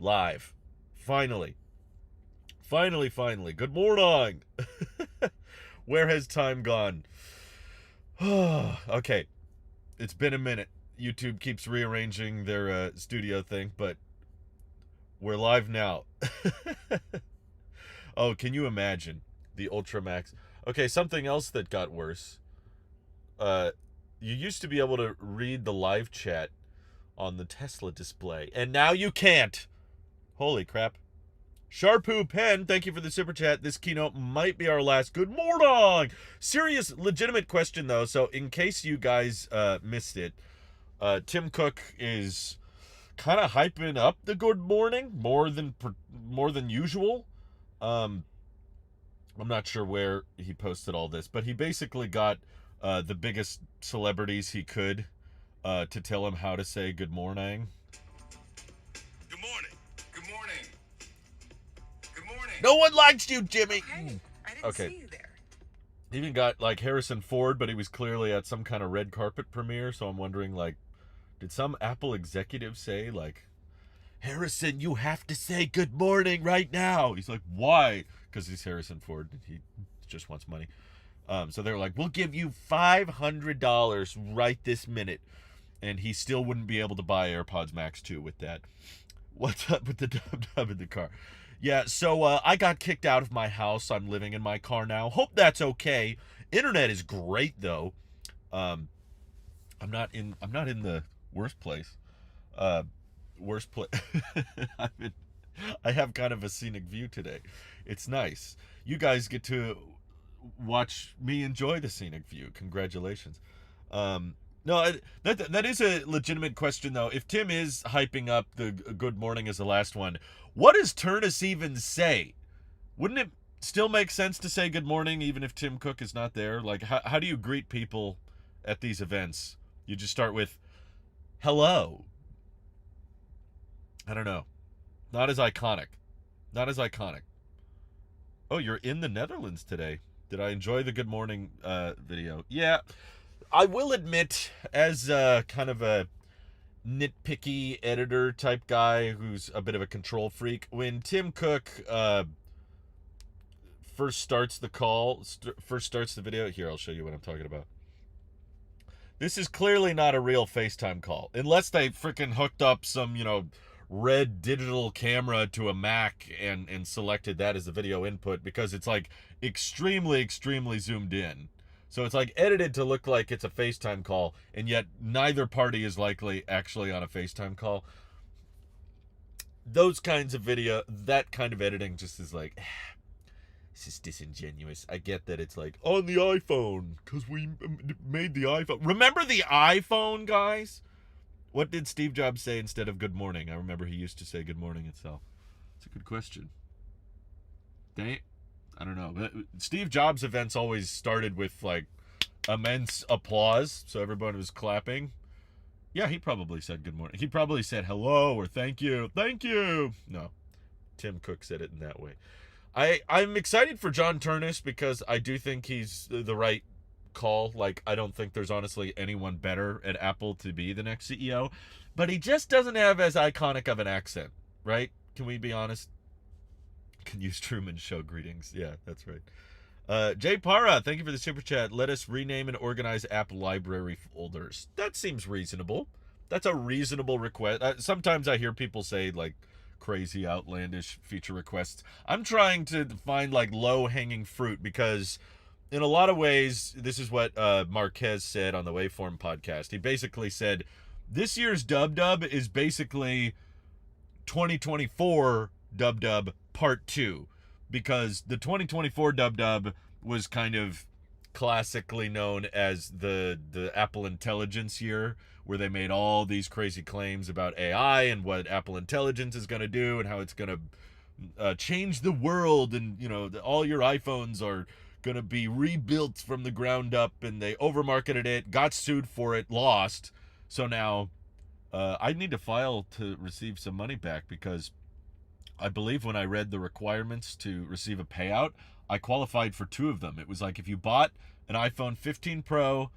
Live. Finally. Finally. Good morning. Where has time gone? Okay. It's been a minute. YouTube keeps rearranging their studio thing, but we're live now. Oh, can you imagine the Ultra Max? Okay, something else that got worse. Uh, you used to be able to read the live chat on the Tesla display, and now you can't. Holy crap. Sharpoo Pen, thank you for the super chat. This keynote might be our last. Good morning! Serious, legitimate question, though, so in case you guys missed it, Tim Cook is kind of hyping up the good morning more than usual. I'm not sure where he posted all this, but he basically got the biggest celebrities he could to tell him how to say good morning. Good morning. Good morning. Good morning. No one likes you, Jimmy. Okay. I didn't Okay. see you there. He even got like Harrison Ford, but he was clearly at some kind of red carpet premiere, so I'm wondering, like, did some Apple executive say, like, Harrison, you have to say good morning right now? He's like, why? Because he's Harrison Ford. He just wants money. So they're like, we'll give you $500 right this minute. And he still wouldn't be able to buy AirPods Max 2 with that. What's up with the dub in the car? Yeah, so I got kicked out of my house. I'm living in my car now. Hope that's okay. Internet is great though. I'm not in the worst place. Worst place. I have kind of a scenic view today. It's nice. You guys get to watch me enjoy the scenic view. Congratulations. No, that is a legitimate question though. If Tim is hyping up the good morning as the last one, what does Turnus even say? Wouldn't it still make sense to say good morning even if Tim Cook is not there? Like, how do you greet people at these events? You just start with hello. I don't know. Not as iconic. Oh, you're in the Netherlands today. Did I enjoy the good morning video? Yeah. I will admit, as kind of a nitpicky editor type guy who's a bit of a control freak, when Tim Cook first starts the video, here, I'll show you what I'm talking about. This is clearly not a real FaceTime call, unless they freaking hooked up some, red digital camera to a Mac and selected that as the video input, because it's like extremely zoomed in. So it's like edited to look like it's a FaceTime call, and yet neither party is likely actually on a FaceTime call. Those kinds of video, that kind of editing just is like, this is disingenuous. I get that it's like, on the iPhone, because we made the iPhone. Remember the iPhone, guys? What did Steve Jobs say instead of good morning? I remember he used to say good morning itself. It's a good question. I don't know. Steve Jobs events always started with like immense applause, so everyone was clapping. Yeah, he probably said good morning. He probably said hello or thank you. Thank you. No, Tim Cook said it in that way. I'm excited for John Turnus because I do think he's the right call. Like, I don't think there's honestly anyone better at Apple to be the next CEO, but he just doesn't have as iconic of an accent, right? Can we be honest? Can use Truman Show greetings. Yeah, that's right. Jay Para, thank you for the super chat. Let us rename and organize app library folders. That seems reasonable. That's a reasonable request. Sometimes I hear people say like crazy outlandish feature requests. I'm trying to find like low-hanging fruit because in a lot of ways, this is what Marquez said on the Waveform podcast. He basically said this year's Dub is basically 2024 Dub Part 2, because the 2024 Dub was kind of classically known as the Apple Intelligence year, where they made all these crazy claims about AI and what Apple Intelligence is going to do and how it's going to change the world, and all your iPhones are going to be rebuilt from the ground up, and they overmarketed it, got sued for it, lost. So now I need to file to receive some money back, because I believe when I read the requirements to receive a payout, I qualified for 2 of them. It was like if you bought an iPhone 15 Pro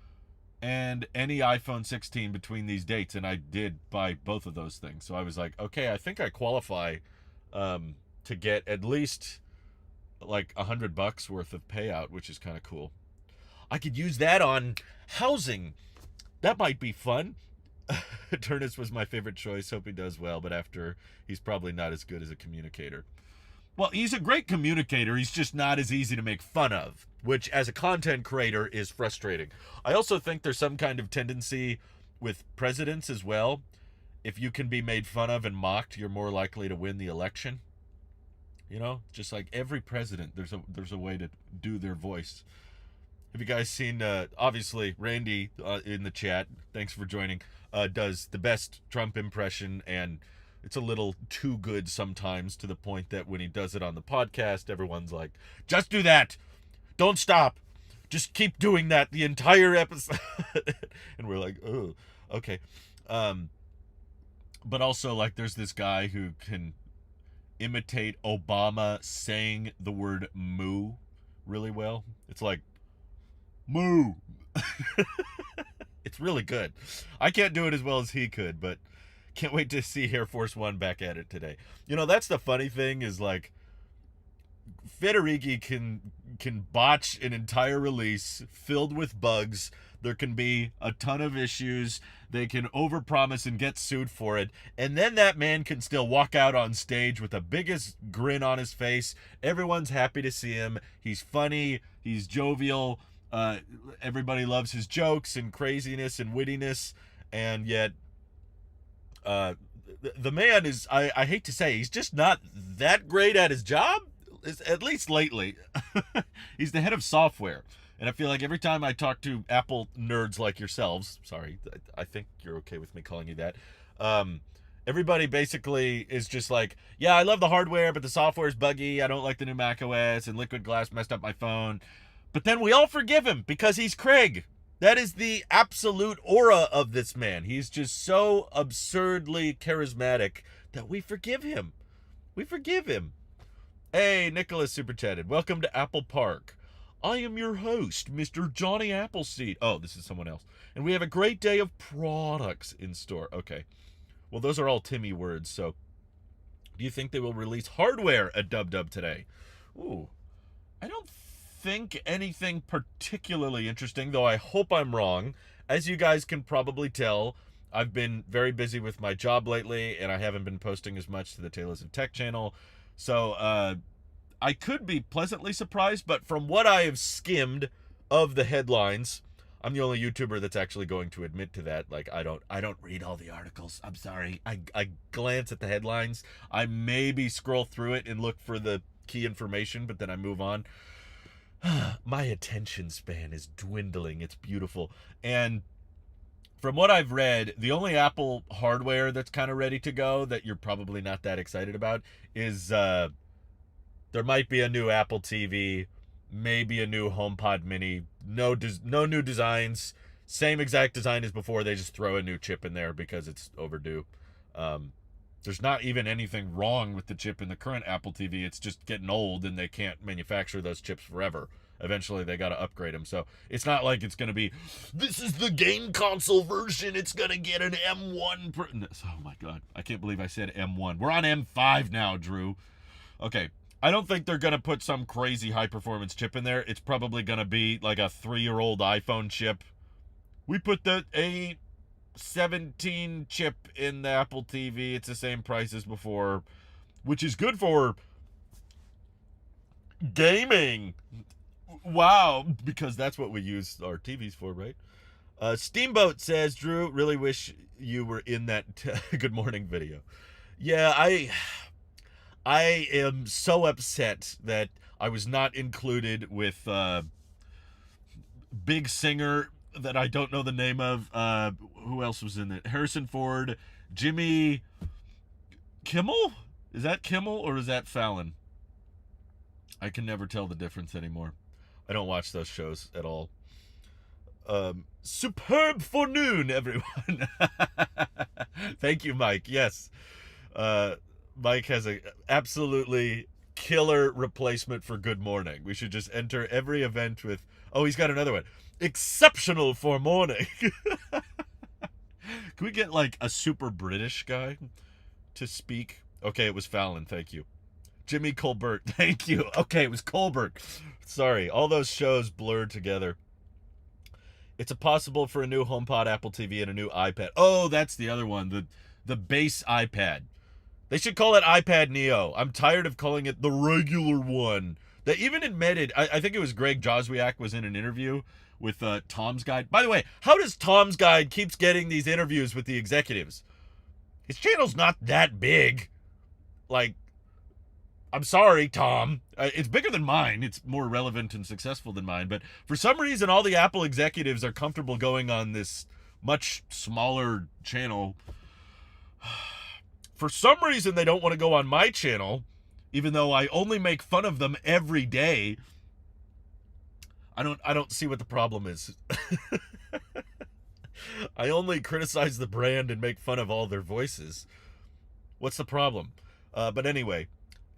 and any iPhone 16 between these dates, and I did buy both of those things. So I was like, okay, I think I qualify to get at least like $100 worth of payout, which is kind of cool. I could use that on housing. That might be fun. Turnus was my favorite choice. Hope he does well, but after, he's probably not as good as a communicator. Well, he's a great communicator. He's just not as easy to make fun of, which as a content creator is frustrating. I also think there's some kind of tendency with presidents as well. If you can be made fun of and mocked, you're more likely to win the election. You know, just like every president, there's a way to do their voice. Have you guys seen, obviously, Randy in the chat, thanks for joining, does the best Trump impression, and it's a little too good sometimes, to the point that when he does it on the podcast, everyone's like, just do that. Don't stop. Just keep doing that the entire episode. And we're like, oh, okay. But also, like, there's this guy who can imitate Obama saying the word moo really well. It's like, moo. It's really good. I can't do it as well as he could, but can't wait to see Air Force One back at it today. You know, that's the funny thing, is like, Federighi can botch an entire release filled with bugs. There can be a ton of issues. They can overpromise and get sued for it. And then that man can still walk out on stage with the biggest grin on his face. Everyone's happy to see him. He's funny. He's jovial. Everybody loves his jokes and craziness and wittiness. And yet, the man is, I hate to say, he's just not that great at his job, at least lately. He's the head of software. And I feel like every time I talk to Apple nerds like yourselves, sorry, I think you're okay with me calling you that, everybody basically is just like, yeah, I love the hardware, but the software is buggy. I don't like the new Mac OS, and Liquid Glass messed up my phone. But then we all forgive him because he's Craig. That is the absolute aura of this man. He's just so absurdly charismatic that we forgive him. We forgive him. Hey, Nicholas super chatted. Welcome to Apple Park. I am your host, Mr. Johnny Appleseed. Oh, this is someone else. And we have a great day of products in store. Okay. Well, those are all Timmy words, so do you think they will release hardware at DubDub today? Ooh. I don't think anything particularly interesting, though I hope I'm wrong. As you guys can probably tell, I've been very busy with my job lately, and I haven't been posting as much to the Tailosive Tech channel. So, I could be pleasantly surprised, but from what I have skimmed of the headlines, I'm the only YouTuber that's actually going to admit to that. Like, I don't read all the articles. I'm sorry. I glance at the headlines. I maybe scroll through it and look for the key information, but then I move on. My attention span is dwindling. It's beautiful. And from what I've read, the only Apple hardware that's kind of ready to go that you're probably not that excited about is there might be a new Apple TV, maybe a new HomePod Mini. No new designs. Same exact design as before. They just throw a new chip in there because it's overdue. There's not even anything wrong with the chip in the current Apple TV. It's just getting old, and they can't manufacture those chips forever. Eventually, they got to upgrade them. So it's not like it's going to be, this is the game console version. It's going to get an M1. Oh, my God. I can't believe I said M1. We're on M5 now, Drew. Okay. I don't think they're going to put some crazy high-performance chip in there. It's probably going to be like a 3-year-old iPhone chip. We put the A17 chip in the Apple TV. It's the same price as before, which is good for gaming. Wow, because that's what we use our TVs for, right? Steamboat says, Drew, really wish you were in that Good Morning video. Yeah, I am so upset that I was not included with big singer that I don't know the name of. Who else was in it? Harrison Ford, Jimmy Kimmel? Is that Kimmel or is that Fallon? I can never tell the difference anymore. I don't watch those shows at all. Superb forenoon, everyone. Thank you, Mike. Yes. Mike has a absolutely killer replacement for good morning. We should just enter every event with, oh, he's got another one. Exceptional for morning. Can we get like a super British guy to speak? Okay, it was Fallon. Thank you. Jimmy Colbert. Thank you. Okay, it was Colbert. Sorry, all those shows blurred together. It's possible for a new HomePod, Apple TV, and a new iPad. Oh, that's the other one. The base iPad. They should call it iPad Neo. I'm tired of calling it the regular one. They even admitted, I think it was Greg Joswiak was in an interview with Tom's Guide. By the way, how does Tom's Guide keeps getting these interviews with the executives? His channel's not that big. Like, I'm sorry, Tom. It's bigger than mine. It's more relevant and successful than mine. But for some reason, all the Apple executives are comfortable going on this much smaller channel. For some reason, they don't want to go on my channel, even though I only make fun of them every day. I don't see what the problem is. I only criticize the brand and make fun of all their voices. What's the problem? But anyway,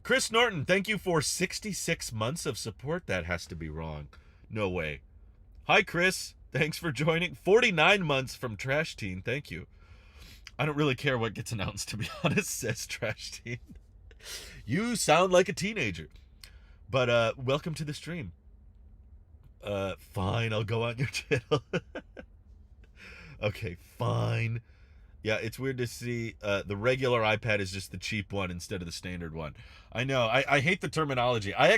Chris Norton, thank you for 66 months of support. That has to be wrong. No way. Hi, Chris. Thanks for joining. 49 months from Trash Teen. Thank you. I don't really care what gets announced, to be honest, says Trash Teen. You sound like a teenager. But welcome to the stream. Fine, I'll go on your channel. Okay, fine. Yeah, it's weird to see the regular iPad is just the cheap one instead of the standard one. I know. I hate the terminology. I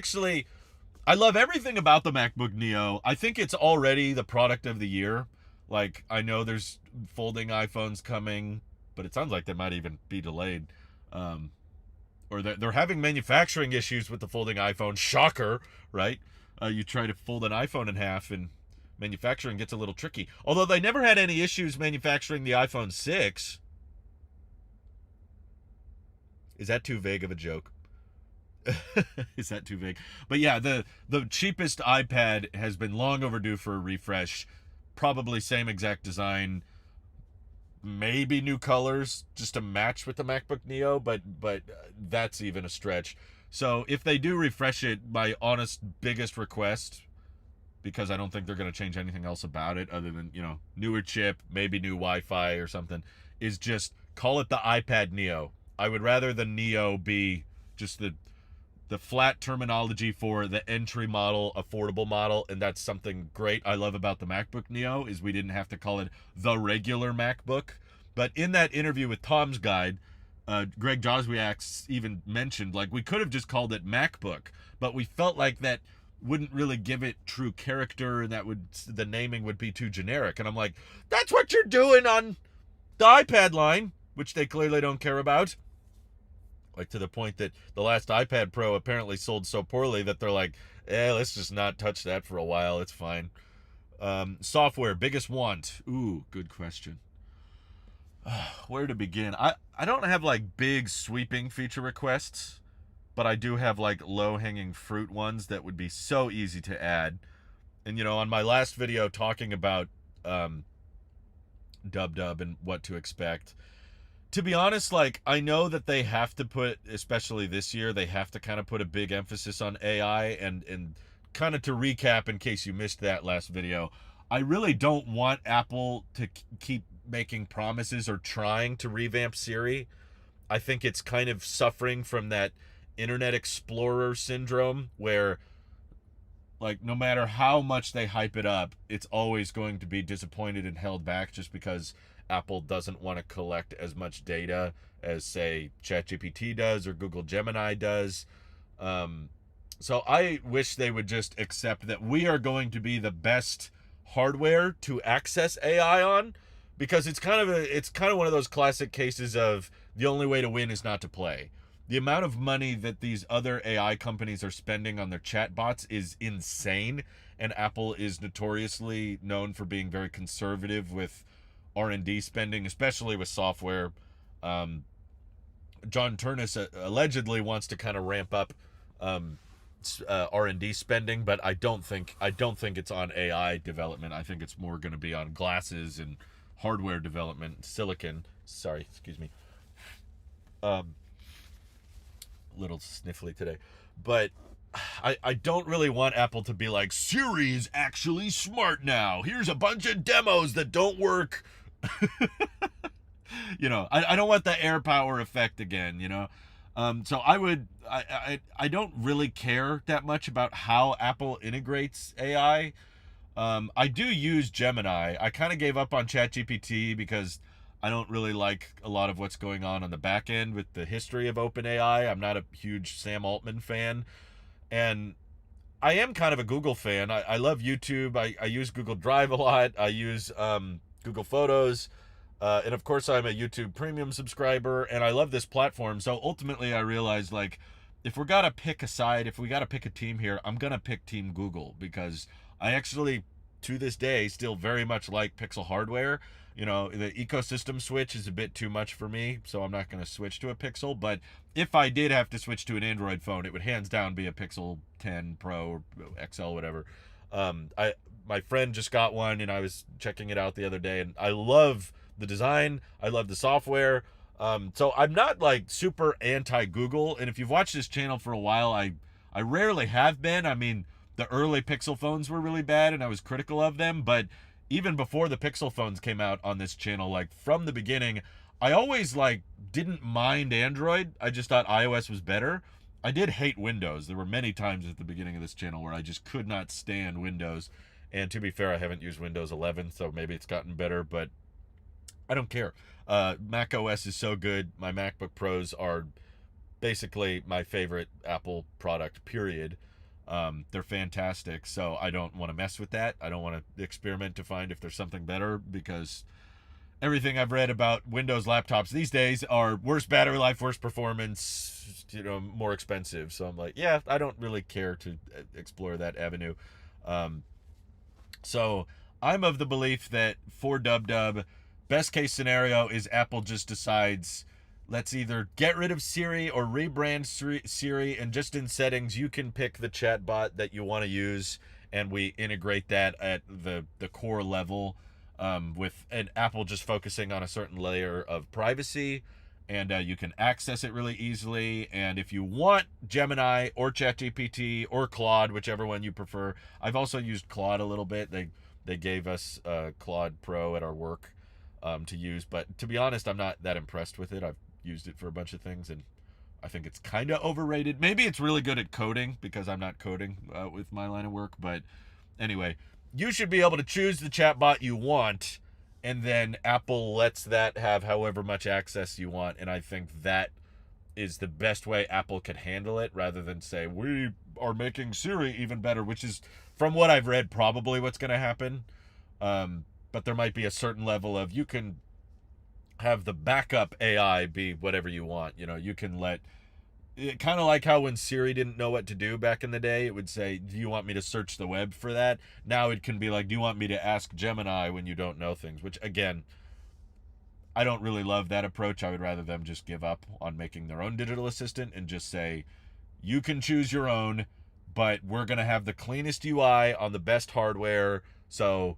love everything about the MacBook Neo. I think it's already the product of the year. Like, I know there's folding iPhones coming, but it sounds like they might even be delayed. Or they're having manufacturing issues with the folding iPhone. Shocker, right? You try to fold an iPhone in half and manufacturing gets a little tricky. Although they never had any issues manufacturing the iPhone 6. Is that too vague of a joke? Is that too vague? But yeah, the cheapest iPad has been long overdue for a refresh. Probably same exact design. Maybe new colors just to match with the MacBook Neo, but that's even a stretch. So if they do refresh it, my honest biggest request, because I don't think they're going to change anything else about it other than, newer chip, maybe new Wi-Fi or something, is just call it the iPad Neo. I would rather the Neo be just the flat terminology for the entry model, affordable model, and that's something great I love about the MacBook Neo is we didn't have to call it the regular MacBook. But in that interview with Tom's Guide, Greg Joswiak even mentioned, like, we could have just called it MacBook, but we felt like that wouldn't really give it true character, and the naming would be too generic. And I'm like, that's what you're doing on the iPad line, which they clearly don't care about. Like, to the point that the last iPad Pro apparently sold so poorly that they're like, let's just not touch that for a while. It's fine. Software, biggest want. Ooh, good question. Where to begin? I don't have, like, big sweeping feature requests, but I do have, like, low-hanging fruit ones that would be so easy to add. And, on my last video talking about Dub and what to expect, to be honest, like, I know that they have to put, especially this year, they have to kind of put a big emphasis on AI, and kind of to recap in case you missed that last video, I really don't want Apple to keep making promises or trying to revamp Siri. I think it's kind of suffering from that Internet Explorer syndrome where, like, no matter how much they hype it up, it's always going to be disappointed and held back just because Apple doesn't want to collect as much data as, say, ChatGPT does or Google Gemini does. So I wish they would just accept that we are going to be the best hardware to access AI on, because it's kind of one of those classic cases of the only way to win is not to play. The amount of money that these other AI companies are spending on their chatbots is insane, and Apple is notoriously known for being very conservative with R&D spending, especially with software. John Turnus allegedly wants to kind of ramp up R&D spending, but I don't think it's on AI development. I think it's more going to be on glasses and hardware development, silicon. Sorry, excuse me. little sniffly today. But I don't really want Apple to be like, Siri is actually smart now. Here's a bunch of demos that don't work. You know, I don't want the AirPower effect again, you know. So I don't really care that much about how Apple integrates AI. I do use Gemini. I kind of gave up on ChatGPT because I don't really like a lot of what's going on the back end with the history of OpenAI. I'm not a huge Sam Altman fan. And I am kind of a Google fan. I love YouTube. I use Google Drive a lot. I use Google Photos. And of course, I'm a YouTube Premium subscriber. And I love this platform. So ultimately, I realized, like, if we got to pick a side, if we got to pick a team here, I'm going to pick Team Google. Because I actually, to this day, still very much like Pixel hardware. You know, the ecosystem switch is a bit too much for me, so I'm not going to switch to a Pixel. But if I did have to switch to an Android phone, it would hands down be a Pixel 10 Pro or XL, whatever. My friend just got one, and I was checking it out the other day, and I love the design. I love the software. So I'm not like super anti-Google. And if you've watched this channel for a while, I rarely have been. I mean, the early Pixel phones were really bad, and I was critical of them, but even before the Pixel phones came out on this channel, like from the beginning, I always like didn't mind Android. I just thought iOS was better. I did hate Windows. There were many times at the beginning of this channel where I just could not stand Windows. And to be fair, I haven't used Windows 11, so maybe it's gotten better, but I don't care. Mac OS is so good. My MacBook Pros are basically my favorite Apple product, period. They're fantastic, so I don't want to mess with that. I don't want to experiment to find if there's something better, because everything I've read about Windows laptops these days are worse battery life, worse performance, you know, more expensive. So I'm like, yeah, I don't really care to explore that avenue. So I'm of the belief that for DubDub, best case scenario is Apple just decides, let's either get rid of Siri or rebrand Siri, and just in settings, you can pick the chatbot that you want to use, and we integrate that at the core level, with an Apple just focusing on a certain layer of privacy, and you can access it really easily. And if you want Gemini or ChatGPT or Claude, whichever one you prefer, I've also used Claude a little bit. They gave us Claude Pro at our work to use, but to be honest, I'm not that impressed with it. I've used it for a bunch of things, and I think it's kind of overrated. Maybe it's really good at coding, because I'm not coding with my line of work. But anyway, you should be able to choose the chatbot you want, and then Apple lets that have however much access you want. And I think that is the best way Apple could handle it, rather than say, we are making Siri even better, which is, from what I've read, probably what's going to happen. But there might be a certain level of, you can have the backup AI be whatever you want. You know, you can let it, kind of like how when Siri didn't know what to do back in the day, it would say, do you want me to search the web for that? Now it can be like, do you want me to ask Gemini when you don't know things? Which, again, I don't really love that approach. I would rather them just give up on making their own digital assistant and just say, you can choose your own, but we're going to have the cleanest UI on the best hardware. So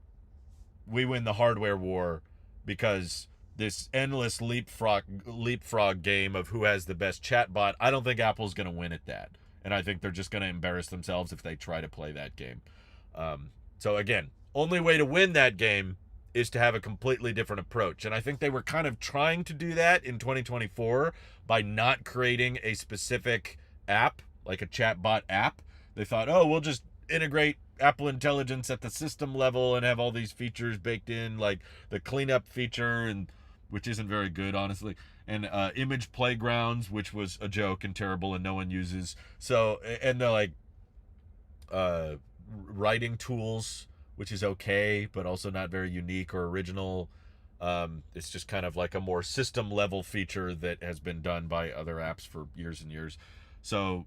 we win the hardware war, because this endless leapfrog game of who has the best chatbot, I don't think Apple's going to win at that. And I think they're just going to embarrass themselves if they try to play that game. So again, only way to win that game is to have a completely different approach. And I think they were kind of trying to do that in 2024 by not creating a specific app, like a chatbot app. They thought, oh, we'll just integrate Apple Intelligence at the system level and have all these features baked in, like the cleanup feature, and which isn't very good, honestly, and image playgrounds, which was a joke and terrible and no one uses. So, and the like writing tools, which is okay, but also not very unique or original. It's just kind of like a more system level feature that has been done by other apps for years and years. So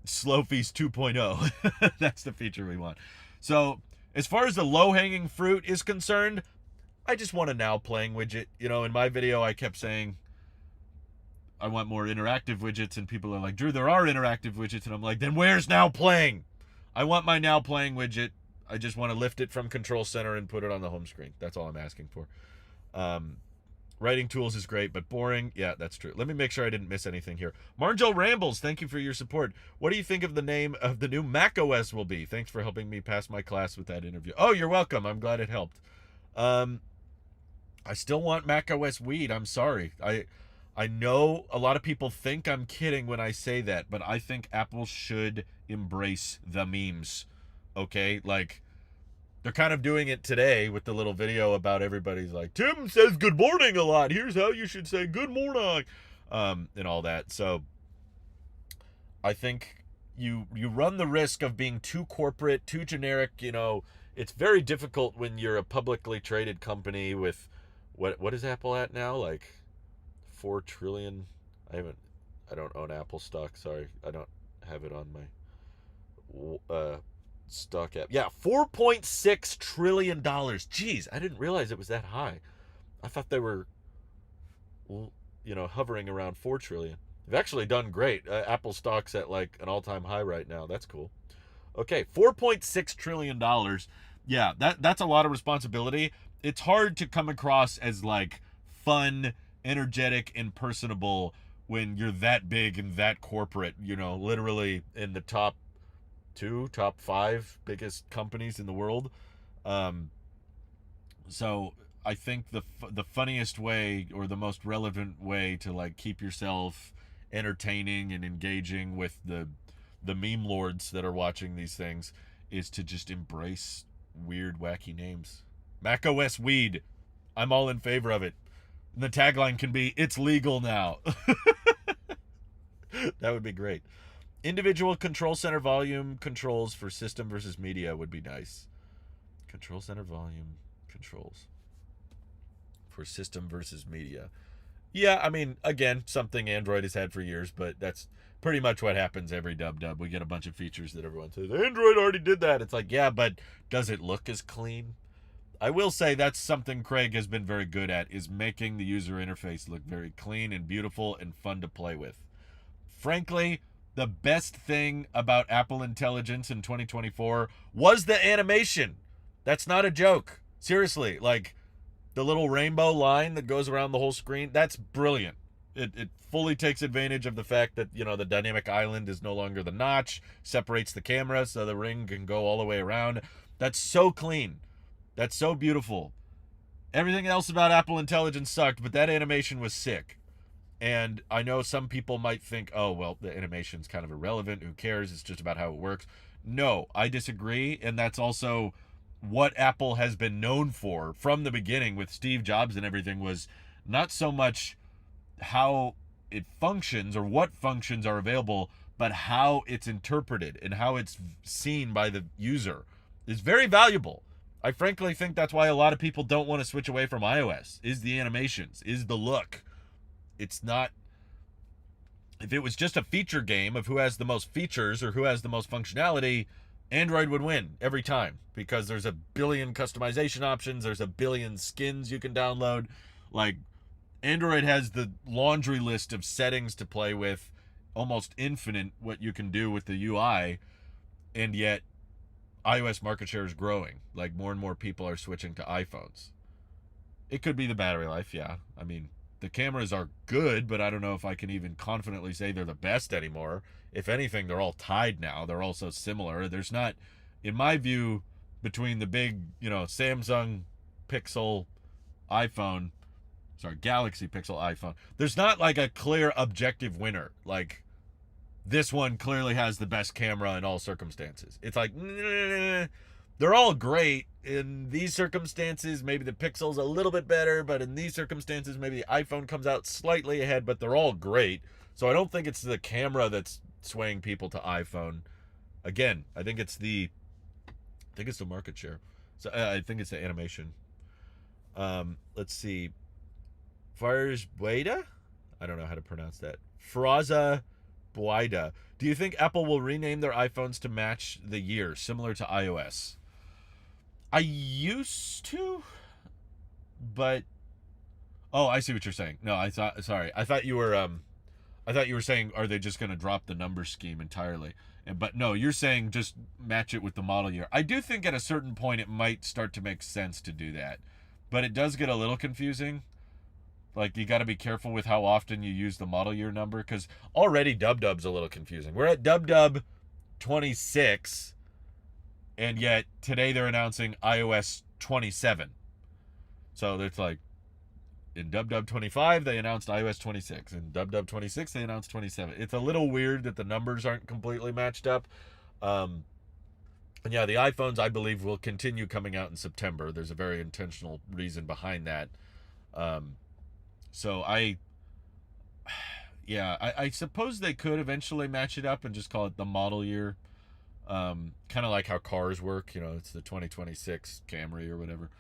Slow Feast 2.0, that's the feature we want. So as far as the low-hanging fruit is concerned, I just want a Now Playing widget. You know, in my video, I kept saying I want more interactive widgets, and people are like, Drew, there are interactive widgets. And I'm like, then where's Now Playing? I want my Now Playing widget. I just want to lift it from Control Center and put it on the home screen. That's all I'm asking for. Writing tools is great, but boring. Yeah, that's true. Let me make sure I didn't miss anything here. Marjo Rambles, thank you for your support. What do you think of the name of the new Mac OS will be? Thanks for helping me pass my class with that interview. Oh, you're welcome. I'm glad it helped. I still want Mac OS weed. I'm sorry. I know a lot of people think I'm kidding when I say that, but I think Apple should embrace the memes. Okay? Like, they're kind of doing it today with the little video about everybody's like, Tim says good morning a lot. Here's how you should say good morning. And all that. So I think you run the risk of being too corporate, too generic. You know, it's very difficult when you're a publicly traded company with what is Apple at now? Like 4 trillion. I don't own Apple stock. Sorry. I don't have it on my stock app. Yeah, $4.6 trillion. Jeez, I didn't realize it was that high. I thought they were, hovering around 4 trillion. They've actually done great. Apple stock's at like an all-time high right now. That's cool. Okay, $4.6 trillion. Yeah, that's a lot of responsibility. It's hard to come across as like fun, energetic, and personable when you're that big and that corporate, literally in the top 5 biggest companies in the world. So I think the funniest way or the most relevant way to like keep yourself entertaining and engaging with the meme lords that are watching these things is to just embrace weird, wacky names. Mac OS weed. I'm all in favor of it. And the tagline can be, it's legal now. That would be great. Individual control center volume controls for system versus media would be nice. Control center volume controls for system versus media. Yeah, I mean, again, something Android has had for years, but that's pretty much what happens every dub. We get a bunch of features that everyone says, Android already did that. It's like, yeah, but does it look as clean? I will say that's something Craig has been very good at, is making the user interface look very clean and beautiful and fun to play with. Frankly, the best thing about Apple Intelligence in 2024 was the animation. That's not a joke. Seriously, like the little rainbow line that goes around the whole screen, that's brilliant. It fully takes advantage of the fact that, the dynamic island is no longer the notch, separates the camera so the ring can go all the way around. That's so clean. That's so beautiful. Everything else about Apple Intelligence sucked, but that animation was sick. And I know some people might think, oh, well, the animation's kind of irrelevant. Who cares? It's just about how it works. No, I disagree. And that's also what Apple has been known for from the beginning with Steve Jobs and everything, was not so much how it functions or what functions are available, but how it's interpreted and how it's seen by the user is very valuable. I frankly think that's why a lot of people don't want to switch away from iOS, is the animations, is the look. It's not, if it was just a feature game of who has the most features or who has the most functionality, Android would win every time, because there's a billion customization options, there's a billion skins you can download. Like, Android has the laundry list of settings to play with, almost infinite what you can do with the UI, and yet iOS market share is growing. Like, more and more people are switching to iPhones. It could be the battery life, yeah. I mean, the cameras are good, but I don't know if I can even confidently say they're the best anymore. If anything, they're all tied now. They're all so similar. There's not, in my view, between the big, Samsung Pixel iPhone, Galaxy Pixel iPhone, there's not like a clear objective winner. Like, this one clearly has the best camera in all circumstances. It's like, they're all great. In these circumstances, maybe the Pixel's a little bit better, but in these circumstances, maybe the iPhone comes out slightly ahead, but they're all great. So I don't think it's the camera that's swaying people to iPhone. Again, I think it's the market share. So I think it's the animation. Let's see. Fires Bueda? I don't know how to pronounce that. Fraza Buida. Do you think Apple will rename their iPhones to match the year, similar to iOS? I used to, but I see what you're saying. No, I thought you were saying, are they just going to drop the number scheme entirely? But no, you're saying just match it with the model year. I do think at a certain point it might start to make sense to do that, but it does get a little confusing. Like, you got to be careful with how often you use the model year number, because already Dub-Dub's a little confusing. We're at Dub-Dub 26, and yet today they're announcing iOS 27. So it's like, in Dub-Dub 25, they announced iOS 26. In Dub-Dub 26, they announced 27. It's a little weird that the numbers aren't completely matched up. And yeah, the iPhones, I believe, will continue coming out in September. There's a very intentional reason behind that. So I suppose they could eventually match it up and just call it the model year. Kind of like how cars work, it's the 2026 Camry or whatever.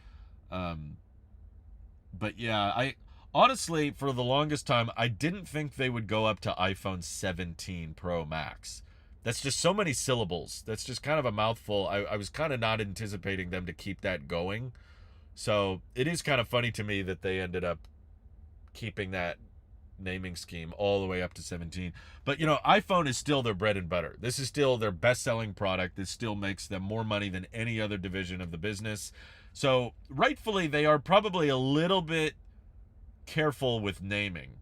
But yeah, I honestly, for the longest time, I didn't think they would go up to iPhone 17 Pro Max. That's just so many syllables. That's just kind of a mouthful. I was kind of not anticipating them to keep that going. So it is kind of funny to me that they ended up keeping that naming scheme all the way up to 17. But, iPhone is still their bread and butter. This is still their best-selling product. This still makes them more money than any other division of the business. So rightfully, they are probably a little bit careful with naming.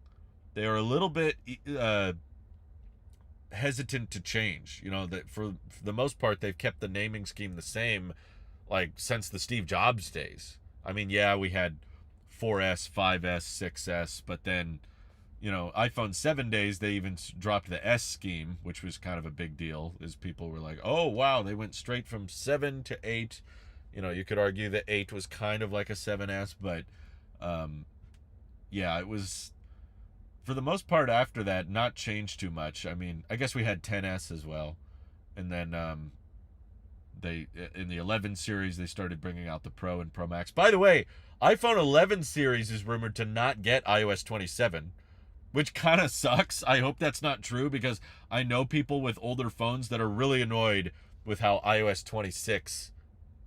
They are a little bit hesitant to change. That for the most part, they've kept the naming scheme the same, like, since the Steve Jobs days. I mean, yeah, we had 4S, 5S, 6S, but then, iPhone 7 days, they even dropped the S scheme, which was kind of a big deal, as people were like, oh, wow, they went straight from 7 to 8. You could argue that 8 was kind of like a 7S, but yeah, it was, for the most part after that, not changed too much. I mean, I guess we had 10S as well. And then they, in the 11 series, they started bringing out the Pro and Pro Max. By the way, iPhone 11 series is rumored to not get iOS 27, which kind of sucks. I hope that's not true, because I know people with older phones that are really annoyed with how iOS 26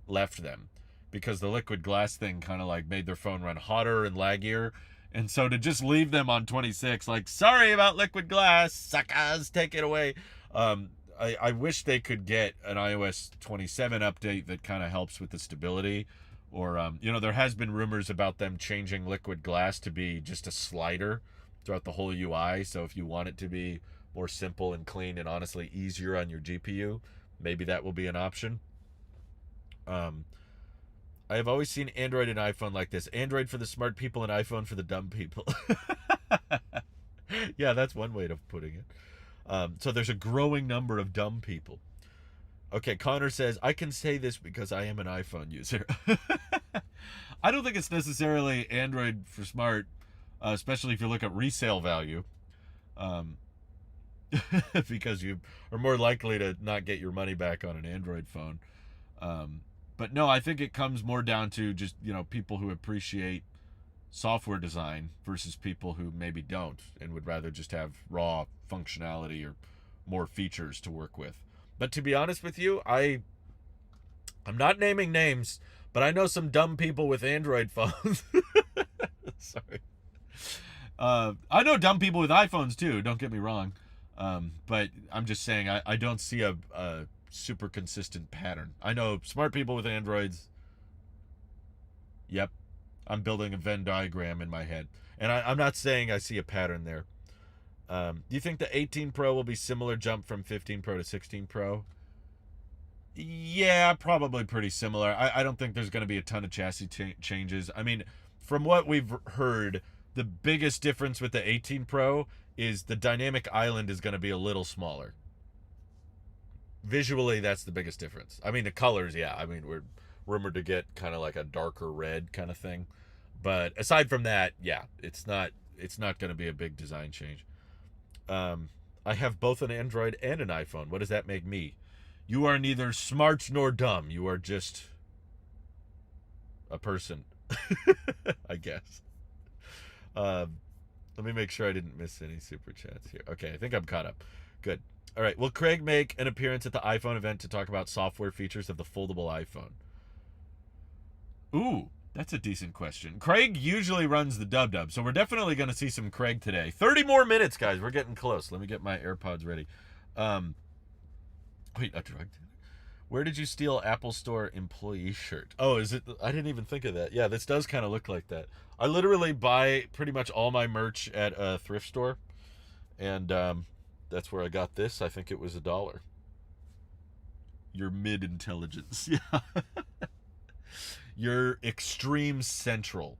left them, because the liquid glass thing kind of like made their phone run hotter and laggier. And so to just leave them on 26, like, sorry about liquid glass, suckers, take it away. I wish they could get an iOS 27 update that kind of helps with the stability. Or, there has been rumors about them changing liquid glass to be just a slider throughout the whole UI. So if you want it to be more simple and clean and honestly easier on your GPU, maybe that will be an option. I have always seen Android and iPhone like this. Android for the smart people and iPhone for the dumb people. Yeah, that's one way of putting it. So there's a growing number of dumb people. Okay, Connor says, I can say this because I am an iPhone user. I don't think it's necessarily Android for smart, especially if you look at resale value. Because you are more likely to not get your money back on an Android phone. But no, I think it comes more down to just, people who appreciate software design versus people who maybe don't and would rather just have raw functionality or more features to work with. But to be honest with you, I'm not naming names, but I know some dumb people with Android phones. Sorry. I know dumb people with iPhones too, don't get me wrong. But I'm just saying I don't see a super consistent pattern. I know smart people with Androids. Yep. I'm building a Venn diagram in my head. And I'm not saying I see a pattern there. Do you think the 18 Pro will be similar jump from 15 Pro to 16 Pro? Yeah, probably pretty similar. I don't think there's going to be a ton of chassis changes. I mean, from what we've heard, the biggest difference with the 18 Pro is the dynamic island is going to be a little smaller. Visually, that's the biggest difference. I mean, the colors, yeah. I mean, we're rumored to get kind of like a darker red kind of thing. But aside from that, yeah, it's not going to be a big design change. I have both an Android and an iPhone. What does that make me? You are neither smart nor dumb. You are just a person, I guess. Let me make sure I didn't miss any super chats here. Okay, I think I'm caught up. Good. All right. Will Craig make an appearance at the iPhone event to talk about software features of the foldable iPhone? Ooh, that's a decent question. Craig usually runs the Dub-Dub, so we're definitely going to see some Craig today. 30 more minutes, guys. We're getting close. Let me get my AirPods ready. Wait, a drug dealer? Where did you steal Apple Store employee shirt? Oh, is it? I didn't even think of that. Yeah, this does kind of look like that. I literally buy pretty much all my merch at a thrift store, and that's where I got this. I think it was $1. You're mid-intelligence. Yeah. You're extreme central.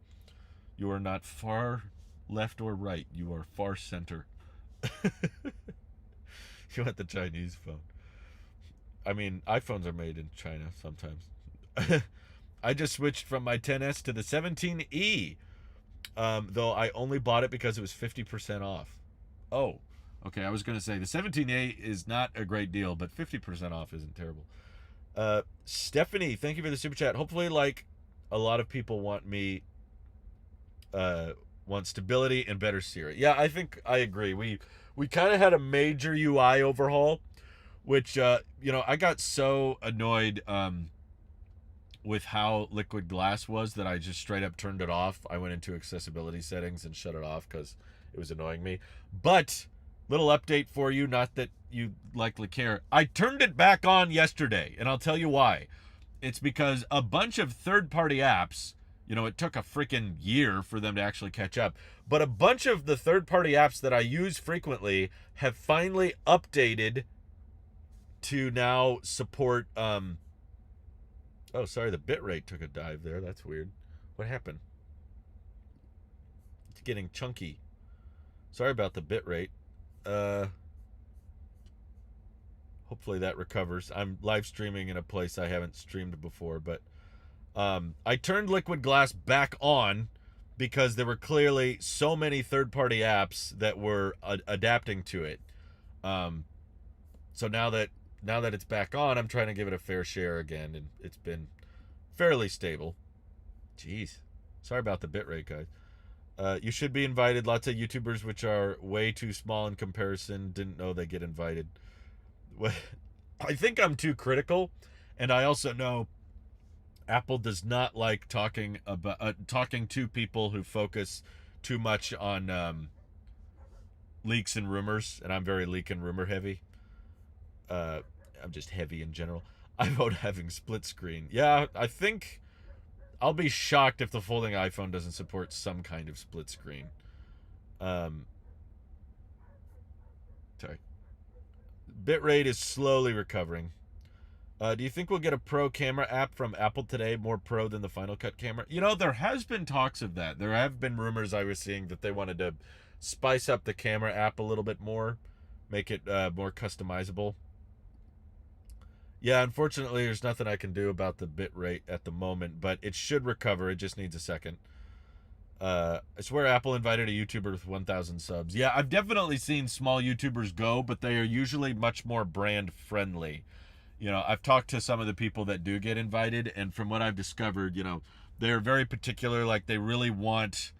You are not far left or right. You are far center. You want the Chinese phone. I mean, iPhones are made in China sometimes. I just switched from my 10S to the 17E. Though I only bought it because it was 50% off. Oh, okay. I was going to say the 17A is not a great deal, but 50% off isn't terrible. Stephanie, thank you for the super chat. Hopefully, like a lot of people want stability and better Siri. Yeah, I think I agree. We kind of had a major UI overhaul, which I got so annoyed with how Liquid Glass was that I just straight up turned it off. I went into accessibility settings and shut it off because it was annoying me. But little update for you, not that you likely care. I turned it back on yesterday, and I'll tell you why. It's because a bunch of third-party apps, it took a freaking year for them to actually catch up, but a bunch of the third-party apps that I use frequently have finally updated to now support, oh, sorry, the bitrate took a dive there. That's weird. What happened? It's getting chunky. Sorry about the bitrate. Hopefully that recovers. I'm live streaming in a place I haven't streamed before, but I turned Liquid Glass back on because there were clearly so many third-party apps that were adapting to it. So now that it's back on, I'm trying to give it a fair share again, and it's been fairly stable. Jeez. Sorry about the bitrate, guys. You should be invited. Lots of YouTubers which are way too small in comparison didn't know they get invited. I think I'm too critical, and I also know Apple does not like talking to people who focus too much on leaks and rumors, and I'm very leak and rumor heavy. I'm just heavy in general. I vote having split screen. Yeah, I think I'll be shocked if the folding iPhone doesn't support some kind of split screen. Sorry. Bitrate is slowly recovering. Do you think we'll get a pro camera app from Apple today, more pro than the Final Cut camera? There has been talks of that. There have been rumors I was seeing that they wanted to spice up the camera app a little bit more, make it more customizable. Yeah, unfortunately, there's nothing I can do about the bitrate at the moment, but it should recover. It just needs a second. I swear Apple invited a YouTuber with 1,000 subs. Yeah, I've definitely seen small YouTubers go, but they are usually much more brand friendly. I've talked to some of the people that do get invited, and from what I've discovered, they're very particular. Like, they really want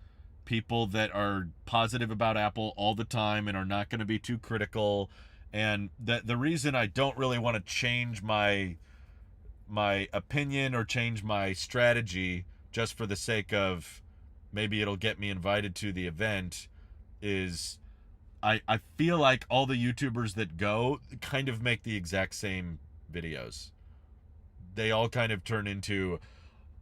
people that are positive about Apple all the time and are not going to be too critical. And the reason I don't really want to change my opinion or change my strategy just for the sake of maybe it'll get me invited to the event is I feel like all the YouTubers that go kind of make the exact same videos. They all kind of turn into,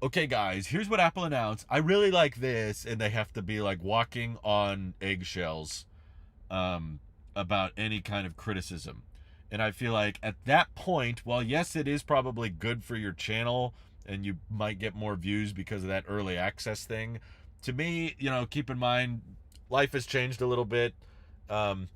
okay guys, here's what Apple announced. I really like this, and they have to be like walking on eggshells about any kind of criticism. And I feel like at that point, while yes, it is probably good for your channel and you might get more views because of that early access thing, to me, keep in mind, life has changed a little bit. Tailosive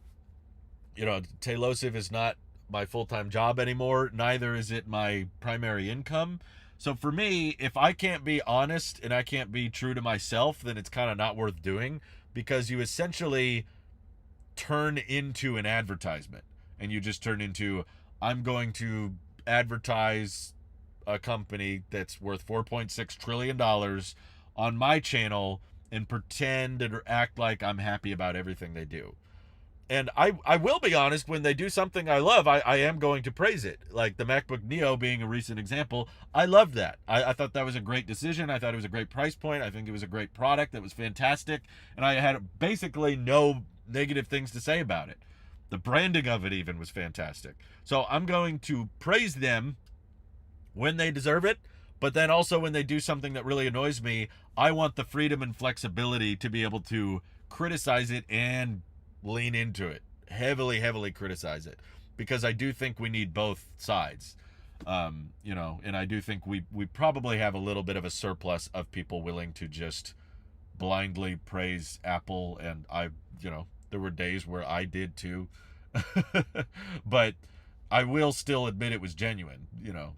is not my full-time job anymore. Neither is it my primary income. So for me, if I can't be honest and I can't be true to myself, then it's kind of not worth doing, because you essentially turn into an advertisement, and you just turn into, I'm going to advertise a company that's worth $4.6 trillion on my channel and pretend or act like I'm happy about everything they do. And I will be honest, when they do something I love, I am going to praise it. Like the MacBook Neo being a recent example, I loved that. I thought that was a great decision. I thought it was a great price point. I think it was a great product that was fantastic. And I had basically no negative things to say about it. The branding of it even was fantastic. So I'm going to praise them when they deserve it. But then also when they do something that really annoys me, I want the freedom and flexibility to be able to criticize it and lean into it. Heavily criticize it. Because I do think we need both sides. And I do think we probably have a little bit of a surplus of people willing to just blindly praise Apple. And there were days where I did too. But I will still admit it was genuine.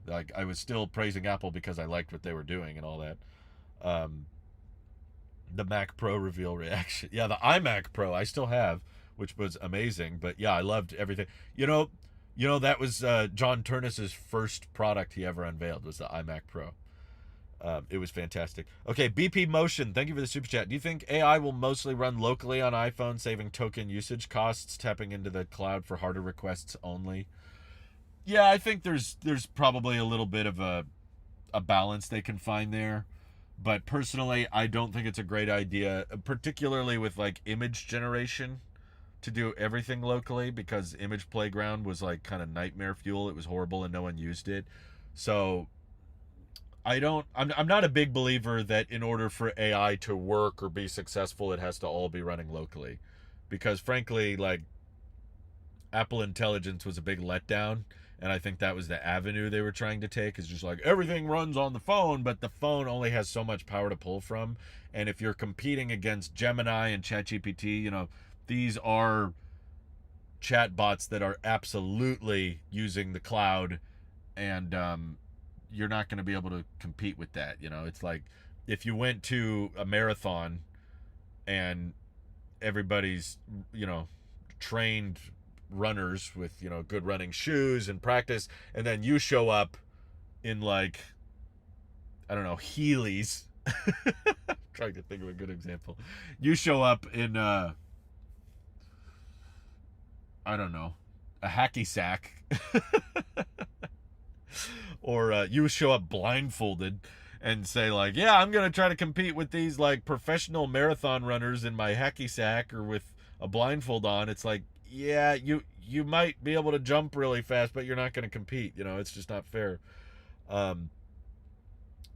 Like I was still praising Apple because I liked what they were doing and all that. The Mac Pro reveal reaction. Yeah, the iMac Pro I still have, which was amazing. But yeah, I loved everything. That was John Turnus's first product he ever unveiled was the iMac Pro. It was fantastic. Okay, BP Motion, thank you for the super chat. Do you think AI will mostly run locally on iPhone, saving token usage costs, tapping into the cloud for harder requests only? Yeah, I think there's probably a little bit of a balance they can find there. But personally, I don't think it's a great idea, particularly with like image generation, to do everything locally, because Image Playground was like kind of nightmare fuel. It was horrible and no one used it. So I'm not a big believer that in order for AI to work or be successful, it has to all be running locally. Because frankly, like Apple Intelligence was a big letdown. And I think that was the avenue they were trying to take, is just like everything runs on the phone, but the phone only has so much power to pull from. And if you're competing against Gemini and ChatGPT, these are chatbots that are absolutely using the cloud, and you're not going to be able to compete with that. It's like if you went to a marathon and everybody's, trained runners with good running shoes and practice, and then you show up in like, I don't know, Heelys. Trying to think of a good example. You show up in I don't know, a hacky sack. Or you show up blindfolded and say like, yeah, I'm gonna try to compete with these like professional marathon runners in my hacky sack or with a blindfold on. It's like, yeah, you might be able to jump really fast, but you're not going to compete. It's just not fair.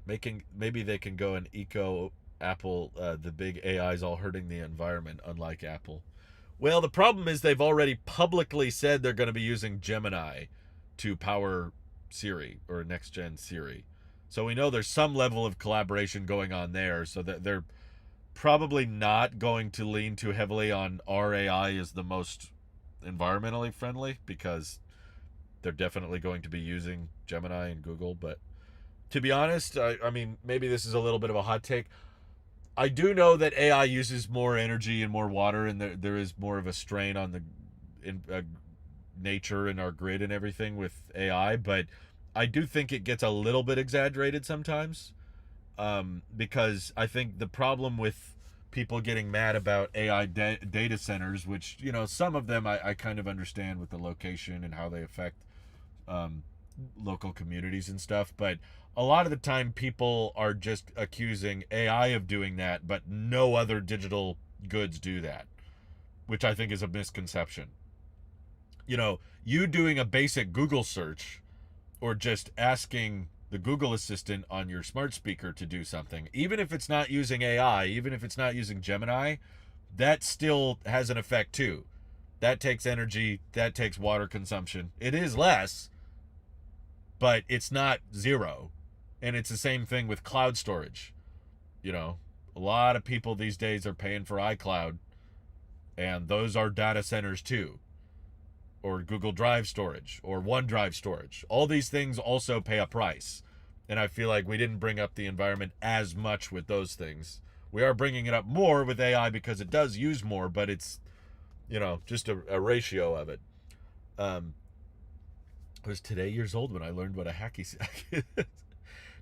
Maybe they can go and eco Apple. The big AI's all hurting the environment, unlike Apple. Well, the problem is they've already publicly said they're going to be using Gemini to power Siri or next gen Siri. So we know there's some level of collaboration going on there. So that they're probably not going to lean too heavily on our AI as the most environmentally friendly, because they're definitely going to be using Gemini and Google. But to be honest, I mean, maybe this is a little bit of a hot take. I do know that AI uses more energy and more water, and there is more of a strain on the nature and our grid and everything with AI, but I do think it gets a little bit exaggerated sometimes, because I think the problem with people getting mad about AI data centers, which, some of them I kind of understand with the location and how they affect local communities and stuff, but a lot of the time people are just accusing AI of doing that, but no other digital goods do that, which I think is a misconception. You doing a basic Google search or just asking the Google Assistant on your smart speaker to do something, even if it's not using AI, even if it's not using Gemini, that still has an effect too. That takes energy, that takes water consumption. It is less, but it's not zero. And it's the same thing with cloud storage. A lot of people these days are paying for iCloud, and those are data centers too. Or Google Drive storage, or OneDrive storage. All these things also pay a price. And I feel like we didn't bring up the environment as much with those things. We are bringing it up more with AI because it does use more, but it's, just a ratio of it. I was today years old when I learned what a hacky sack is.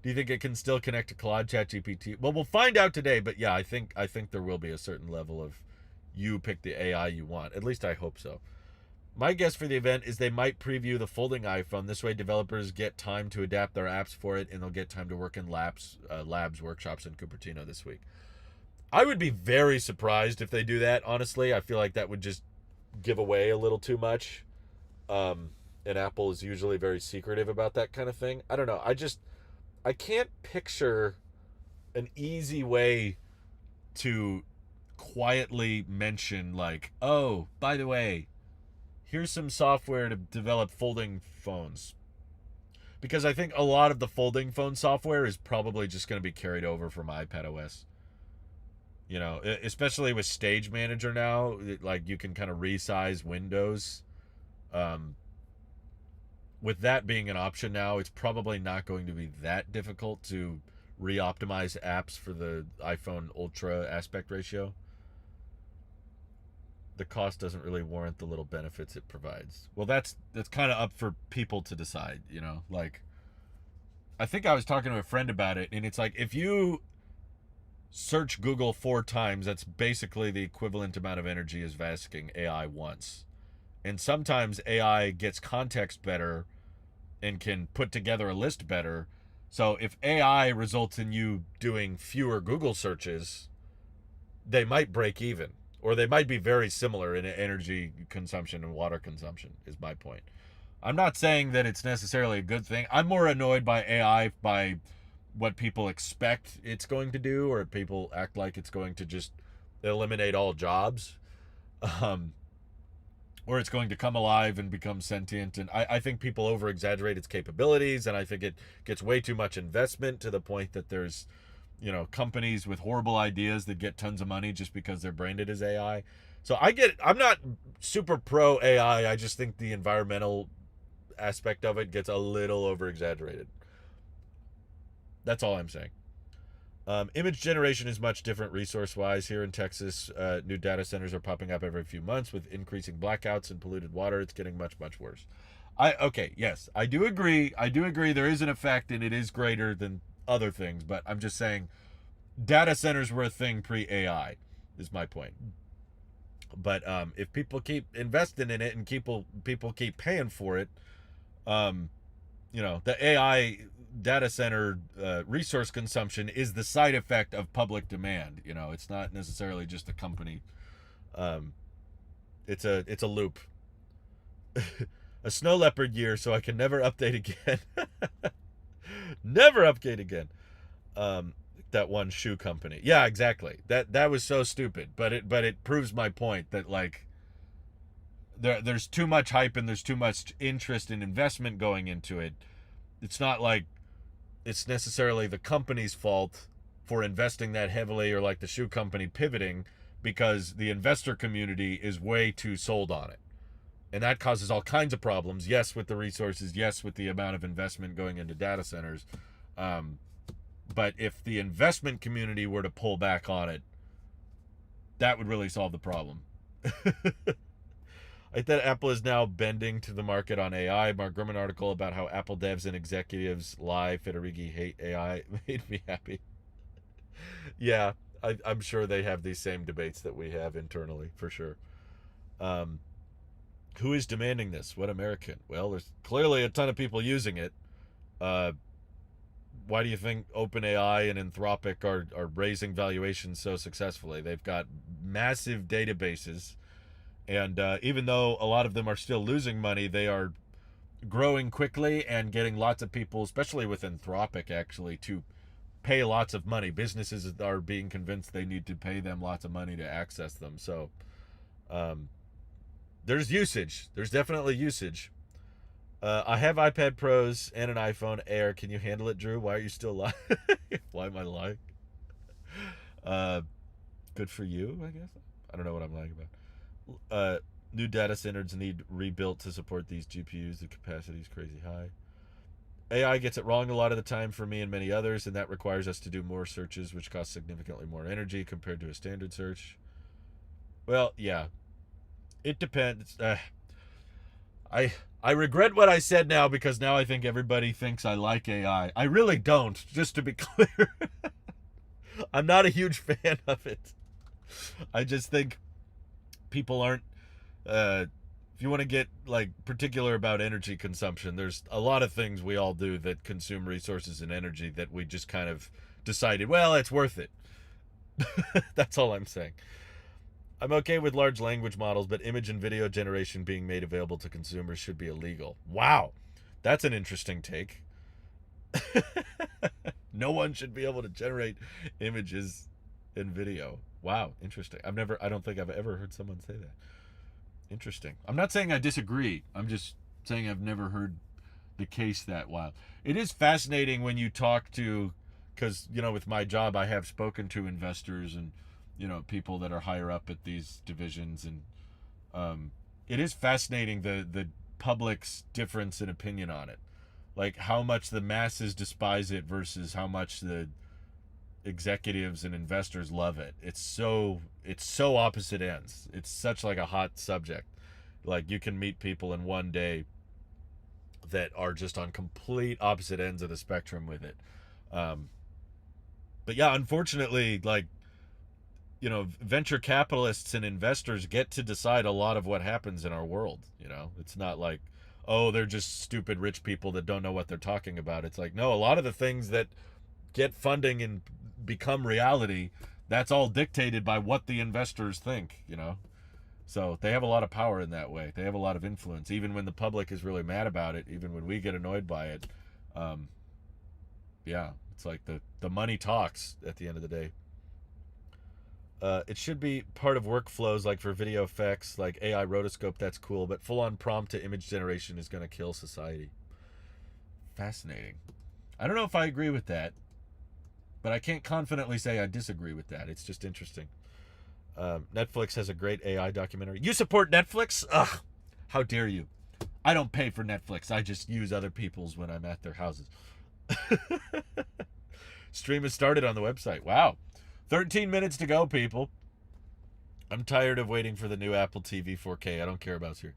Do you think it can still connect to Claude, ChatGPT? Well, we'll find out today, but yeah, I think there will be a certain level of you pick the AI you want. At least I hope so. My guess for the event is they might preview the folding iPhone. This way developers get time to adapt their apps for it, and they'll get time to work in labs workshops in Cupertino this week. I would be very surprised if they do that, honestly. I feel like that would just give away a little too much. And and Apple is usually very secretive about that kind of thing. I don't know. I can't picture an easy way to quietly mention, like, oh, by the way, here's some software to develop folding phones. Because I think a lot of the folding phone software is probably just going to be carried over from iPadOS. You know, especially with Stage Manager now, like you can kind of resize windows. With that being an option now, it's probably not going to be that difficult to re-optimize apps for the iPhone Ultra aspect ratio. The cost doesn't really warrant the little benefits it provides. Well, that's kind of up for people to decide, you know? Like, I think I was talking to a friend about it, and it's like, if you search Google 4 times, that's basically the equivalent amount of energy as asking AI once. And sometimes AI gets context better and can put together a list better. So if AI results in you doing fewer Google searches, they might break even. Or they might be very similar in energy consumption and water consumption, is my point. I'm not saying that it's necessarily a good thing. I'm more annoyed by AI by what people expect it's going to do, or people act like it's going to just eliminate all jobs. Or it's going to come alive and become sentient. And I think people over-exaggerate its capabilities, and I think it gets way too much investment to the point that there's, you know, companies with horrible ideas that get tons of money just because they're branded as AI. So I'm not super pro AI. I just think the environmental aspect of it gets a little over-exaggerated. That's all I'm saying. Image generation is much different resource-wise. Here in Texas, new data centers are popping up every few months with increasing blackouts and polluted water. It's getting much, much worse. Okay, yes, I do agree. There is an effect, and it is greater than other things, but I'm just saying data centers were a thing pre-AI, is my point. But if people keep investing in it and people keep paying for it, you know, the AI data center resource consumption is the side effect of public demand. You know, it's not necessarily just a company. It's a loop. A snow leopard year, so I can never update again. Never update again. That one shoe company. Yeah, exactly. That was so stupid, but it proves my point that, like, there's too much hype and there's too much interest and investment going into it. It's not like it's necessarily the company's fault for investing that heavily, or like the shoe company pivoting, because the investor community is way too sold on it. And that causes all kinds of problems. Yes, with the resources. Yes, with the amount of investment going into data centers. But if the investment community were to pull back on it, that would really solve the problem. I think Apple is now bending to the market on AI. Mark Gurman article about how Apple devs and executives lie. Federighi hate AI made me happy. Yeah, I'm sure they have these same debates that we have internally, for sure. Who is demanding this? What American? Well, there's clearly a ton of people using it. Why do you think OpenAI and Anthropic are raising valuations so successfully? They've got massive databases. And even though a lot of them are still losing money, they are growing quickly and getting lots of people, especially with Anthropic, actually, to pay lots of money. Businesses are being convinced they need to pay them lots of money to access them. So there's usage. There's definitely usage. I have iPad Pros and an iPhone Air. Can you handle it, Drew? Why are you still lying? Why am I lying? Good for you, I guess. I don't know what I'm lying about. New data centers need rebuilt to support these GPUs. The capacity is crazy high. AI gets it wrong a lot of the time for me and many others, and that requires us to do more searches, which cost significantly more energy compared to a standard search. Well, yeah. It depends. I regret what I said now, because now I think everybody thinks I like AI. I really don't, just to be clear. I'm not a huge fan of it. I just think people aren't, if you want to get like particular about energy consumption, there's a lot of things we all do that consume resources and energy that we just kind of decided, well, it's worth it. That's all I'm saying. I'm okay with large language models, but image and video generation being made available to consumers should be illegal. Wow. That's an interesting take. No one should be able to generate images and video. Wow, interesting. I don't think I've ever heard someone say that. Interesting. I'm not saying I disagree. I'm just saying I've never heard the case that wild. It is fascinating when you talk to, because, with my job, I have spoken to investors and, people that are higher up at these divisions. And it is fascinating the public's difference in opinion on it. Like how much the masses despise it versus how much the executives and investors love it. It's so opposite ends. It's such like a hot subject. Like you can meet people in one day that are just on complete opposite ends of the spectrum with it. But yeah, unfortunately, like, venture capitalists and investors get to decide a lot of what happens in our world. It's not like, oh, they're just stupid rich people that don't know what they're talking about. It's like, no, a lot of the things that get funding and become reality, that's all dictated by what the investors think. So they have a lot of power in that way. They have a lot of influence, even when the public is really mad about it, even when we get annoyed by it. Yeah, it's like the money talks at the end of the day. It should be part of workflows, like for video effects, like AI rotoscope. That's cool, but full-on prompt to image generation is going to kill society. Fascinating. I don't know if I agree with that, but I can't confidently say I disagree with that. It's just interesting. Netflix has a great AI documentary. You support Netflix? Ugh, how dare you? I don't pay for Netflix. I just use other people's when I'm at their houses. Stream has started on the website. Wow. 13 minutes to go, people. I'm tired of waiting for the new Apple TV 4K. I don't care about it.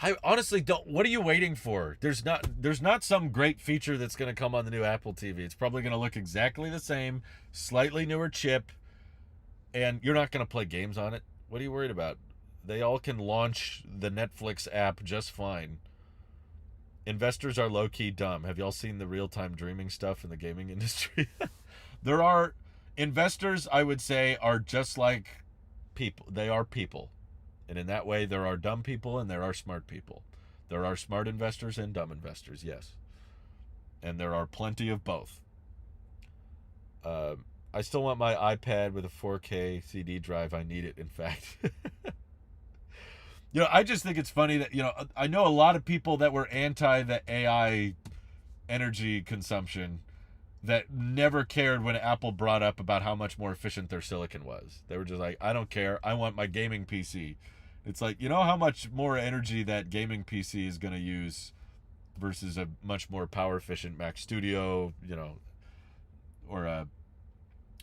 I honestly don't. What are you waiting for? There's not some great feature that's going to come on the new Apple TV. It's probably going to look exactly the same, slightly newer chip, and you're not going to play games on it. What are you worried about? They all can launch the Netflix app just fine. Investors are low-key dumb. Have y'all seen the real-time dreaming stuff in the gaming industry? There are investors, I would say, are just like people. They are people. And in that way, there are dumb people and there are smart people. There are smart investors and dumb investors, yes. And there are plenty of both. I still want my iPad with a 4K CD drive. I need it, in fact. I just think it's funny that, I know a lot of people that were anti the AI energy consumption that never cared when Apple brought up about how much more efficient their silicon was. They were just like, I don't care. I want my gaming PC. It's like, how much more energy that gaming PC is going to use versus a much more power efficient Mac Studio,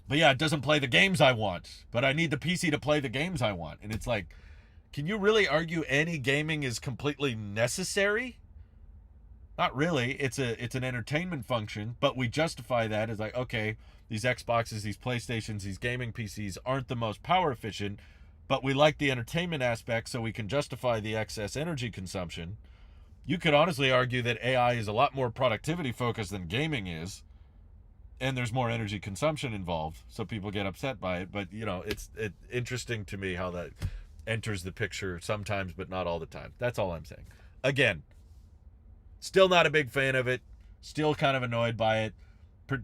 but yeah, it doesn't play the games I want, but I need the PC to play the games I want. And it's like, can you really argue any gaming is completely necessary? Not really. It's an entertainment function, but we justify that as like, okay, these Xboxes, these PlayStations, these gaming PCs aren't the most power efficient, but we like the entertainment aspect, so we can justify the excess energy consumption. You could honestly argue that AI is a lot more productivity focused than gaming is, and there's more energy consumption involved, so people get upset by it. But it's interesting to me how that enters the picture sometimes, but not all the time. That's all I'm saying. Again, still not a big fan of it. Still kind of annoyed by it,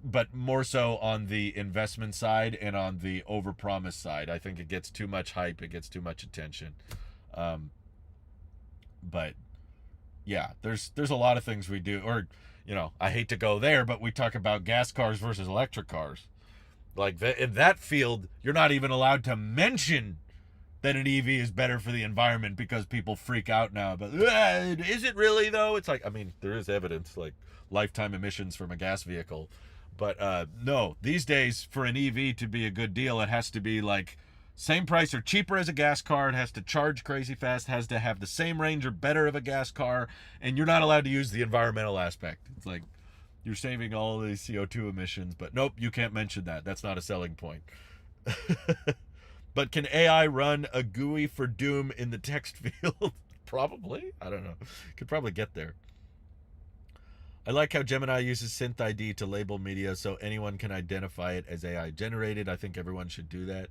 but more so on the investment side and on the overpromise side. I think it gets too much hype. It gets too much attention. But yeah, there's a lot of things we do, or I hate to go there, but we talk about gas cars versus electric cars. Like in that field, you're not even allowed to mention that an EV is better for the environment because people freak out now. But is it really though? It's like, I mean, there is evidence, like lifetime emissions from a gas vehicle. But no, these days for an EV to be a good deal, it has to be like same price or cheaper as a gas car. It has to charge crazy fast, has to have the same range or better of a gas car, and you're not allowed to use the environmental aspect. It's like you're saving all of these CO2 emissions, but nope, you can't mention that. That's not a selling point. But can AI run a GUI for Doom in the text field? Probably. I don't know. Could probably get there. I like how Gemini uses Synth ID to label media so anyone can identify it as AI generated. I think everyone should do that.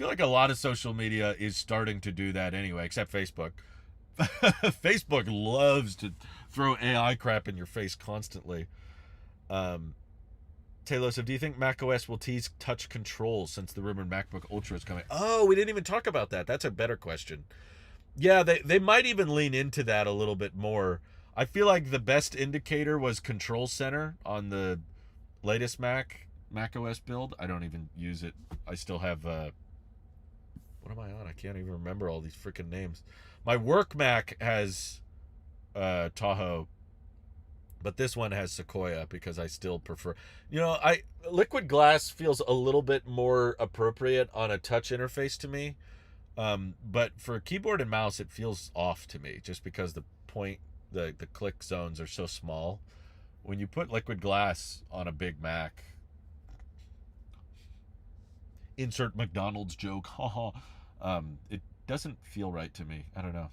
feel like a lot of social media is starting to do that anyway, except Facebook. Facebook loves to throw AI crap in your face constantly. Tailosive, do you think macOS will tease touch controls since the rumored MacBook Ultra is coming? Oh, we didn't even talk about that. That's a better question. Yeah, they might even lean into that a little bit more. I feel like the best indicator was Control Center on the latest macOS build. I don't even use it. I still have what am I on? I can't even remember all these freaking names. My work Mac has Tahoe, but this one has Sequoia because I still prefer. Liquid Glass feels a little bit more appropriate on a touch interface to me. But for keyboard and mouse, it feels off to me just because the click zones are so small. When you put Liquid Glass on a big Mac, insert McDonald's joke, it doesn't feel right to me. I don't know.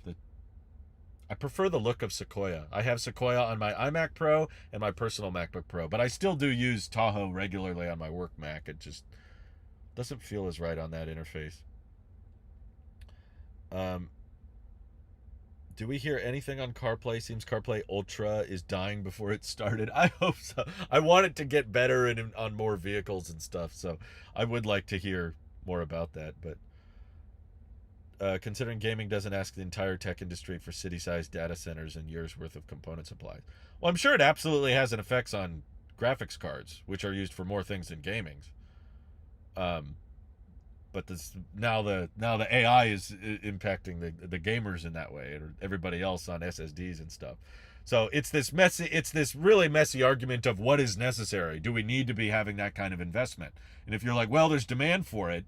I prefer the look of Sequoia. I have Sequoia on my iMac Pro and my personal MacBook Pro, but I still do use Tahoe regularly on my work Mac. It just doesn't feel as right on that interface. Do we hear anything on CarPlay? Seems CarPlay Ultra is dying before it started. I hope so. I want it to get better and on more vehicles and stuff, so I would like to hear more about that. But considering gaming doesn't ask the entire tech industry for city-sized data centers and years' worth of component supplies. Well, I'm sure it absolutely has an effect on graphics cards, which are used for more things than gaming's. But now the AI is impacting the gamers in that way, or everybody else on SSDs and stuff. So it's this really messy argument of what is necessary. Do we need to be having that kind of investment? And if you're like, well, there's demand for it,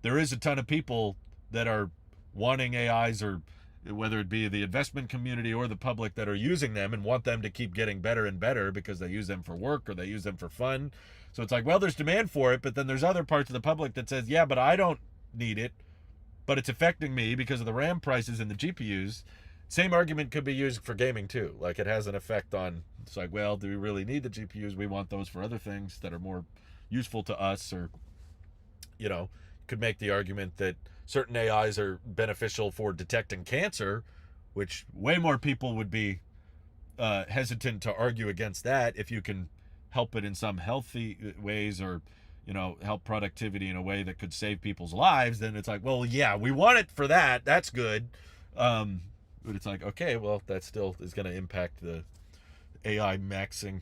there is a ton of people that are wanting AIs, or whether it be the investment community or the public, that are using them and want them to keep getting better and better because they use them for work or they use them for fun. So it's like, well, there's demand for it, but then there's other parts of the public that says, yeah, but I don't need it, but it's affecting me because of the RAM prices and the GPUs. Same argument could be used for gaming too. Like, it has an effect on, it's like, well, do we really need the GPUs? We want those for other things that are more useful to us. Or, could make the argument that certain AIs are beneficial for detecting cancer, which way more people would be hesitant to argue against that if you can help it in some healthy ways, or help productivity in a way that could save people's lives. Then it's like, well, yeah, we want it for that, that's good, but it's like, okay, well, that still is going to impact the AI maxing.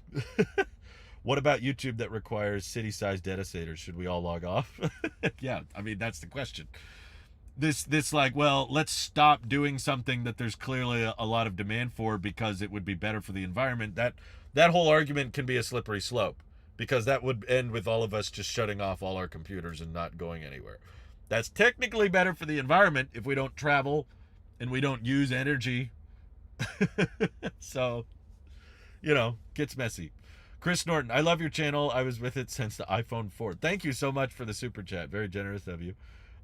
What about YouTube that requires city-sized data centers? Should we all log off? Yeah, I mean, that's the question. This like, well, let's stop doing something that there's clearly a lot of demand for because it would be better for the environment. That whole argument can be a slippery slope, because that would end with all of us just shutting off all our computers and not going anywhere. That's technically better for the environment if we don't travel and we don't use energy. So, gets messy. Chris Norton, I love your channel. I was with it since the iPhone 4. Thank you so much for the super chat. Very generous of you.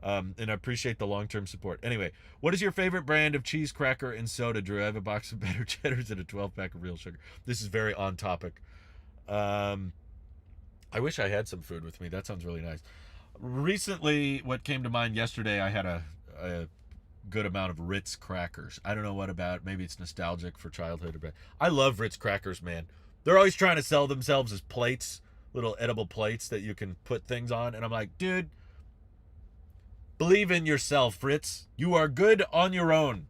And I appreciate the long-term support. Anyway, what is your favorite brand of cheese, cracker, and soda, Drew? I have a box of Better Cheddars and a 12-pack of real sugar. This is very on topic. I wish I had some food with me. That sounds really nice. Recently, what came to mind yesterday, I had a good amount of Ritz crackers. I don't know what about. Maybe it's nostalgic for childhood. But I love Ritz crackers, man. They're always trying to sell themselves as plates, little edible plates that you can put things on. And I'm like, dude, believe in yourself, Ritz. You are good on your own.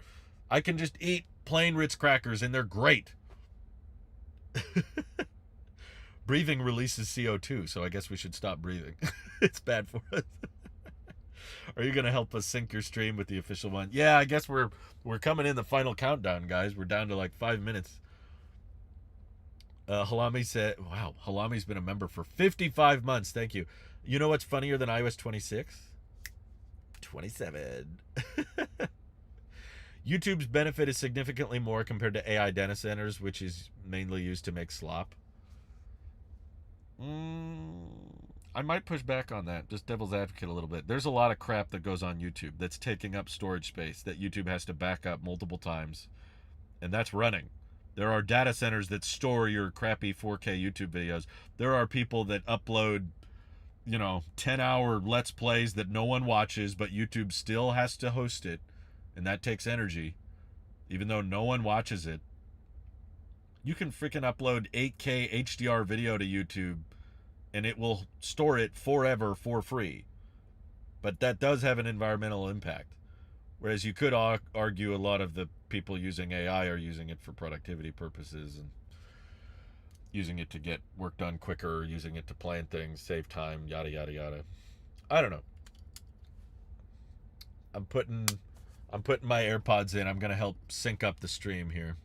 I can just eat plain Ritz crackers, and they're great. Breathing releases CO2, so I guess we should stop breathing. It's bad for us. Are you going to help us sync your stream with the official one? Yeah, I guess we're coming in the final countdown, guys. We're down to like 5 minutes. Halami said, wow, Halami's been a member for 55 months. Thank you. You know what's funnier than iOS 26? 27. YouTube's benefit is significantly more compared to AI data centers, which is mainly used to make slop. I might push back on that, just devil's advocate a little bit. There's a lot of crap that goes on YouTube that's taking up storage space that YouTube has to back up multiple times, and that's running. There are data centers that store your crappy 4K YouTube videos. There are people that upload 10-hour Let's Plays that no one watches, but YouTube still has to host it, and that takes energy, even though no one watches it. You can freaking upload 8K HDR video to YouTube, and it will store it forever for free. But that does have an environmental impact. Whereas you could argue a lot of the people using AI are using it for productivity purposes and using it to get work done quicker, using it to plan things, save time, yada, yada, yada. I don't know. I'm putting my AirPods in. I'm going to help sync up the stream here.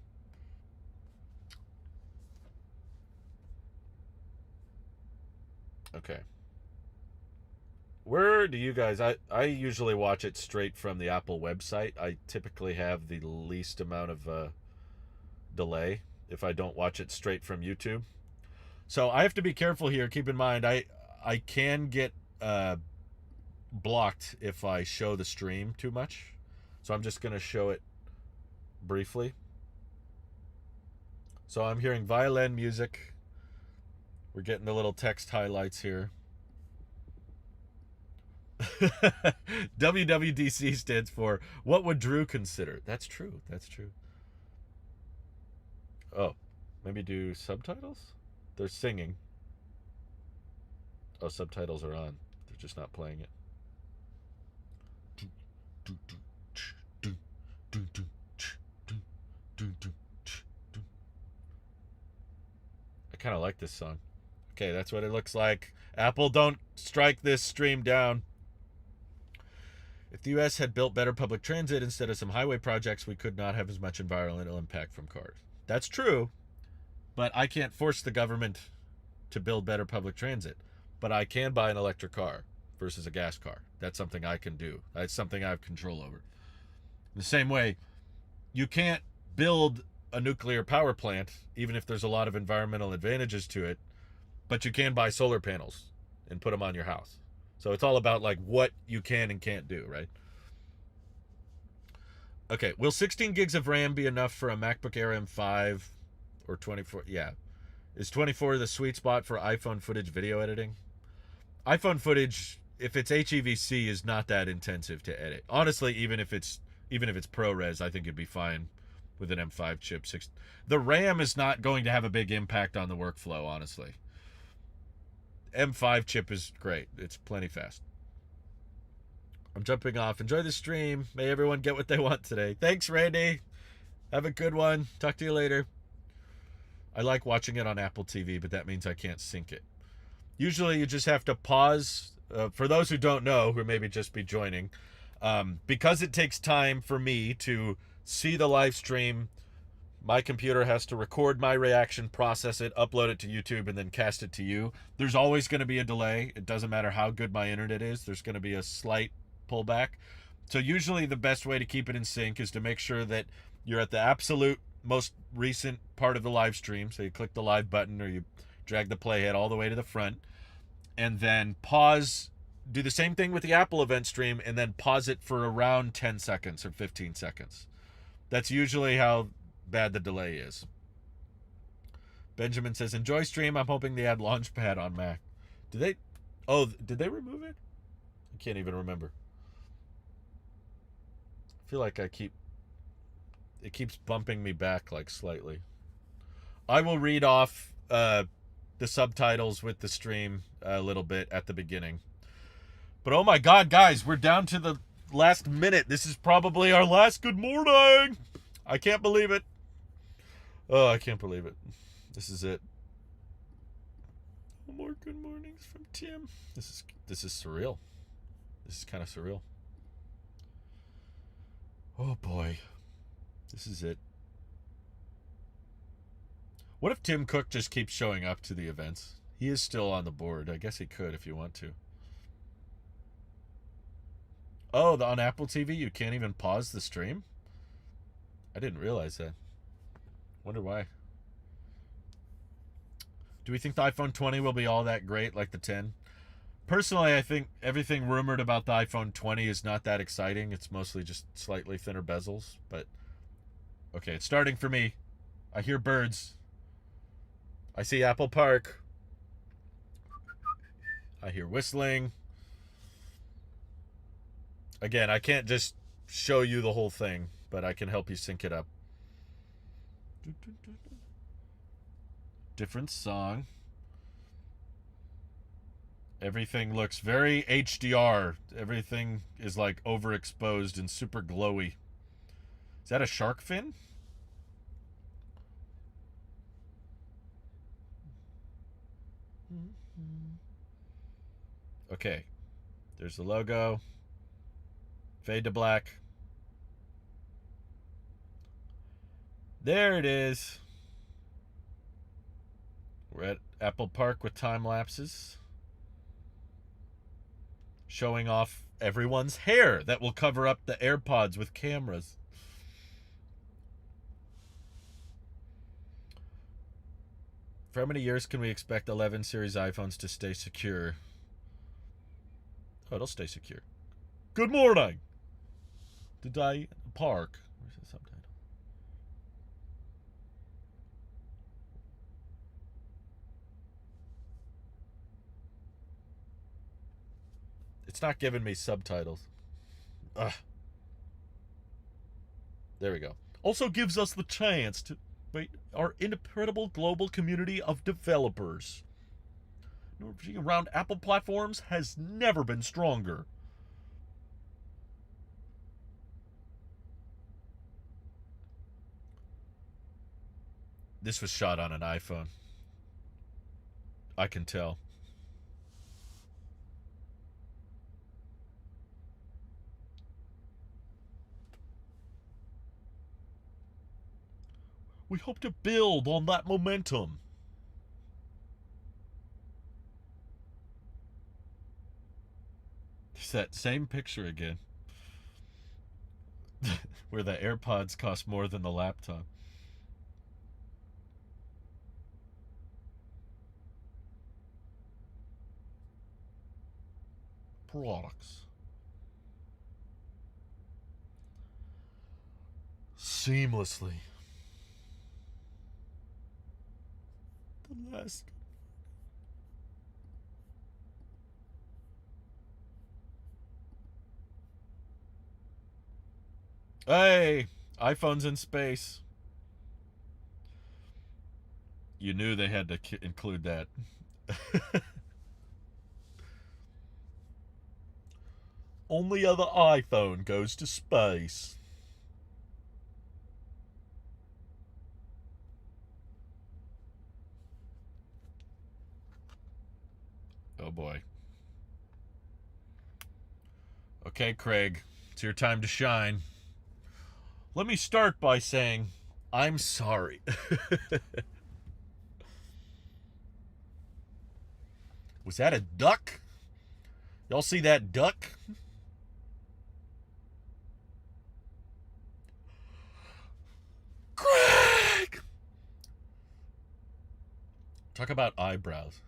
Okay. Where do you guys... I usually watch it straight from the Apple website. I typically have the least amount of delay if I don't watch it straight from YouTube. So I have to be careful here. Keep in mind, I can get blocked if I show the stream too much. So I'm just going to show it briefly. So I'm hearing violin music. We're getting the little text highlights here. WWDC stands for what would Drew consider? That's true. That's true. Oh, maybe do subtitles? They're singing. Oh, subtitles are on. They're just not playing it. I kind of like this song. Okay, that's what it looks like. Apple, don't strike this stream down. If the U.S. had built better public transit instead of some highway projects, we could not have as much environmental impact from cars. That's true, but I can't force the government to build better public transit. But I can buy an electric car versus a gas car. That's something I can do. That's something I have control over. In the same way, you can't build a nuclear power plant, even if there's a lot of environmental advantages to it, but you can buy solar panels and put them on your house. So it's all about like what you can and can't do, right? Okay, will 16 gigs of RAM be enough for a MacBook Air M5 or 24? Yeah. Is 24 the sweet spot for iPhone footage video editing? iPhone footage, if it's HEVC, is not that intensive to edit. Honestly, even if it's ProRes, I think it'd be fine with an M5 chip. The RAM is not going to have a big impact on the workflow, honestly. M5 chip is great. It's plenty fast. I'm jumping off. Enjoy the stream. May everyone get what they want today. Thanks, Randy. Have a good one. Talk to you later. I like watching it on Apple TV, but that means I can't sync it. Usually you just have to pause. For those who don't know, who maybe just be joining, because it takes time for me to see the live stream, my computer has to record my reaction, process it, upload it to YouTube, and then cast it to you. There's always going to be a delay. It doesn't matter how good my internet is. There's going to be a slight pullback. So usually the best way to keep it in sync is to make sure that you're at the absolute most recent part of the live stream. So you click the live button or you drag the playhead all the way to the front, and then pause. Do the same thing with the Apple event stream, and then pause it for around 10 seconds or 15 seconds. That's usually how bad the delay is. Benjamin says, enjoy stream. I'm hoping they add Launchpad on Mac. Did they remove it? I can't even remember. I feel like it keeps bumping me back like slightly. I will read off the subtitles with the stream a little bit at the beginning. But oh my God, guys, we're down to the last minute. This is probably our last good morning. I can't believe it. Oh, I can't believe it. This is it. No more good mornings from Tim. This is surreal. This is kind of surreal. Oh boy. This is it. What if Tim Cook just keeps showing up to the events? He is still on the board. I guess he could if you want to. Oh, on Apple TV you can't even pause the stream? I didn't realize that. Wonder why. Do we think the iPhone 20 will be all that great like the 10? Personally, I think everything rumored about the iPhone 20 is not that exciting. It's mostly just slightly thinner bezels. But, okay, it's starting for me. I hear birds. I see Apple Park. I hear whistling. Again, I can't just show you the whole thing, but I can help you sync it up. Different song. Everything looks very HDR. Everything is like overexposed and super glowy. Is that a shark fin? Okay. There's the logo. Fade to black. There it is. We're at Apple Park with time lapses. Showing off everyone's hair that will cover up the AirPods with cameras. For how many years can we expect 11 series iPhones to stay secure? Oh, it'll stay secure. Good morning. Today, park. Where's the subtitle? It's not giving me subtitles. Ugh. There we go. Also gives us the chance to meet our incredible global community of developers. Networking around Apple platforms has never been stronger. This was shot on an iPhone. I can tell. We hope to build on that momentum. It's that same picture again. Where the AirPods cost more than the laptop. Products. Seamlessly. The last. Hey, iPhone's in space. You knew they had to include that. Only other iPhone goes to space. Oh boy. Okay, Craig, it's your time to shine. Let me start by saying I'm sorry. Was that a duck? Y'all see that duck? Craig! Talk about eyebrows.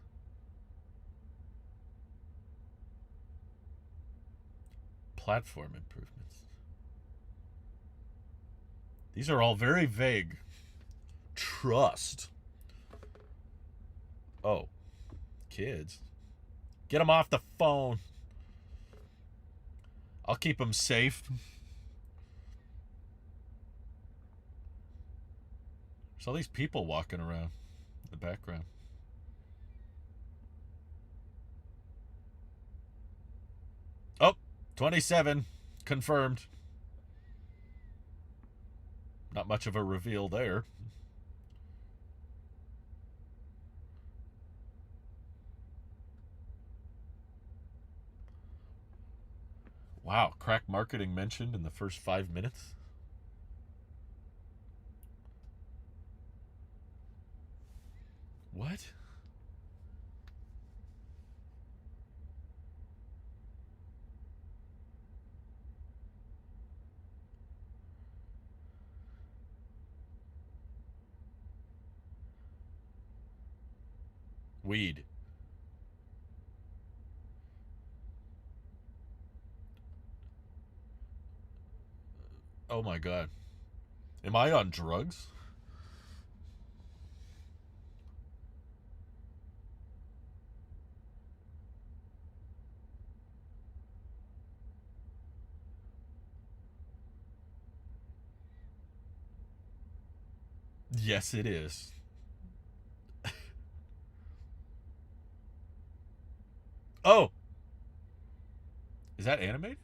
Platform improvements. These are all very vague. Trust. Oh, kids. Get them off the phone. I'll keep them safe. There's all these people walking around in the background. Oh, 27. Confirmed. Not much of a reveal there. Wow, crack marketing mentioned in the first 5 minutes. What? Weed. Oh my god. Am I on drugs? Yes, it is. Oh, is that animated?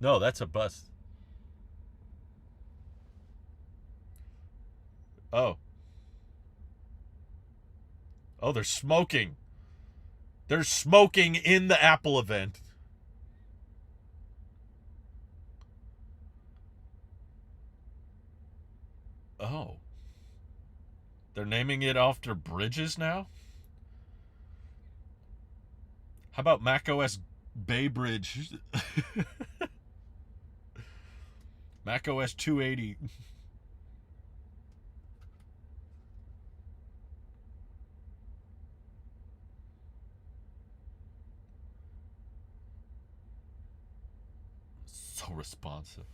No, that's a bus. Oh. Oh, they're smoking. They're smoking in the Apple event. Oh. They're naming it after bridges now? How about macOS Bay Bridge? macOS 280. So responsive.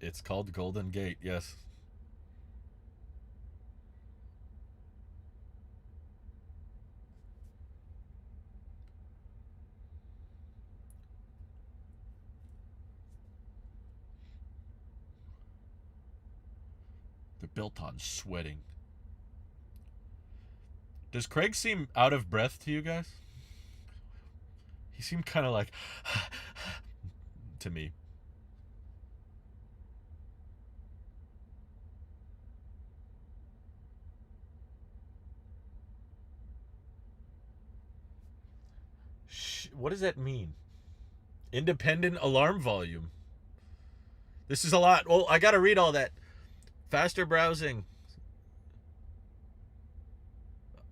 It's called Golden Gate, yes. They're built on sweating. Does Craig seem out of breath to you guys? He seemed kind of like to me. What does that mean? Independent alarm volume. This is a lot. Well, I gotta read all that. Faster browsing.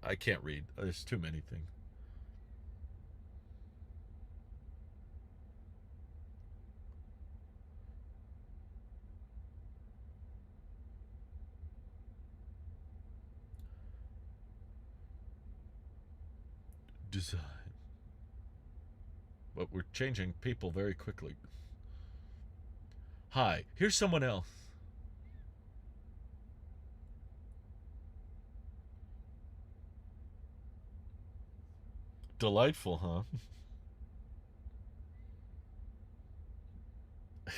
I can't read. There's too many things. Design. But we're changing people very quickly. Hi, here's someone else. Delightful, huh?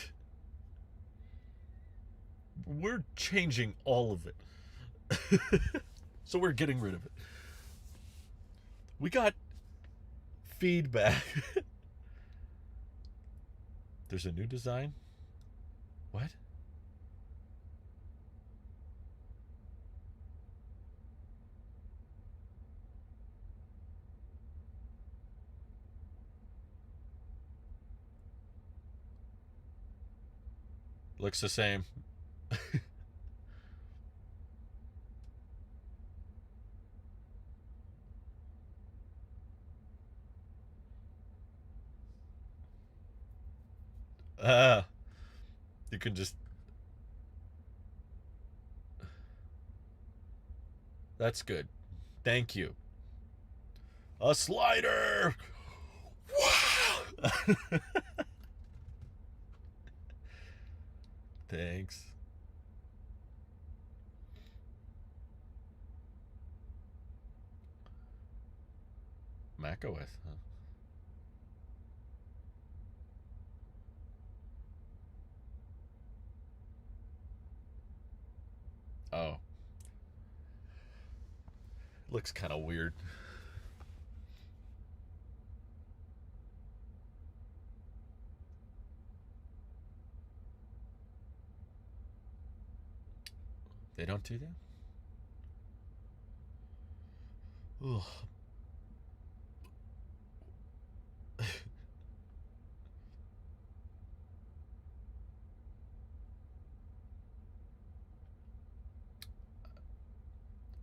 We're changing all of it. So we're getting rid of it. We got feedback. There's a new design? What? Looks the same. uh, you can just. That's good. Thank you. A slider! Wow! Thanks. macOS, huh? Oh. Looks kind of weird. They don't do that? Ugh.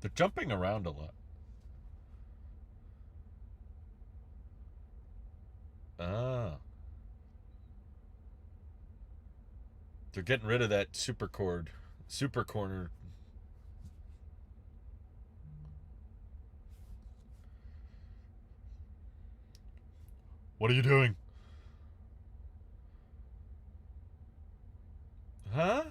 They're jumping around a lot. Ah. They're getting rid of that super corner. What are you doing? Huh?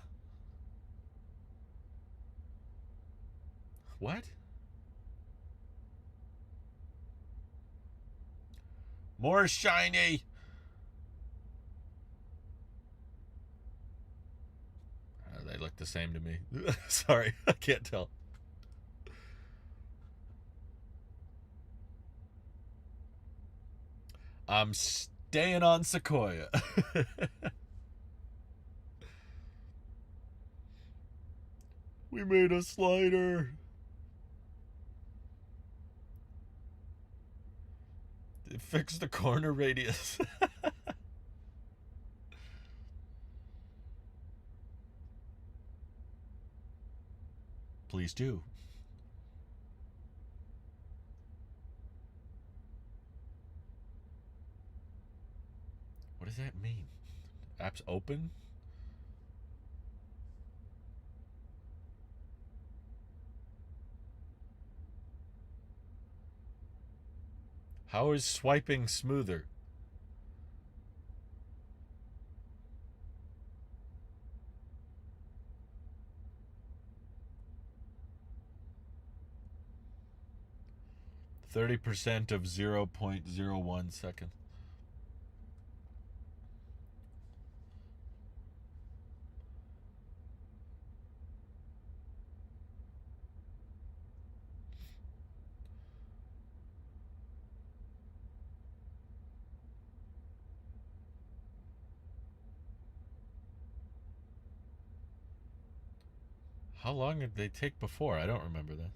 What? More shiny. They look the same to me. Sorry, I can't tell. I'm staying on Sequoia. We made a slider. It fixed the corner radius. Please do. What does that mean? Apps open? How is swiping smoother? %30 of 0.01 seconds. How long did they take before? I don't remember that.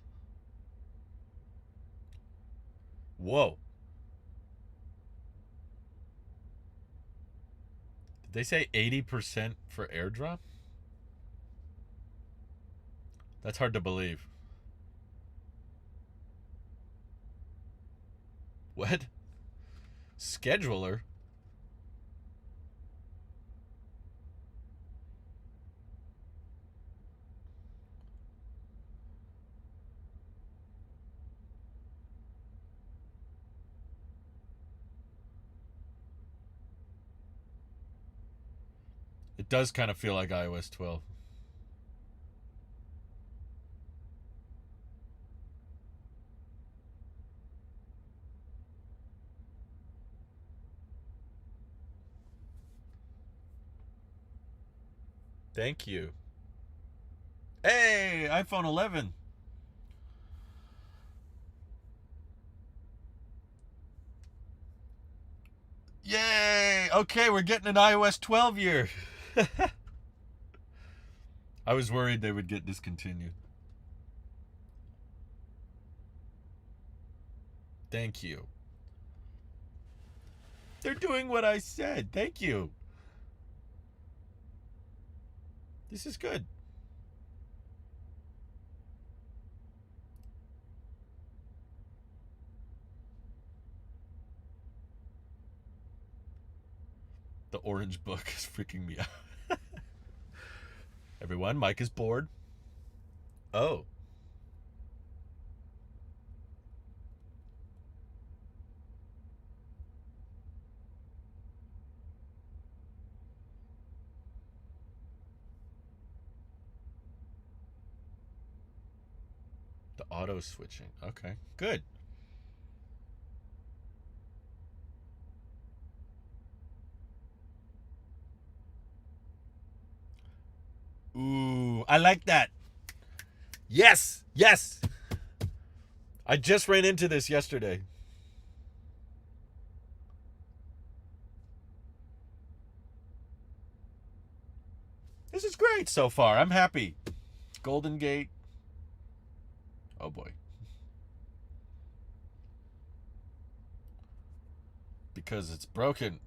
Whoa. Did they say 80% for airdrop? That's hard to believe. What? Scheduler? It does kind of feel like iOS 12. Thank you. Hey, iPhone 11. Yay! Okay, we're getting an iOS 12 year. I was worried they would get discontinued. Thank you. They're doing what I said. Thank you. This is good. The orange book is freaking me out. Everyone, Mike is bored. Oh. The auto switching. Okay, good. Ooh, I like that. Yes, yes. I just ran into this yesterday. This is great so far. I'm happy. Golden Gate. Oh boy. Because it's broken.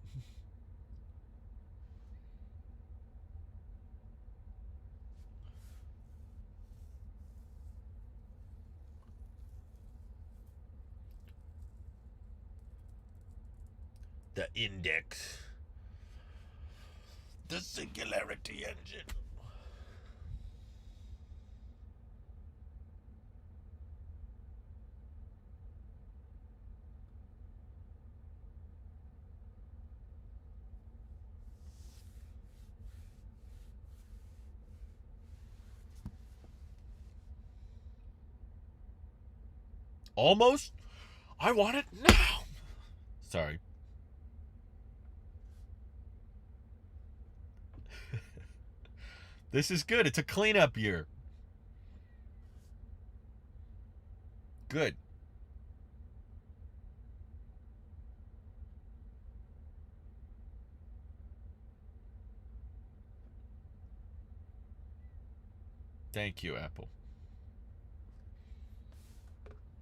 The index. The singularity engine. Almost? I want it now. Sorry. This is good. It's a cleanup year. Good. Thank you, Apple.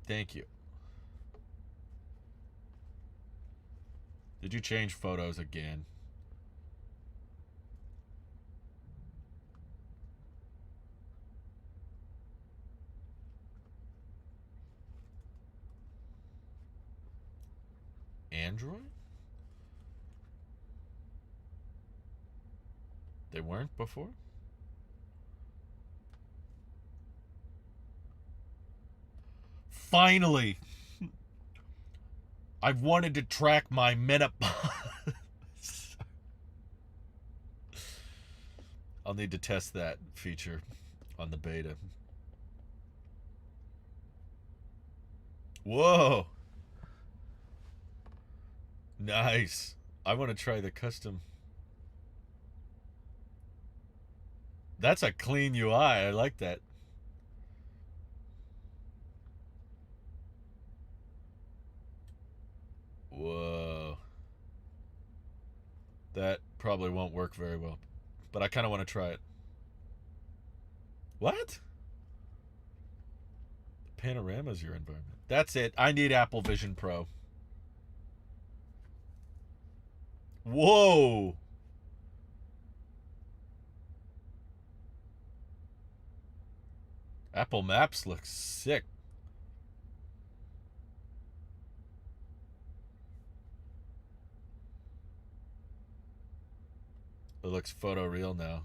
Thank you. Did you change photos again? Android? They weren't before? Finally! I've wanted to track my menopause. I'll need to test that feature on the beta. Whoa! Nice. I want to try the custom. That's a clean UI. I like that. Whoa. That probably won't work very well. But I kind of want to try it. What? Panorama's your environment. That's it. I need Apple Vision Pro. Whoa. Apple Maps looks sick. It looks photoreal now.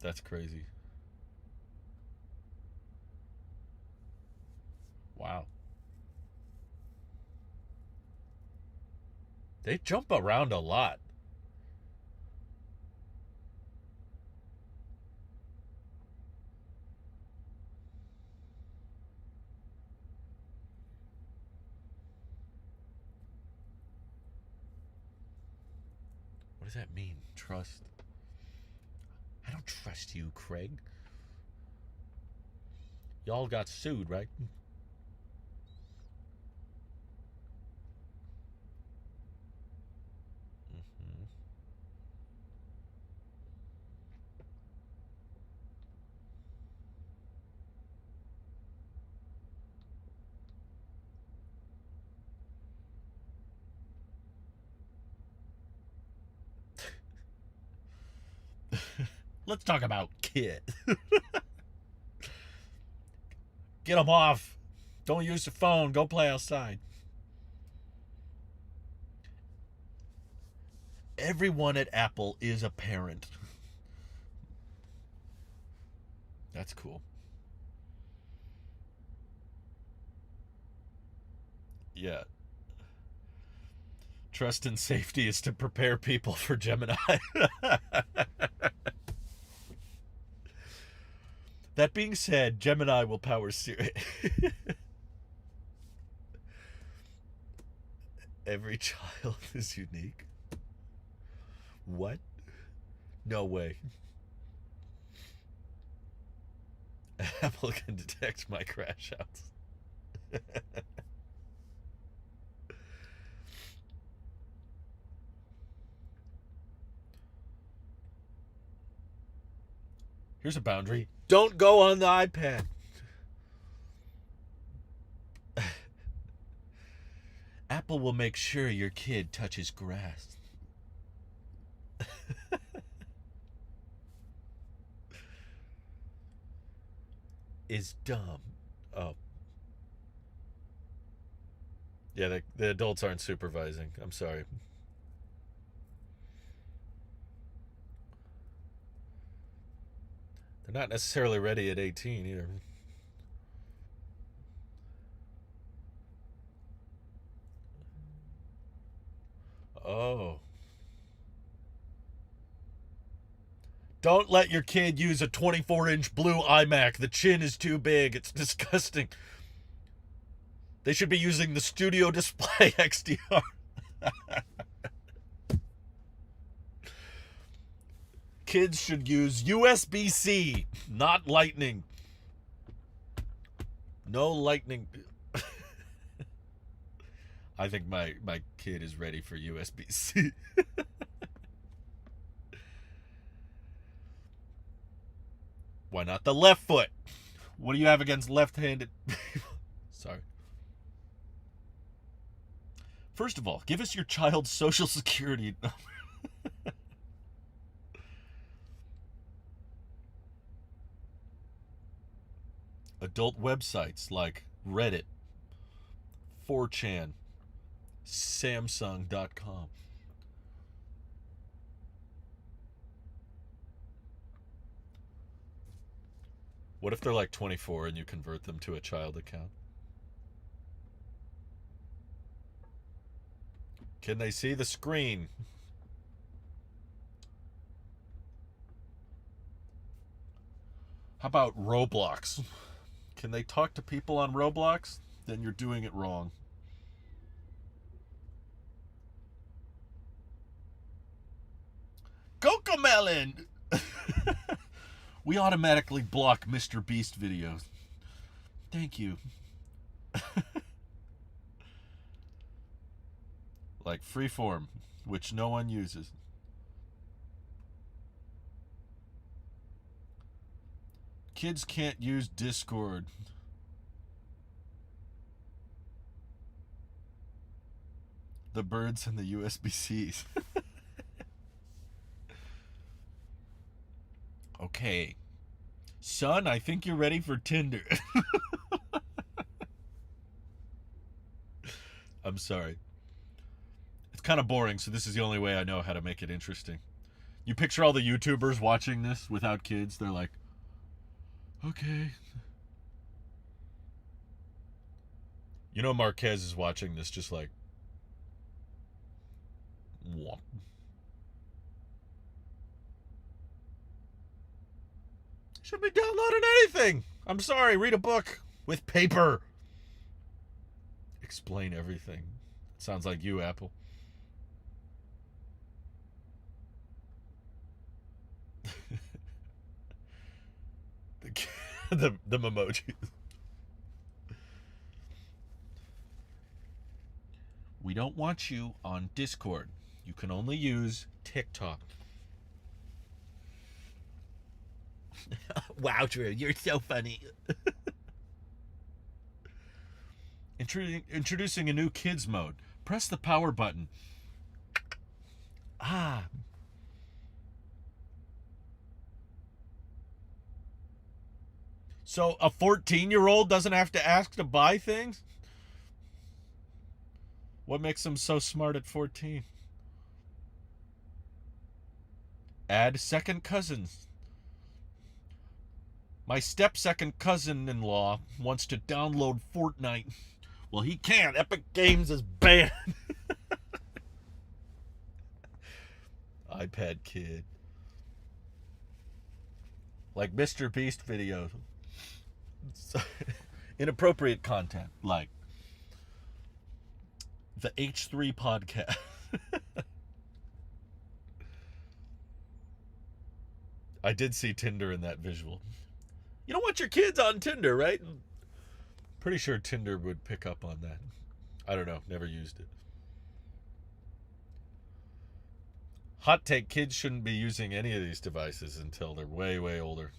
That's crazy. Wow. They jump around a lot. What does that mean? Trust? I don't trust you, Craig. Y'all got sued, right? Mm-hmm. Let's talk about Kit. Get them off. Don't use the phone. Go play outside. Everyone at Apple is a parent. That's cool. Yeah. Trust and safety is to prepare people for Gemini. That being said, Gemini will power Siri. Every child is unique. What? No way. Apple can detect my crash outs. Here's a boundary. Don't go on the iPad. Apple will make sure your kid touches grass. Is dumb. Oh. Yeah, the adults aren't supervising. I'm sorry. They're not necessarily ready at 18 either. Oh. Don't let your kid use a 24-inch blue iMac. The chin is too big. It's disgusting. They should be using the Studio Display XDR. Kids should use USB-C, not lightning. No lightning. I think my kid is ready for USB-C. Why not the left foot? What do you have against left-handed people? Sorry. First of all, give us your child's social security number. Adult websites like Reddit, 4chan, Samsung.com. What if they're like 24 and you convert them to a child account? Can they see the screen? How about Roblox? Can they talk to people on Roblox? Then you're doing it wrong. Cocomelon! We automatically block Mr. Beast videos. Thank you. Like Freeform, which no one uses. Kids can't use Discord. The birds and the USB-Cs. Okay. Son, I think you're ready for Tinder. I'm sorry. It's kind of boring, so this is the only way I know how to make it interesting. You picture all the YouTubers watching this without kids. They're like, okay. You know Marquez is watching this just like, what? Should be downloading anything. I'm sorry, read a book with paper. Explain everything. It sounds like you, Apple. the memojis. We don't want you on Discord. You can only use TikTok. Wow, Drew, you're so funny. Introducing a new kids mode. Press the power button. Ah. So a 14-year-old doesn't have to ask to buy things? What makes them so smart at 14? Add second cousins. My step-second cousin-in-law wants to download Fortnite. Well, he can't. Epic Games is banned. iPad kid. Like Mr. Beast videos. Inappropriate content. Like the H3 podcast. I did see Tinder in that visual. You don't want your kids on Tinder, right? Pretty sure Tinder would pick up on that. I don't know. Never used it. Hot take, kids shouldn't be using any of these devices until they're way, way older.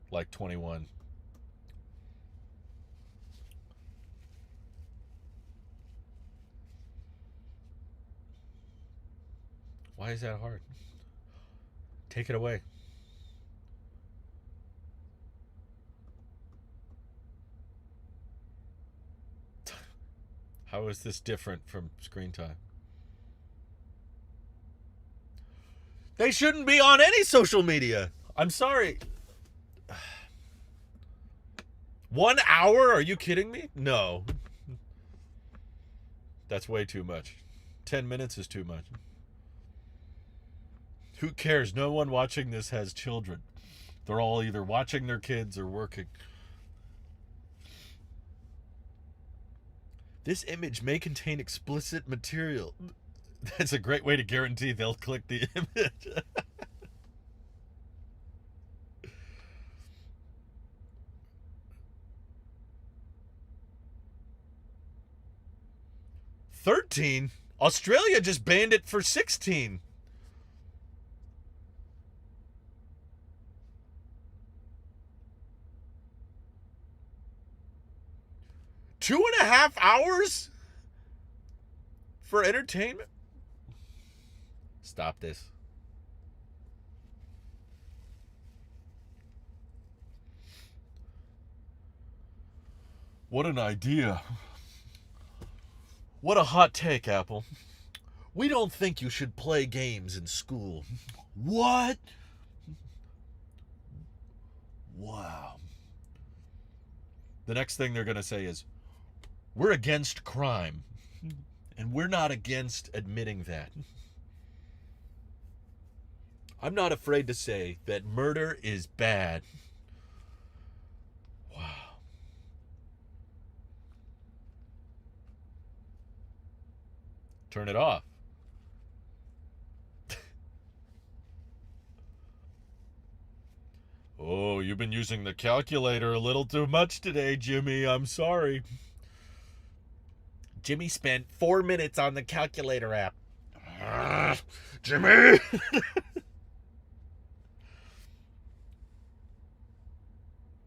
Like 21. Why is that hard? Take it away. How is this different from screen time? They shouldn't be on any social media. I'm sorry. 1 hour? Are you kidding me? No. That's way too much. 10 minutes is too much. Who cares? No one watching this has children. They're all either watching their kids or working. This image may contain explicit material. That's a great way to guarantee they'll click the image. 13? Australia just banned it for 16. Two and a half hours for entertainment? Stop this. What an idea. What a hot take, Apple. We don't think you should play games in school. What? Wow. The next thing they're going to say is, we're against crime. And we're not against admitting that. I'm not afraid to say that murder is bad. Wow. Turn it off. Oh, you've been using the calculator a little too much today, Jimmy. I'm sorry. Jimmy spent 4 minutes on the calculator app. Jimmy!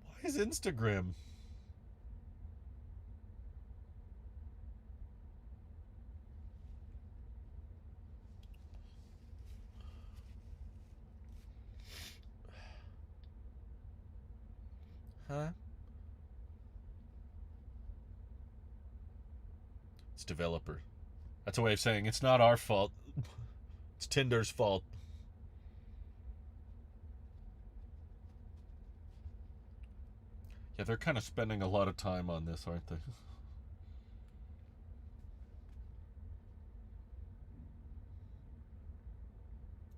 Why is Instagram? Huh? It's developer. That's a way of saying it's not our fault. It's Tinder's fault. Yeah, they're kind of spending a lot of time on this, aren't they? I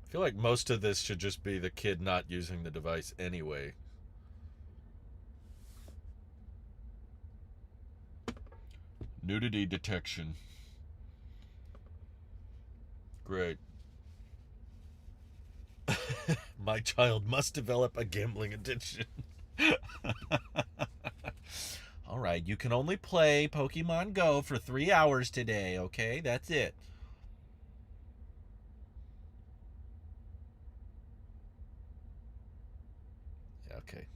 feel like most of this should just be the kid not using the device anyway. Nudity detection. Great. My child must develop a gambling addiction. All right, you can only play Pokemon Go for 3 hours today, okay? That's it. Okay.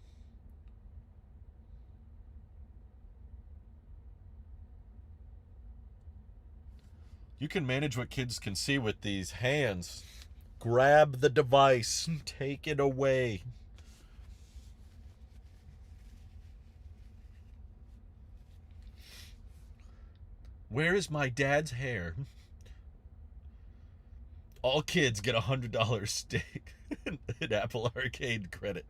You can manage what kids can see with these hands. Grab the device, take it away. Where is my dad's hair? All kids get $100 stake in Apple Arcade credit.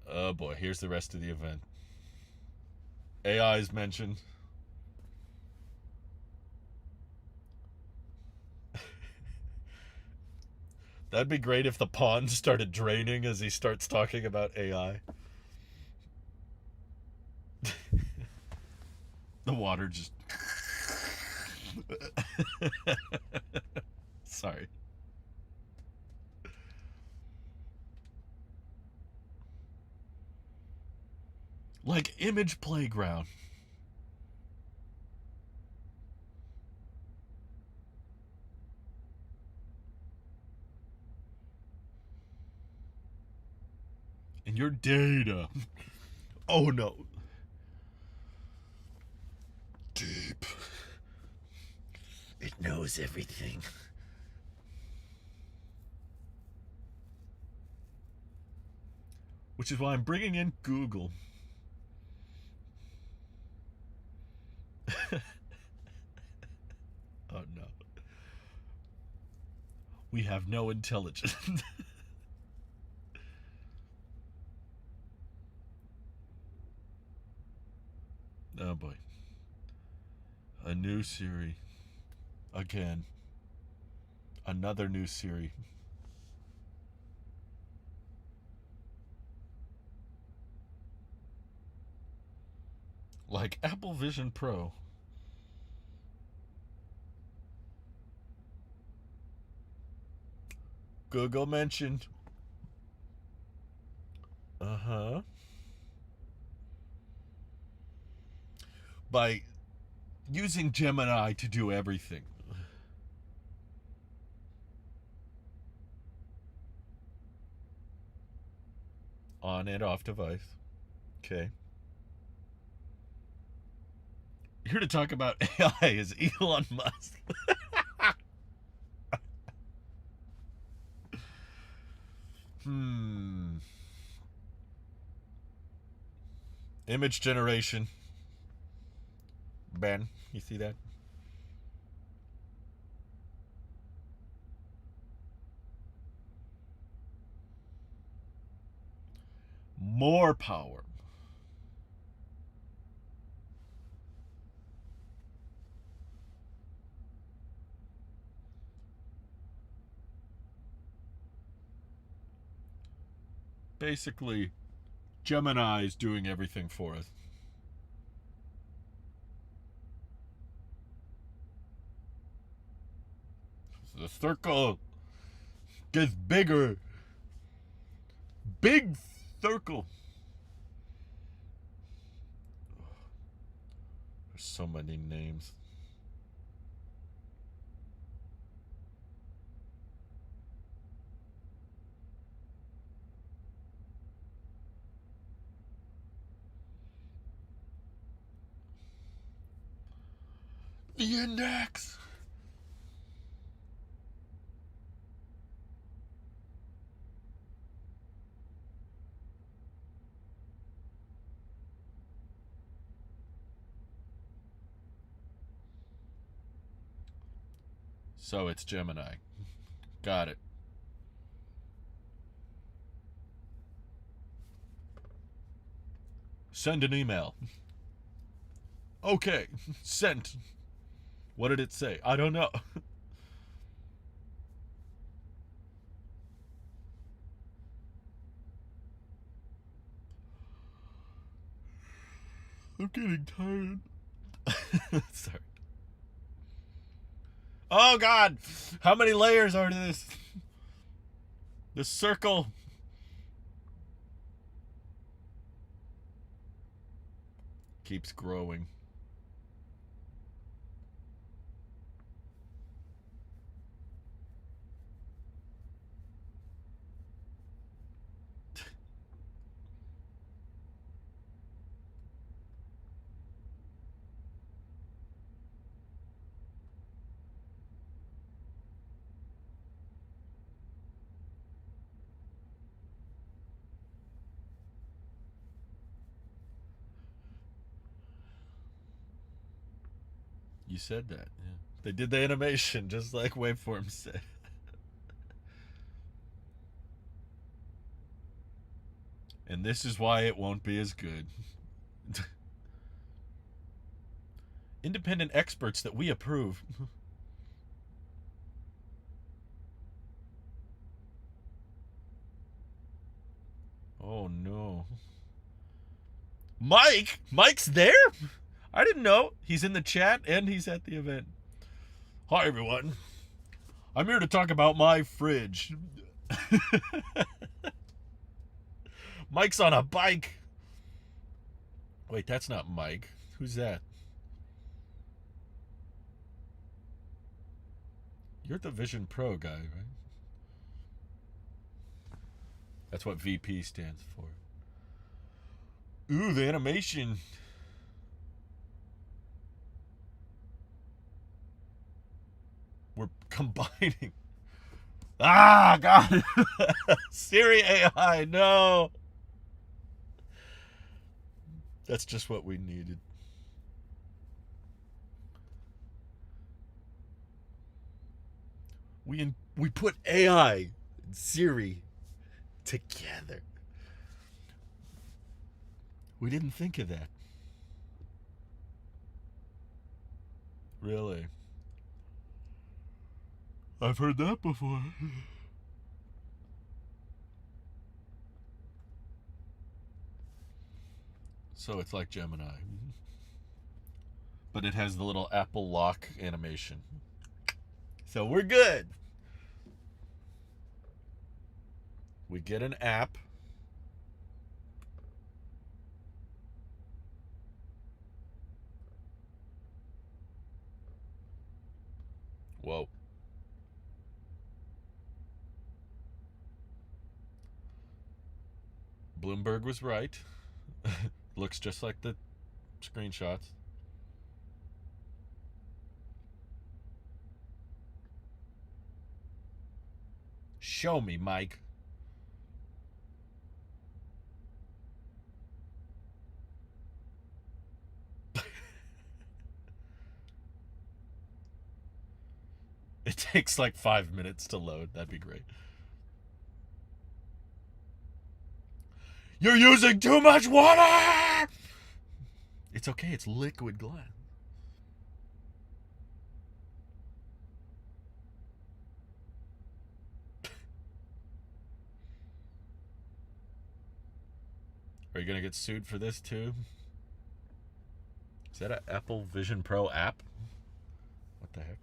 Oh boy, here's the rest of the event. AI is mentioned. That'd be great if the pond started draining as he starts talking about AI. The water just... Sorry. Like Image Playground. And your data. Oh no. Deep. It knows everything. Which is why I'm bringing in Google. Oh no. We have no intelligence. Oh boy. A new Siri. Again. Another new Siri. Like Apple Vision Pro. Google mentioned. Uh-huh. by using Gemini to do everything. On and off device. Okay. Here to talk about AI is Elon Musk. Image generation. Ben, you see that? More power. Basically, Gemini is doing everything for us. The circle gets bigger. Big circle. There's so many names. The index. So it's Gemini. Got it. Send an email. Okay, sent. What did it say? I don't know. I'm getting tired. Sorry. Oh God! How many layers are this? The circle. Keeps growing. You said that. Yeah. They did the animation just like Waveform said. And this is why it won't be as good. Independent experts that we approve. Oh no. Mike's there? I didn't know. He's in the chat and he's at the event. Hi everyone. I'm here to talk about my fridge. Mike's on a bike. Wait, that's not Mike. Who's that? You're the Vision Pro guy, right? That's what VP stands for. Ooh, the animation. We're combining. Ah, God. Siri AI, no. That's just what we needed. We put AI and Siri together. We didn't think of that. Really? I've heard that before. So it's like Gemini. But it has the little Apple lock animation. So we're good. We get an app. Bloomberg was right. Looks just like the screenshots. Show me, Mike. It takes like 5 minutes to load. That'd be great. You're using too much water! It's okay, it's liquid glass. Are you gonna get sued for this too? Is that an Apple Vision Pro app? What the heck?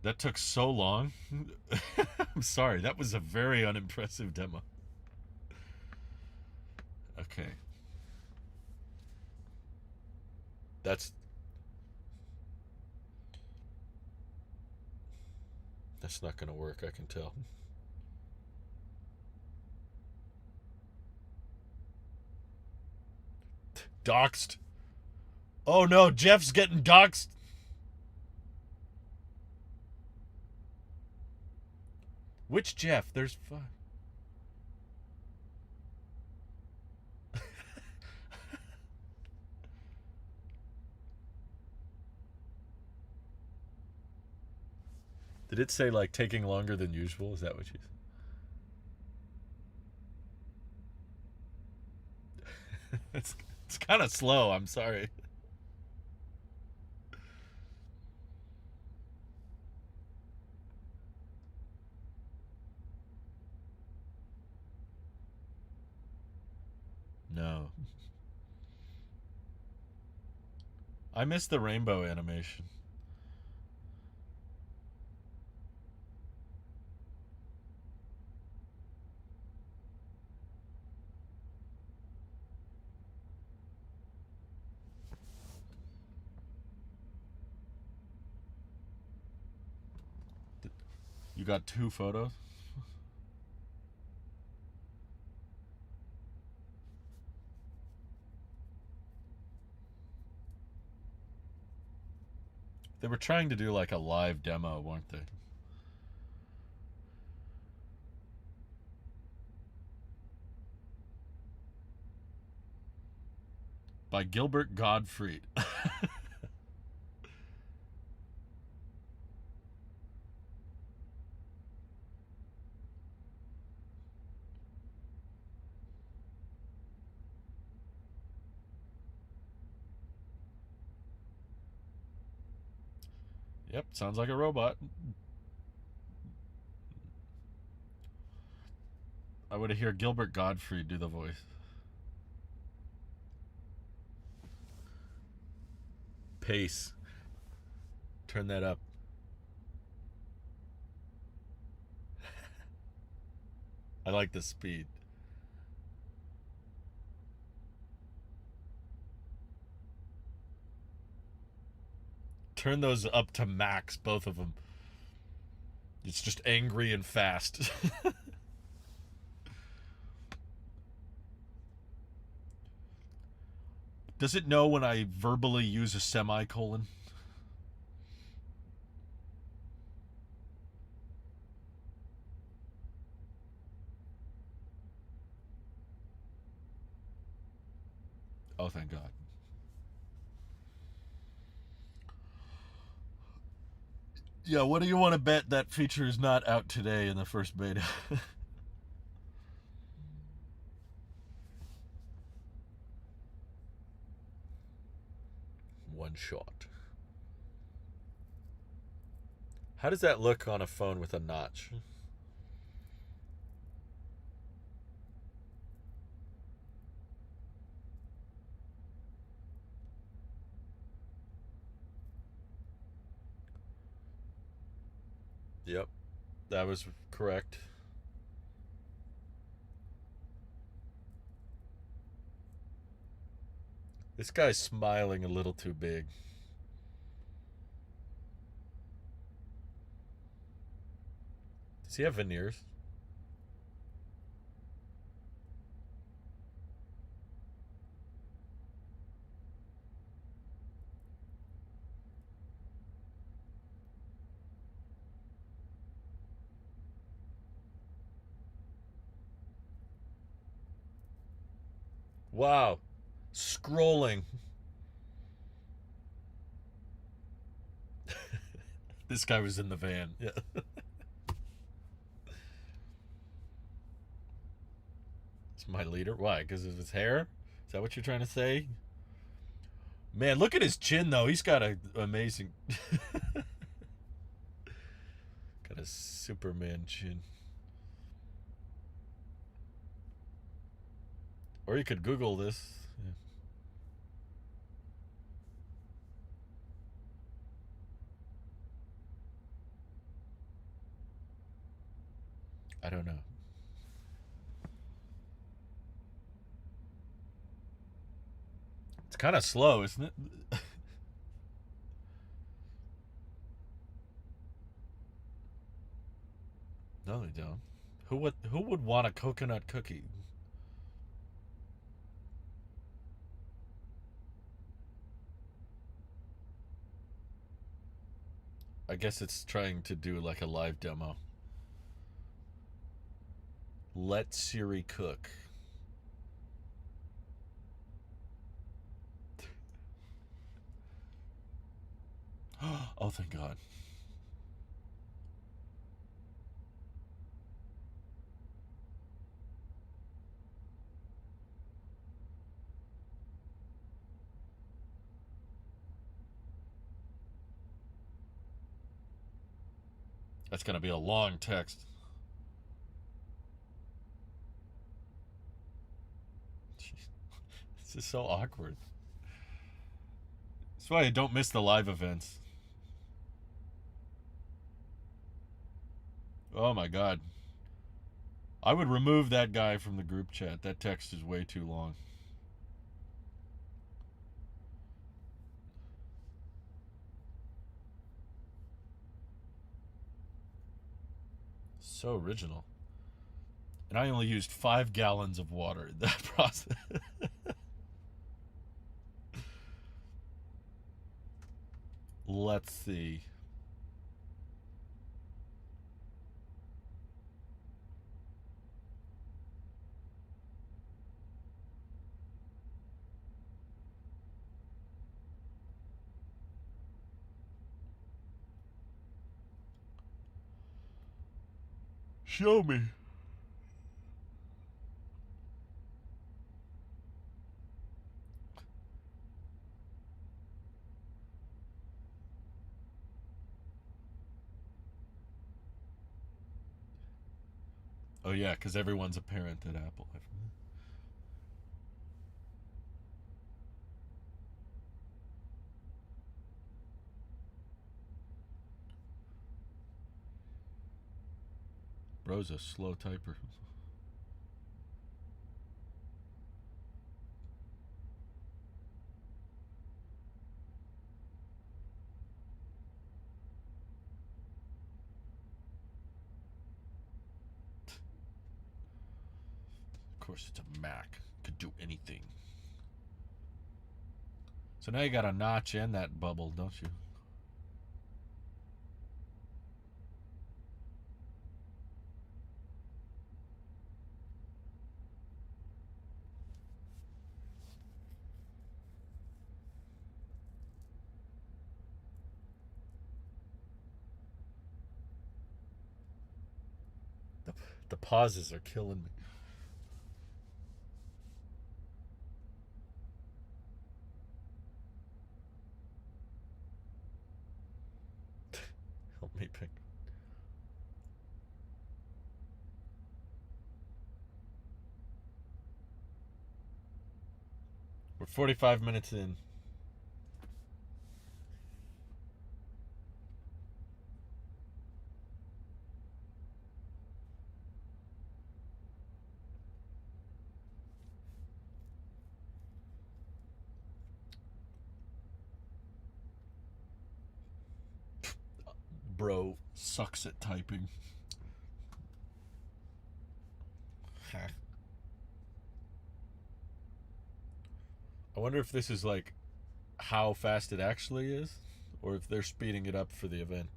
That took so long. I'm sorry, that was a very unimpressive demo. Okay. That's not gonna work, I can tell. Doxed. Oh no, Jeff's getting doxed. Which Jeff? There's five. Did it say like taking longer than usual? Is that what you said? It's kind of slow. I'm sorry. No. I missed the rainbow animation. You got 2 photos? They were trying to do like a live demo, weren't they? By Gilbert Gottfried. Yep, sounds like a robot. I want to hear Gilbert Gottfried do the voice. Pace. Turn that up. I like the speed. Turn those up to max, both of them. It's just angry and fast. Does it know when I verbally use a semicolon? Oh, thank God. Yeah, what do you want to bet that feature is not out today in the first beta? One shot. How does that look on a phone with a notch? Yep, that was correct. This guy's smiling a little too big. Does he have veneers? Wow. Scrolling. This guy was in the van. Yeah. It's my leader. Why? Because of his hair? Is that what you're trying to say? Man, look at his chin, though. He's got an amazing. Got a Superman chin. Or you could Google this. Yeah. I don't know. It's kind of slow, isn't it? No, they don't. Who would want a coconut cookie? I guess it's trying to do like a live demo. Let Siri cook. Oh, thank God. That's going to be a long text. This is so awkward. That's why I don't miss the live events. Oh my God. I would remove that guy from the group chat. That text is way too long. So original. And I only used 5 gallons of water in that process. Let's see. Show me. Oh yeah, because everyone's a parent at Apple. Bro's a slow typer. Of course, it's a Mac. Could do anything. So now you got a notch in that bubble, don't you? The, the pauses are killing me. Help me pick. We're 45 minutes in. bro sucks at typing. I wonder if this is like how fast it actually is, or if they're speeding it up for the event.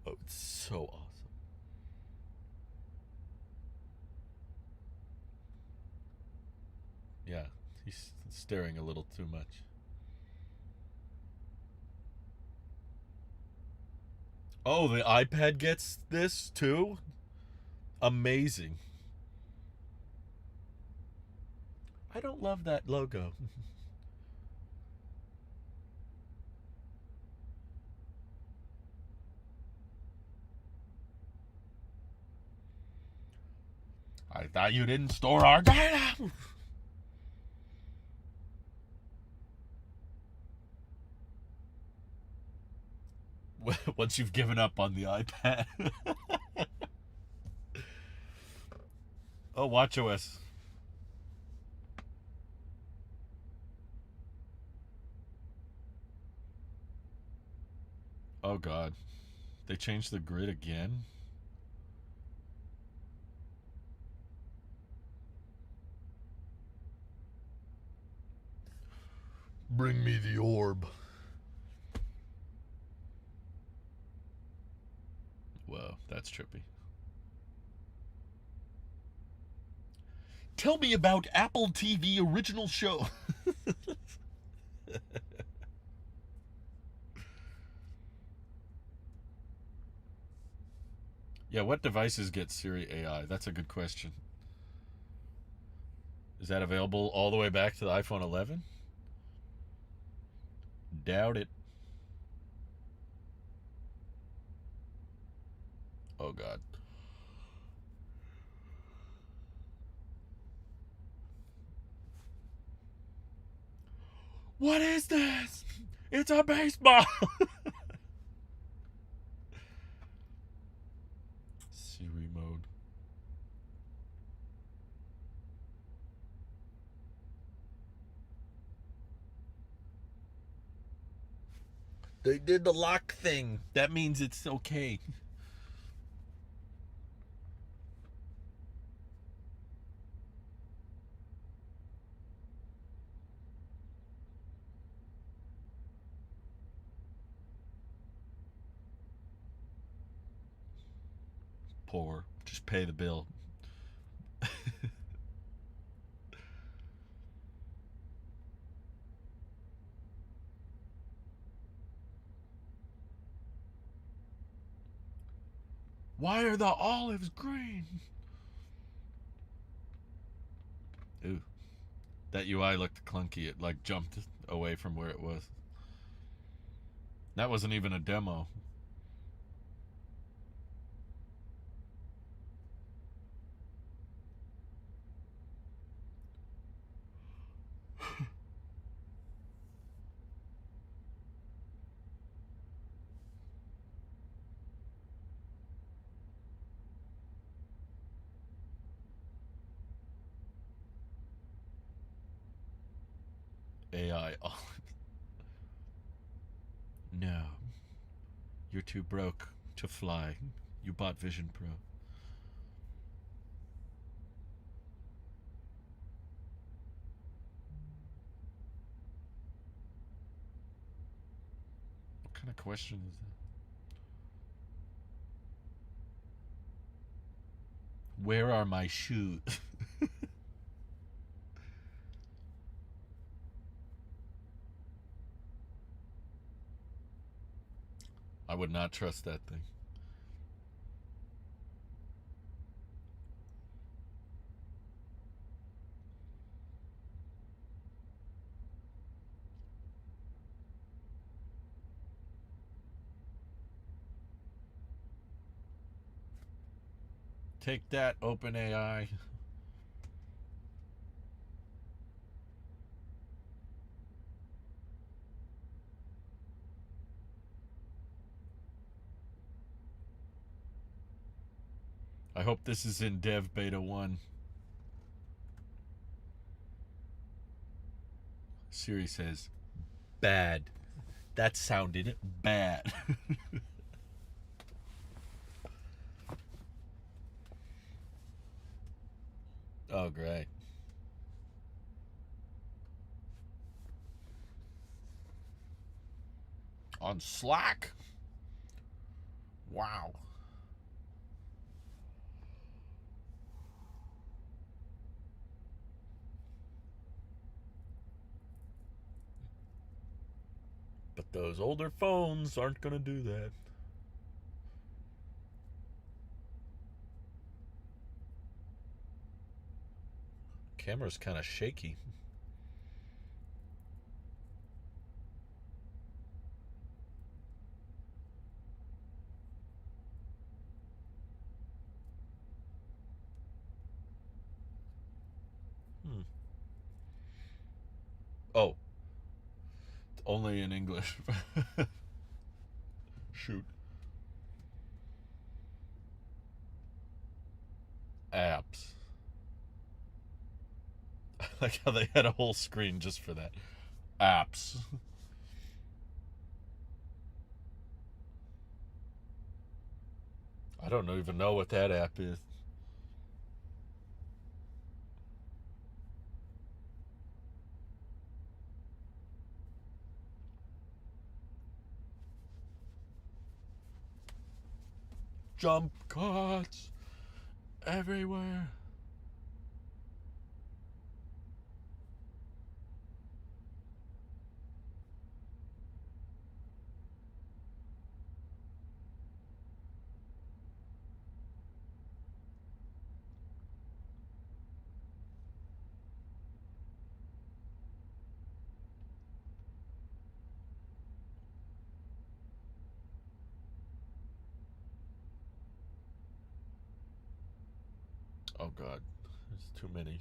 Oh, it's so awesome. Yeah, he's staring a little too much. Oh, the iPad gets this too? Amazing. I don't love that logo. I thought you didn't store our data. Once you've given up on the iPad. Oh, watchOS. Oh god. They changed the grid again? Bring me the orb. Whoa, that's trippy. Tell me about Apple TV original show. Yeah, what devices get Siri AI? That's a good question. Is that available all the way back to the iPhone 11? Doubt it. Oh god. What is this? It's a baseball. Siri mode. They did the lock thing. That means it's okay. Poor. Just pay the bill. Why are the olives green? Ooh. That UI looked clunky. It like jumped away from where it was. That wasn't even a demo. AI olive. No. You're too broke to fly. You bought Vision Pro. What kind of question is that? Where are my shoes? I would not trust that thing. Take that, OpenAI. I hope this is in Dev Beta 1. Siri says, bad. That sounded bad. Oh, great. On Slack? Wow. But those older phones aren't going to do that. Camera's kind of shaky. Oh, only in English. Shoot. Apps. I like how they had a whole screen just for that. Apps. I don't even know what that app is. Jump cuts everywhere. Oh god, there's too many.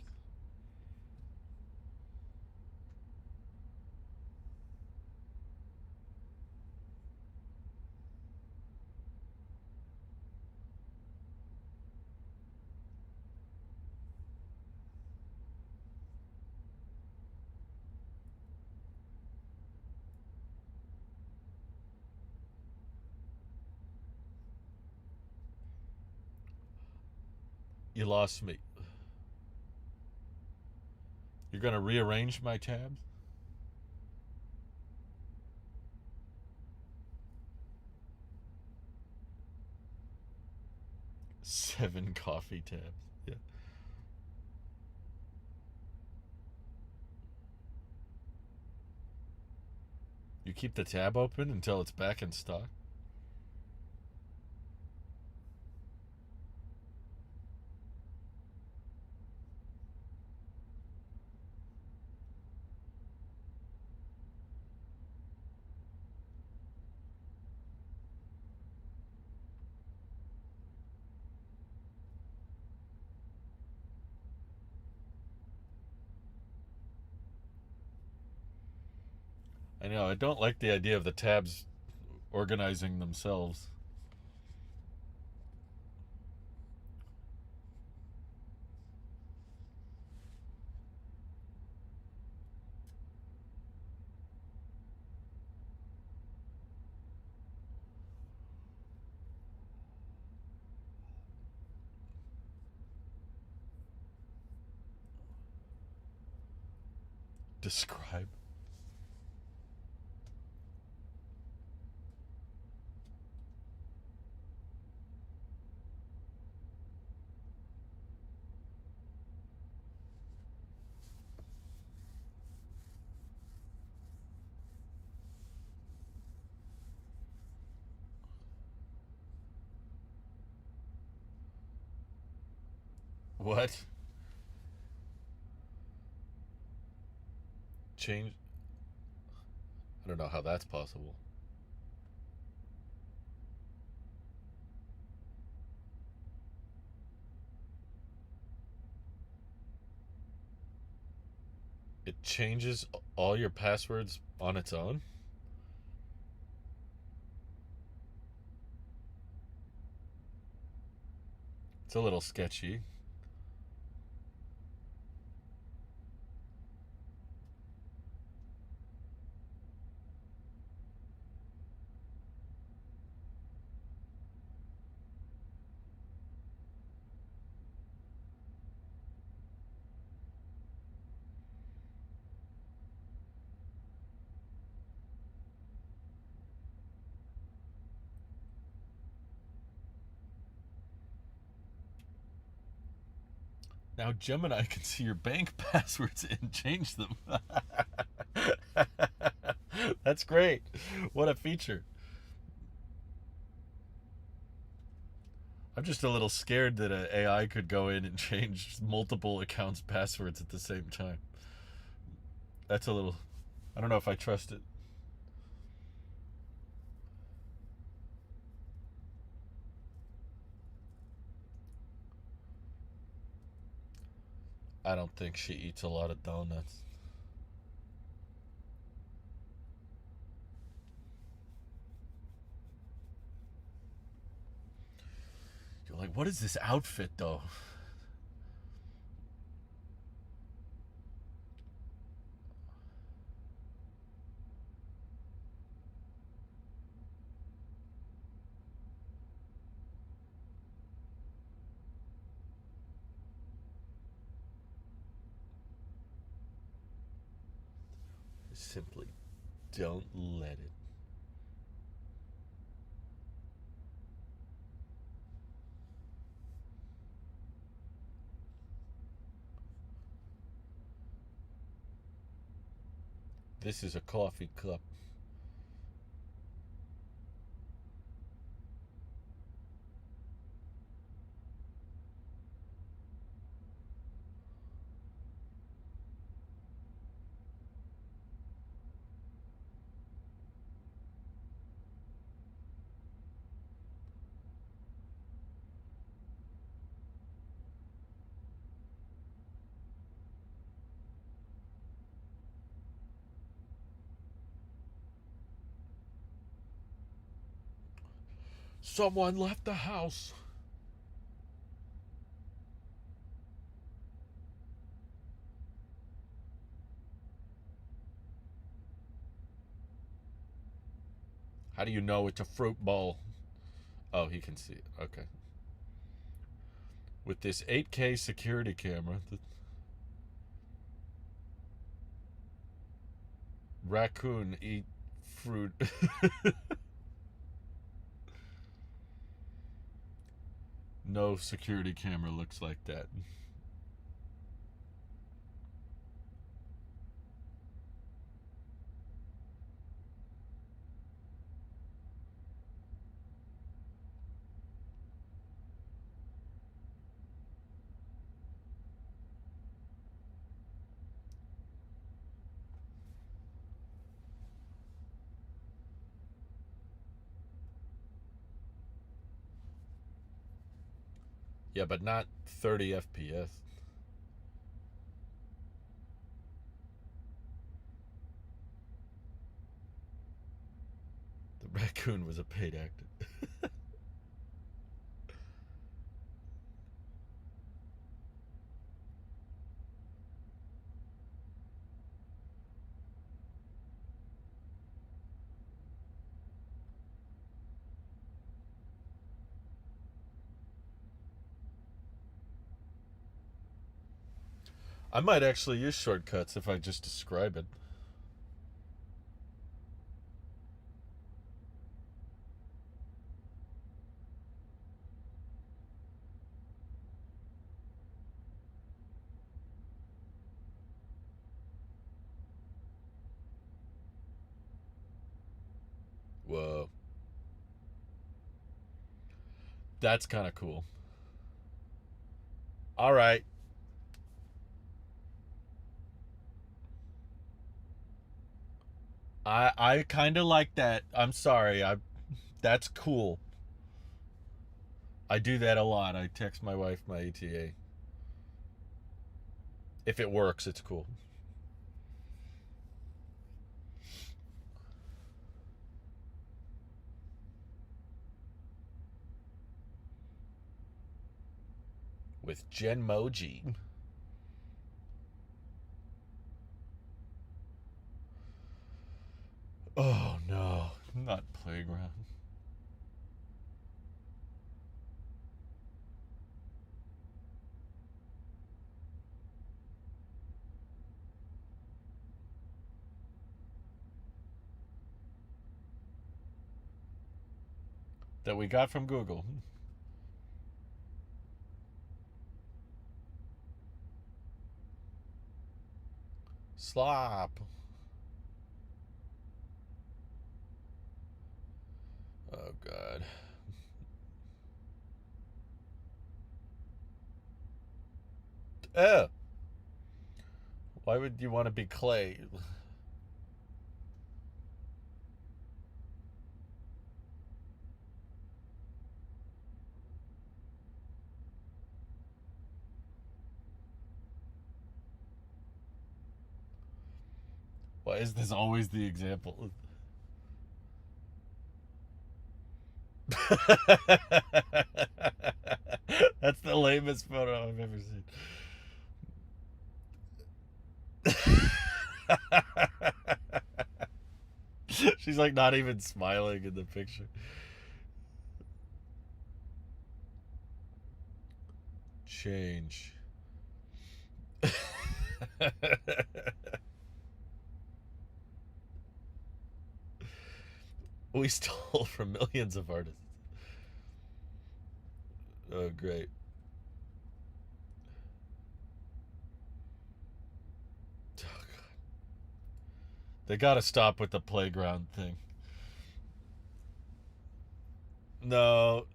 You lost me. You're gonna rearrange my tabs? 7 coffee tabs. Yeah. You keep the tab open until it's back in stock? I know, I don't like the idea of the tabs organizing themselves. Describe. What? Change? I don't know how that's possible. It changes all your passwords on its own? It's a little sketchy. Now Gemini can see your bank passwords and change them. That's great. What a feature. I'm just a little scared that an AI could go in and change multiple accounts' passwords at the same time. That's a little. I don't know if I trust it. I don't think she eats a lot of donuts. You're like, what is this outfit though? Simply don't let it. This is a coffee cup. Someone left the house. How do you know it's a fruit bowl? Oh, he can see it. Okay. With this 8K security camera, the raccoon eat fruit. No security camera looks like that. Yeah, but not 30 FPS. The raccoon was a paid actor. I might actually use shortcuts if I just describe it. Whoa. That's kind of cool. All right. I kind of like that. I'm sorry. That's cool. I do that a lot. I text my wife my ETA. If it works, it's cool. with Genmoji. Oh no, not playground. That we got from Google. Slop. Oh God. Why would you want to be clay? Why is this always the example? That's the lamest photo I've ever seen. She's like not even smiling in the picture. Change. We stole from millions of artists. Oh, great. Oh, God. They gotta stop with the playground thing. No,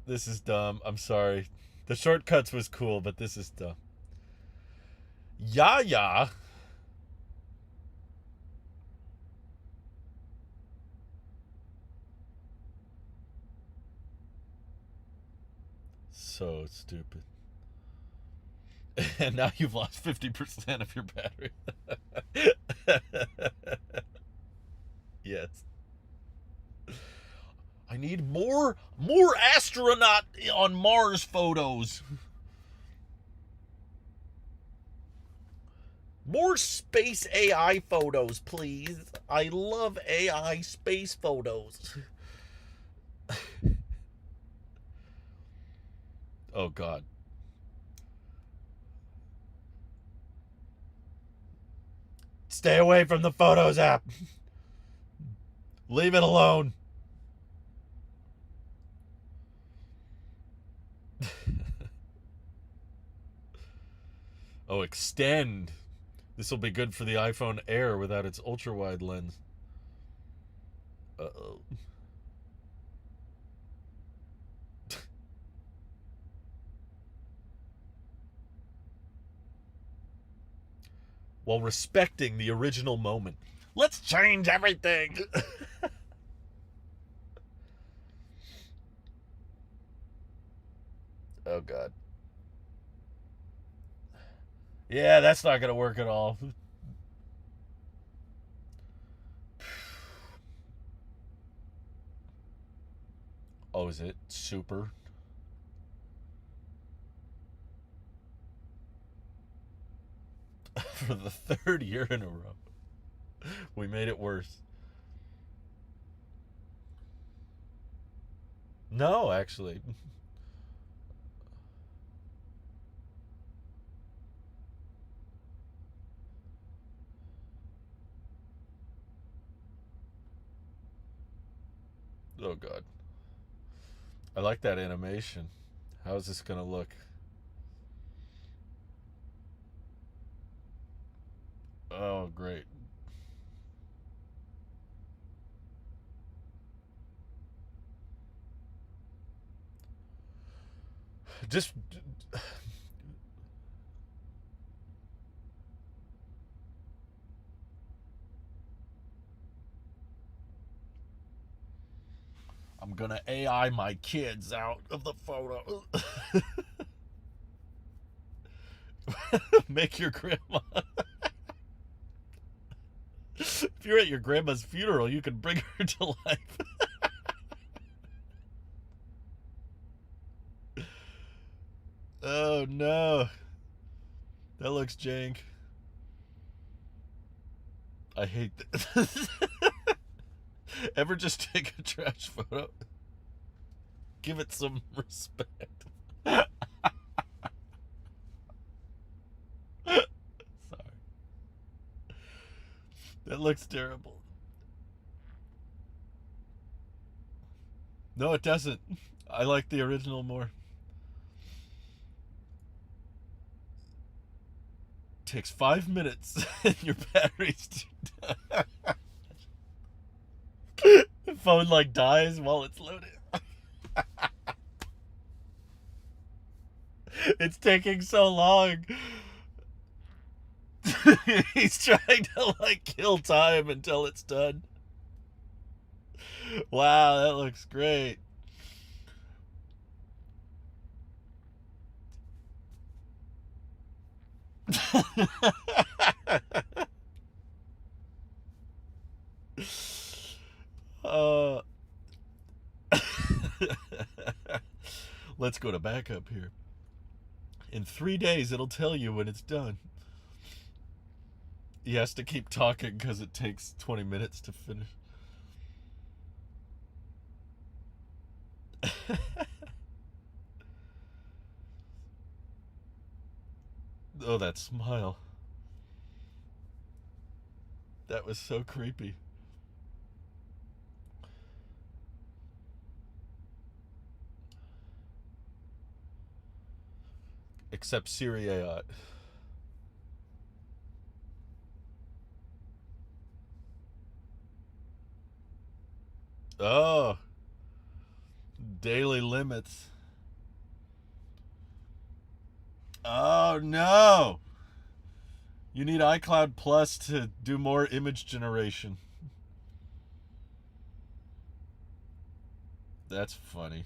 this is dumb. I'm sorry. The shortcuts was cool, but this is dumb. Yeah. So stupid. And now you've lost 50% of your battery. Yes. I need more astronaut on Mars photos. More space AI photos, please. I love AI space photos. Oh, God. Stay away from the Photos app. Leave it alone. Oh, extend. This will be good for the iPhone Air without its ultra-wide lens. Uh-oh. While respecting the original moment. Let's change everything. Oh, God. Yeah, that's not going to work at all. Oh, is it? Super. For the third year in a row. We made it worse. No, actually. Oh, God. I like that animation. How is this going to look? Oh, great. Just... I'm gonna AI my kids out of the photo. Make your grandma. If you're at your grandma's funeral, you can bring her to life. Oh no. That looks jank. I hate that. Ever just take a trash photo? Give it some respect. Sorry. That looks terrible. No, it doesn't. I like the original more. Takes 5 minutes and your battery's dead. The phone like dies while it's loading. It's taking so long. He's trying to like kill time until it's done. Wow, that looks great. uh, let's go to backup here. In 3 days, it'll tell you when it's done. He has to keep talking because it takes 20 minutes to finish. Oh, that smile. That was so creepy. Except Siri AI. Oh, daily limits. Oh no! You need iCloud Plus to do more image generation. That's funny.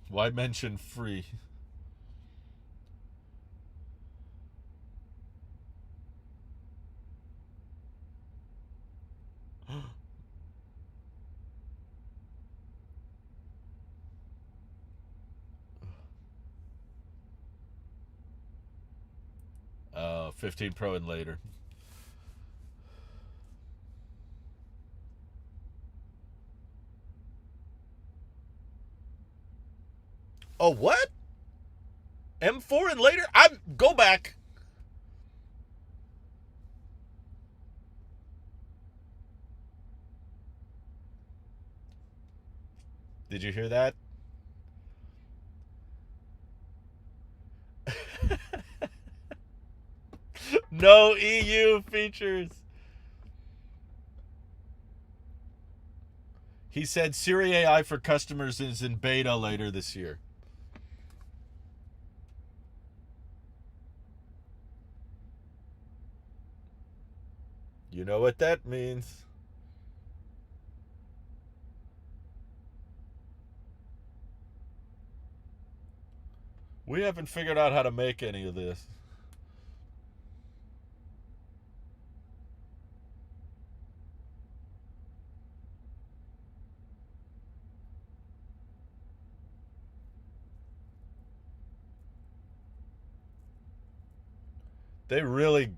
Why mention free? Oh, 15 Pro and later. Oh, what? M4 and later? Go back. Did you hear that? No EU features. He said Siri AI for customers is in beta later this year. You know what that means. We haven't figured out how to make any of this. They really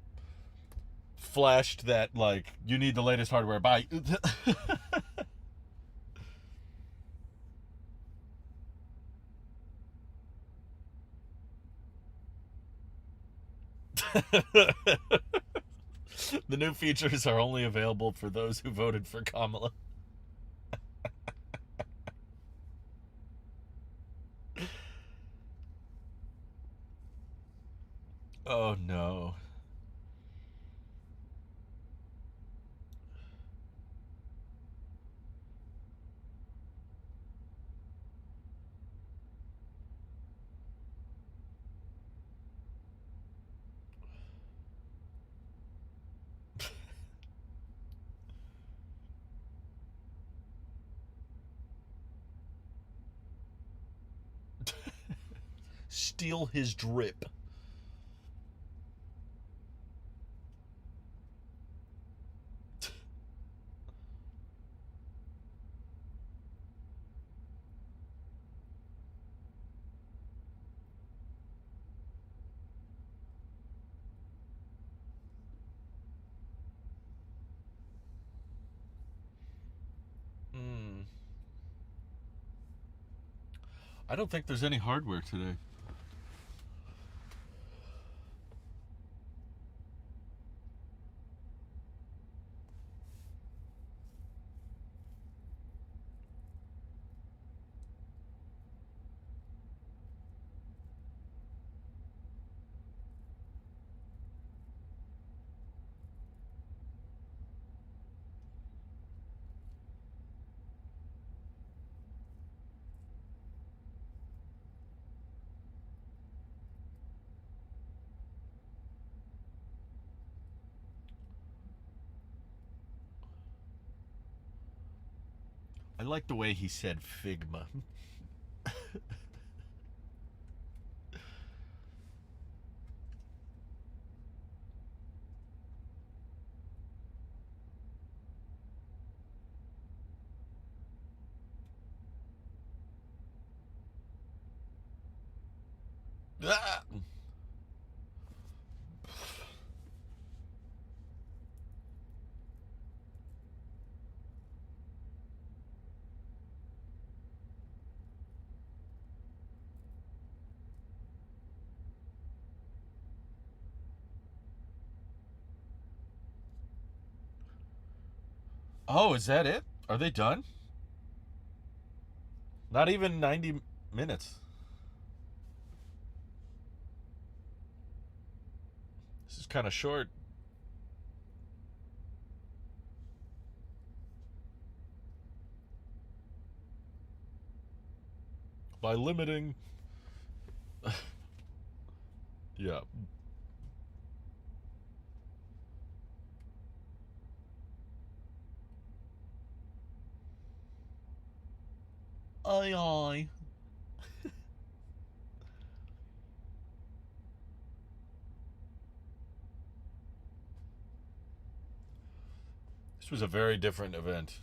flashed that, like, you need the latest hardware. Bye. The new features are only available for those who voted for Kamala. Oh no. Steal his drip. I don't think there's any hardware today. I like the way he said Figma. Ah! Oh, is that it? Are they done? Not even 90 minutes. This is kind of short. By limiting. Yeah. Aye, aye. This was a very different event.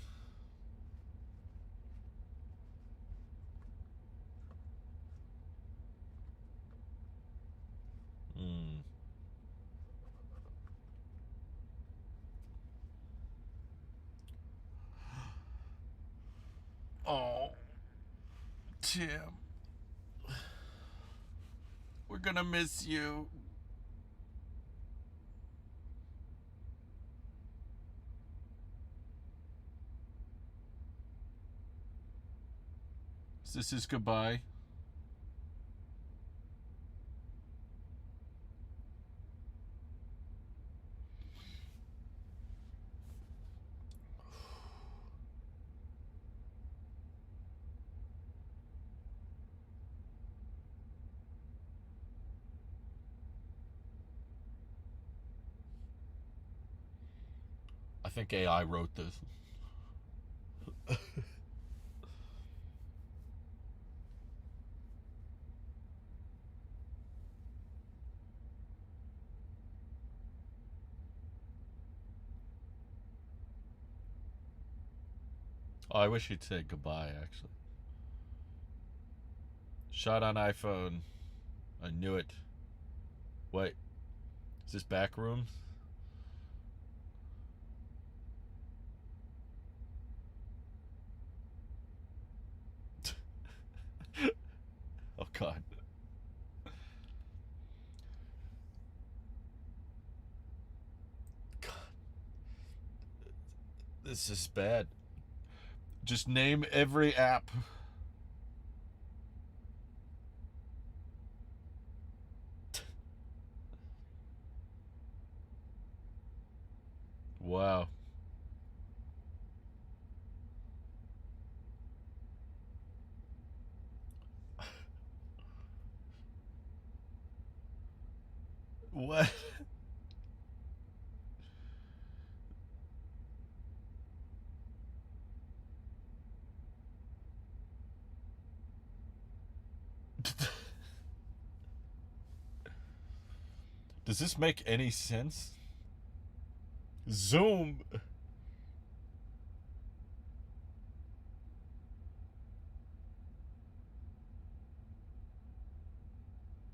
Mm. Oh, Tim. We're gonna miss you. This is goodbye. I think AI wrote this. Oh, I wish he'd say goodbye, actually. Shot on iPhone. I knew it. Wait, is this back rooms? Oh, God. God. This is bad. Just name every app. Wow. What? Does this make any sense? Zoom.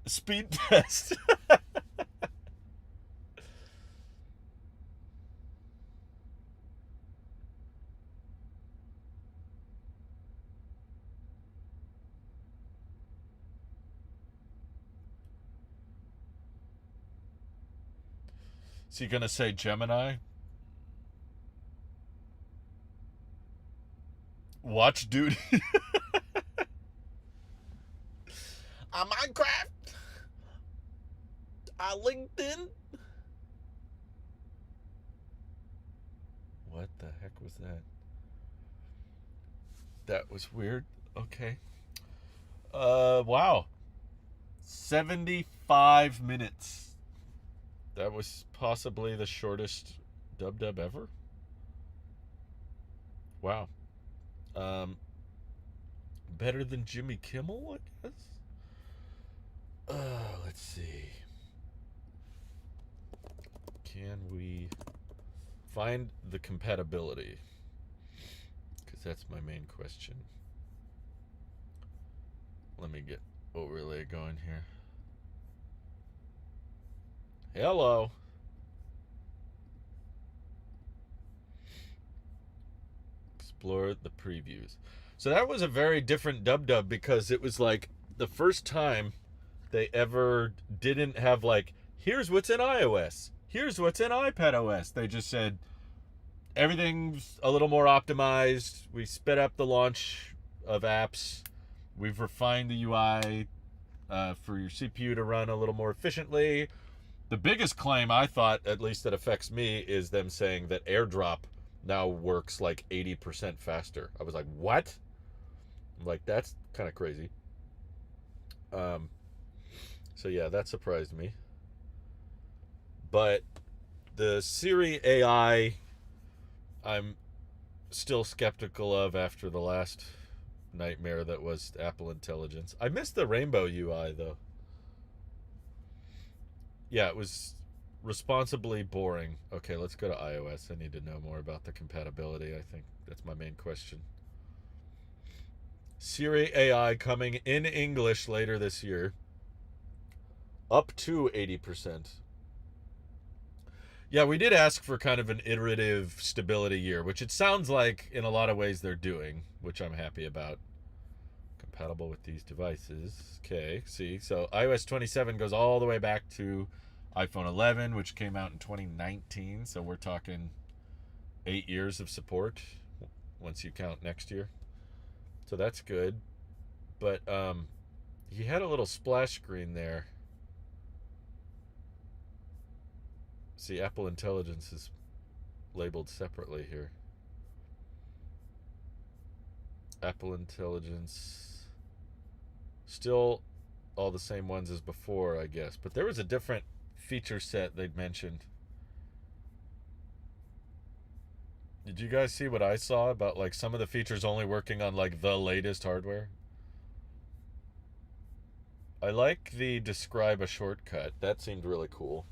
Speed test. Is he gonna say Gemini? Watch duty. On Minecraft. On LinkedIn. What the heck was that? That was weird. Okay. Wow. 75 minutes. That was possibly the shortest dub ever. Wow. Better than Jimmy Kimmel, I guess. Let's see. Can we find the compatibility? Because that's my main question. Let me get overlay going here. Hello. Explore the previews. So that was a very different dub because it was like the first time they ever didn't have like, here's what's in iOS, here's what's in iPadOS. They just said everything's a little more optimized. We sped up the launch of apps. We've refined the UI for your CPU to run a little more efficiently. The biggest claim I thought, at least that affects me, is them saying that AirDrop now works like 80% faster. I was like, what? I'm like, that's kind of crazy. So yeah, that surprised me. But the Siri AI, I'm still skeptical of after the last nightmare that was Apple Intelligence. I missed the Rainbow UI though. Yeah, it was responsibly boring. Okay, let's go to iOS. I need to know more about the compatibility. I think that's my main question. Siri AI coming in English later this year. Up to 80%. Yeah, we did ask for kind of an iterative stability year, which it sounds like in a lot of ways they're doing, which I'm happy about. Compatible with these devices. Okay, see, so iOS 27 goes all the way back to iPhone 11, which came out in 2019. So we're talking 8 years of support once you count next year. So that's good. But he had a little splash screen there. See, Apple Intelligence is labeled separately here. Apple Intelligence, still all the same ones as before, I guess. But there was a different feature set they'd mentioned. Did you guys see what I saw about like some of the features only working on like the latest hardware? I like the describe a shortcut. That seemed really cool.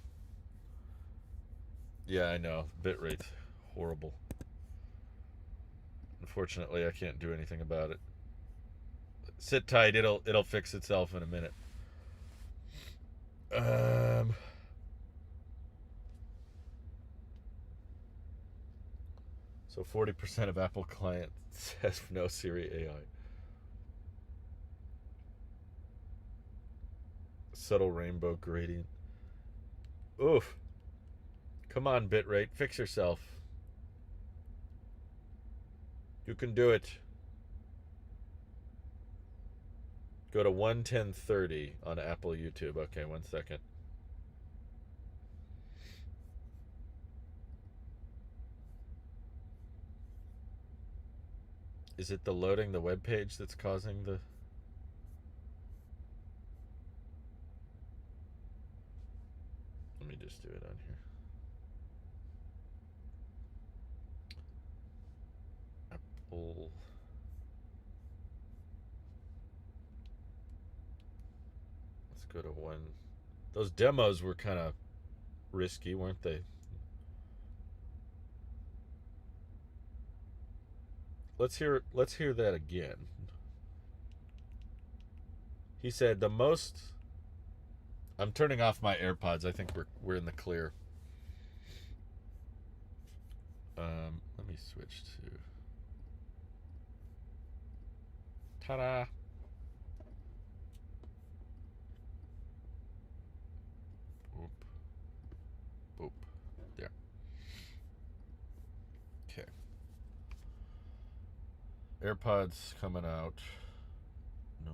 Yeah, I know. Bitrate's horrible. Unfortunately, I can't do anything about it. Sit tight. It'll fix itself in a minute. So 40% of Apple clients has no Siri AI. Subtle rainbow gradient. Oof. Come on, bitrate. Fix yourself. You can do it. Go to 11030 on Apple YouTube. Okay, 1 second. Is it the loading the web page that's causing the... Let me just do it on here. Apple... Let's go to one. Those demos were kind of risky, weren't they? Let's hear that again. He said the most... I'm turning off my AirPods. I think we're in the clear. Let me switch to... Ta-da! Boop. Boop. AirPods coming out. No.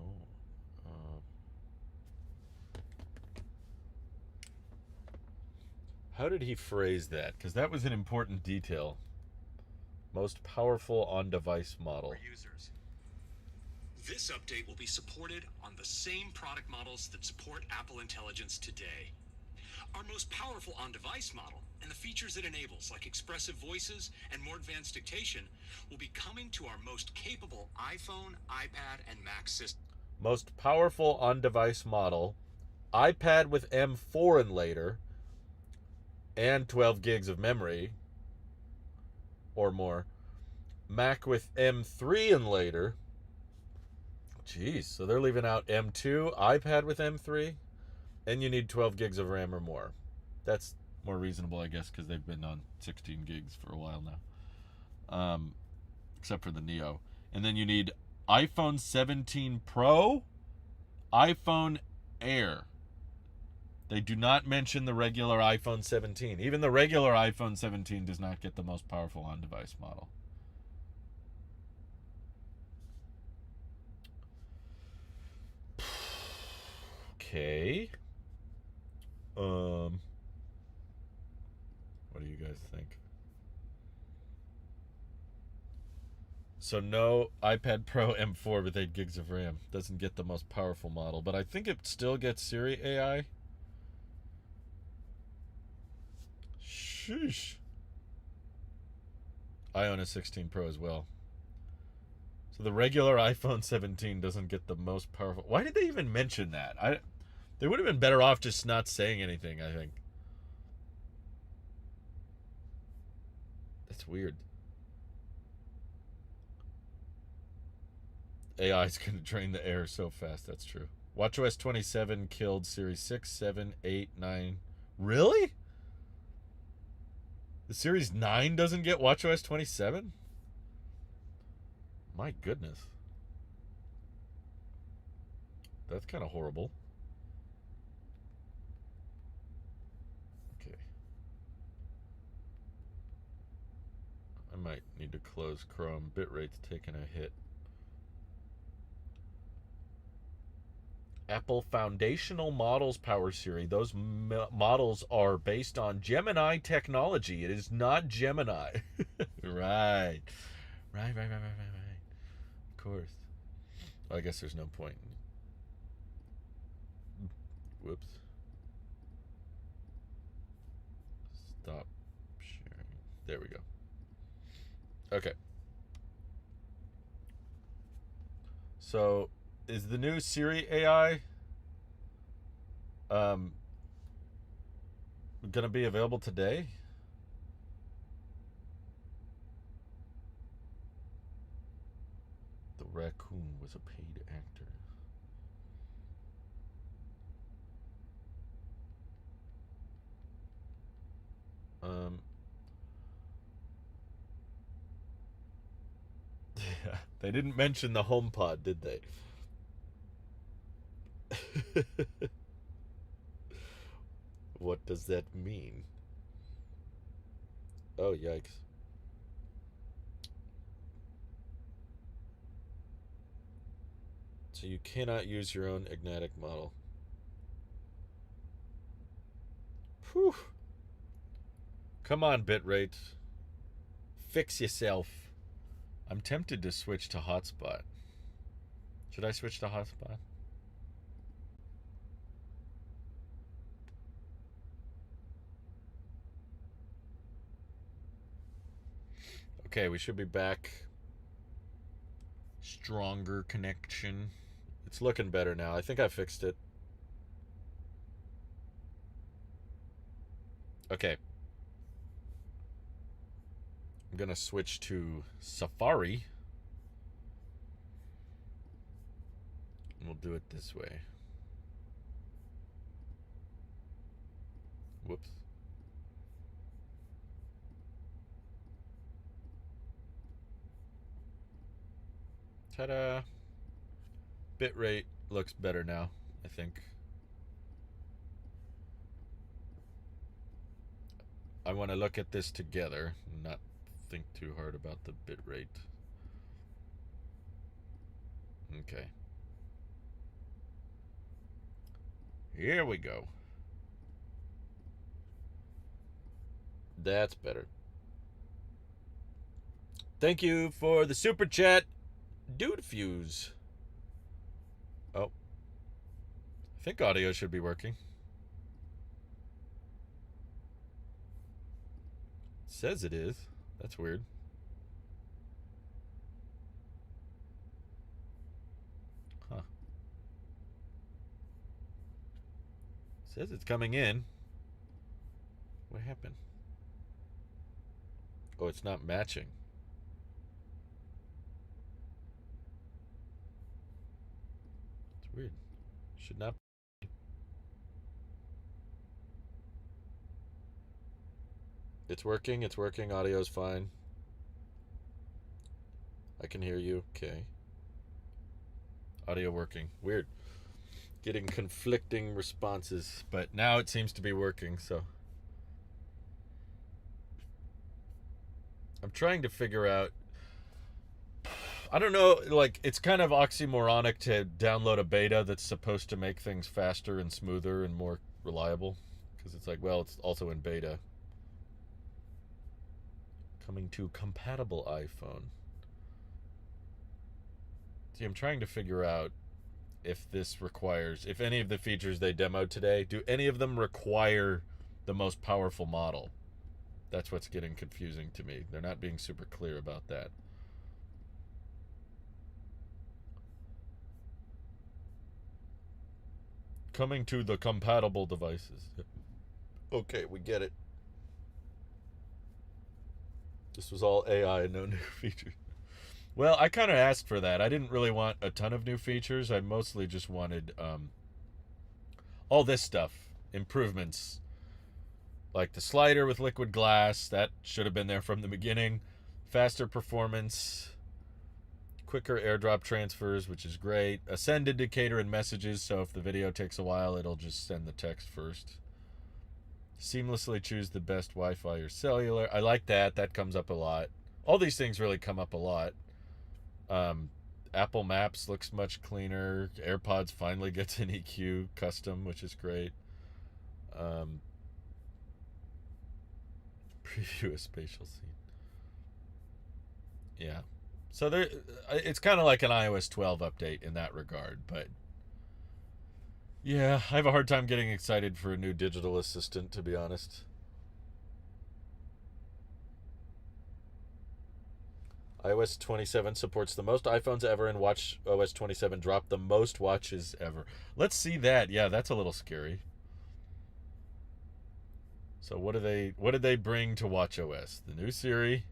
How did he phrase that? Because that was an important detail. Most powerful on-device model. For users. This update will be supported on the same product models that support Apple Intelligence today. Our most powerful on-device model and the features it enables, like expressive voices and more advanced dictation, will be coming to our most capable iPhone, iPad, and Mac systems. Most powerful on-device model, iPad with M4 and later, and 12 gigs of memory or more. Mac with M3 and later. Jeez, so they're leaving out M2, iPad with M3, and you need 12 gigs of RAM or more. That's more reasonable, I guess, because they've been on 16 gigs for a while now. Except for the Neo. And then you need iPhone 17 Pro, iPhone Air. They do not mention the regular iPhone 17. Even the regular iPhone 17 does not get the most powerful on-device model. Okay. What do you guys think? So no iPad Pro M4 with 8 gigs of RAM. Doesn't get the most powerful model, but I think it still gets Siri AI. Sheesh. I own a 16 Pro as well. So the regular iPhone 17 doesn't get the most powerful. Why did they even mention that? They would have been better off just not saying anything, I think. That's weird. AI is going to drain the air so fast. That's true. WatchOS 27 killed Series 6, 7, 8, 9. Really? The Series 9 doesn't get WatchOS 27? My goodness. That's kind of horrible. Okay. I might need to close Chrome. Bitrate's taking a hit. Apple Foundational Models Power Siri. Those models are based on Gemini technology. It is not Gemini. Right. Right. Of course. Well, I guess there's no point. Whoops. Stop sharing. There we go. Okay. So, is the new Siri AI gonna be available today? The raccoon was a paid actor. Yeah, they didn't mention the HomePod, did they? What does that mean? Oh, yikes. So you cannot use your own Ignatic model. Whew. Come on, bitrate. Fix yourself. I'm tempted to switch to hotspot. Should I switch to hotspot? Okay, we should be back. Stronger connection. It's looking better now. I think I fixed it. Okay. I'm going to switch to Safari. And we'll do it this way. Whoops. Ta-da. Bitrate looks better now, I think. I want to look at this together and not think too hard about the bitrate. Okay. Here we go. That's better. Thank you for the super chat, Dude Fuse. Oh. I think audio should be working. It says it is. That's weird. Huh. It says it's coming in. What happened? Oh, it's not matching. It's weird. Should not. It's working. It's working. Audio's fine. I can hear you. Okay. Audio working. Weird. Getting conflicting responses, but now it seems to be working, so. I'm trying to figure out. I don't know, like, it's kind of oxymoronic to download a beta that's supposed to make things faster and smoother and more reliable. Because it's like, well, it's also in beta. Coming to compatible iPhone. See, I'm trying to figure out if this requires, if any of the features they demoed today, do any of them require the most powerful model? That's what's getting confusing to me. They're not being super clear about that. Coming to the compatible devices. Okay, we get it. This was all AI, no new features. Well, I kind of asked for that. I didn't really want a ton of new features. I mostly just wanted all this stuff. Improvements. Like the slider with liquid glass. That should have been there from the beginning. Faster performance. Quicker airdrop transfers, which is great. A send indicator in messages, so if the video takes a while, it'll just send the text first. Seamlessly choose the best Wi-Fi or cellular. I like that. That comes up a lot. All these things really come up a lot. Apple Maps looks much cleaner. AirPods finally gets an EQ custom, which is great. Preview a spatial scene. Yeah. So there, it's kind of like an iOS 12 update in that regard, but yeah, I have a hard time getting excited for a new digital assistant, to be honest. iOS 27 supports the most iPhones ever, and watchOS 27 dropped the most watches ever. Let's see that. Yeah, that's a little scary. So what did they bring to watchOS? The new Siri.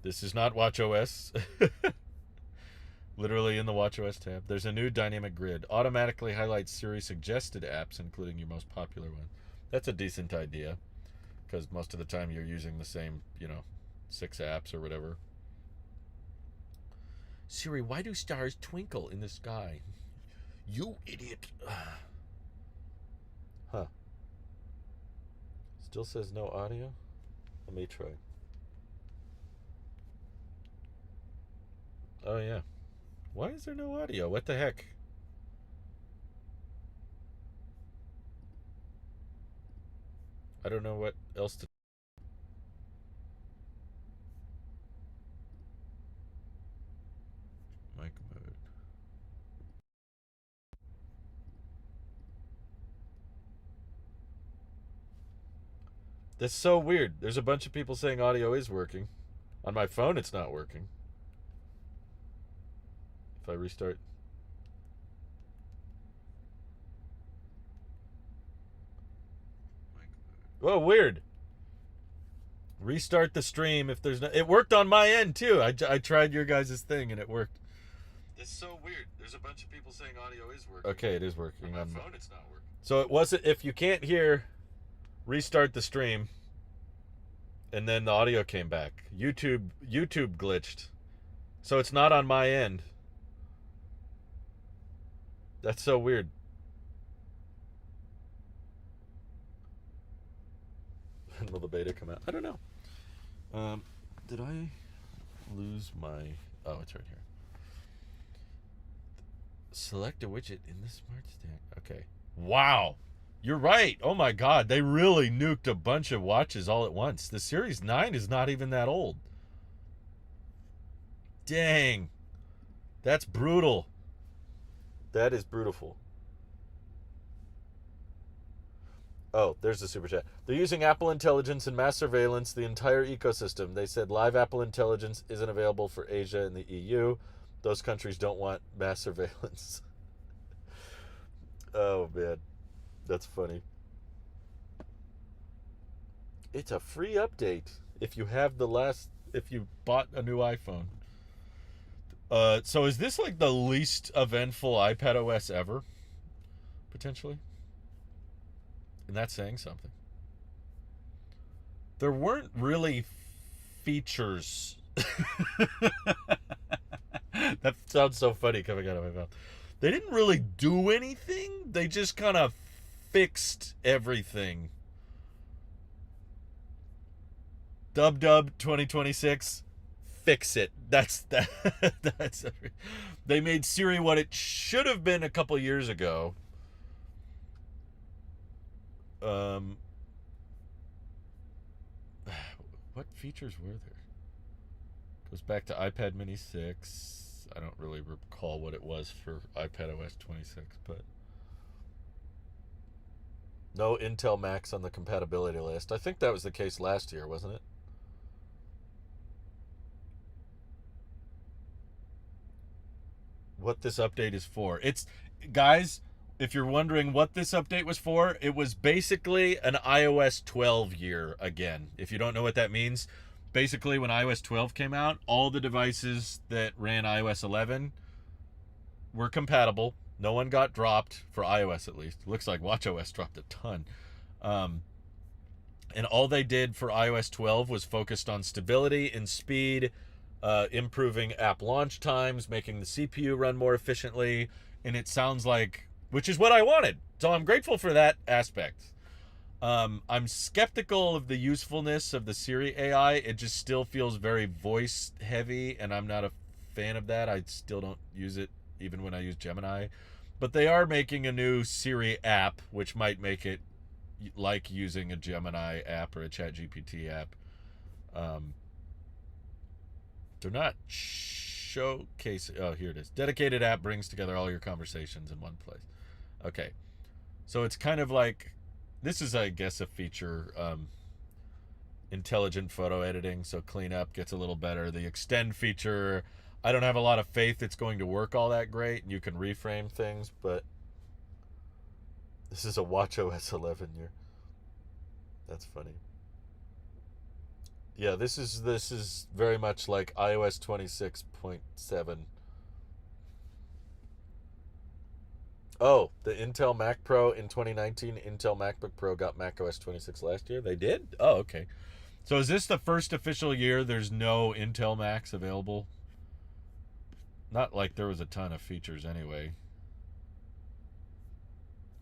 This is not watchOS. Literally in the watchOS tab. There's a new dynamic grid. Automatically highlights Siri suggested apps, including your most popular ones. That's a decent idea, because most of the time you're using the same, 6 apps or whatever. Siri, why do stars twinkle in the sky? You idiot. Huh. Still says no audio? Let me try. Oh, yeah. Why is there no audio? What the heck? I don't know what else to... Mic mode. That's so weird. There's a bunch of people saying audio is working. On my phone, it's not working. If I restart... Oh, weird. Restart the stream if there's no... It worked on my end, too. I tried your guys' thing, and it worked. That's so weird. There's a bunch of people saying audio is working. Okay, it is working. On my phone, it's not working. So it wasn't... If you can't hear, restart the stream, and then the audio came back. YouTube glitched. So it's not on my end. That's so weird. When will the beta come out? I don't know. Did I lose my... Oh, it's right here. Select a widget in the smart stand. Okay. Wow. You're right. Oh my God. They really nuked a bunch of watches all at once. The Series 9 is not even that old. Dang. That's brutal. That is brutal. Oh, there's the super chat. They're using Apple Intelligence and mass surveillance, the entire ecosystem. They said live Apple Intelligence isn't available for Asia and the EU. Those countries don't want mass surveillance. Oh, man. That's funny. It's a free update if you bought a new iPhone. So is this like the least eventful iPad OS ever? Potentially? And that's saying something. There weren't really features. That sounds so funny coming out of my mouth. They didn't really do anything. They just kind of fixed everything. WWDC26, fix it. That's they made Siri what it should have been a couple years ago. What features were there? Goes back to iPad Mini 6. I don't really recall what it was for iPad OS 26, but no Intel Macs on the compatibility list. I think that was the case last year, wasn't it? What this update is for. It's, guys, if you're wondering what this update was for, it was basically an iOS 12 year again. If you don't know what that means, basically when iOS 12 came out, all the devices that ran iOS 11 were compatible. No one got dropped for iOS, at least. It looks like watchOS dropped a ton. And all they did for iOS 12 was focused on stability and speed, improving app launch times, making the CPU run more efficiently. And it sounds like, which is what I wanted. So I'm grateful for that aspect. I'm skeptical of the usefulness of the Siri AI. It just still feels very voice heavy, and I'm not a fan of that. I still don't use it even when I use Gemini. But they are making a new Siri app, which might make it like using a Gemini app or a ChatGPT app. They're not showcasing. Oh, here it is. Dedicated app brings together all your conversations in one place. Okay. So it's kind of like, this is, I guess, a feature, intelligent photo editing. So cleanup gets a little better. The extend feature, I don't have a lot of faith it's going to work all that great. You can reframe things, but this is a watchOS 11 year. That's funny. Yeah, this is very much like iOS 26.7. Oh, the Intel Mac Pro in 2019, Intel MacBook Pro got macOS 26 last year. They did? Oh, okay. So is this the first official year there's no Intel Macs available? Not like there was a ton of features anyway.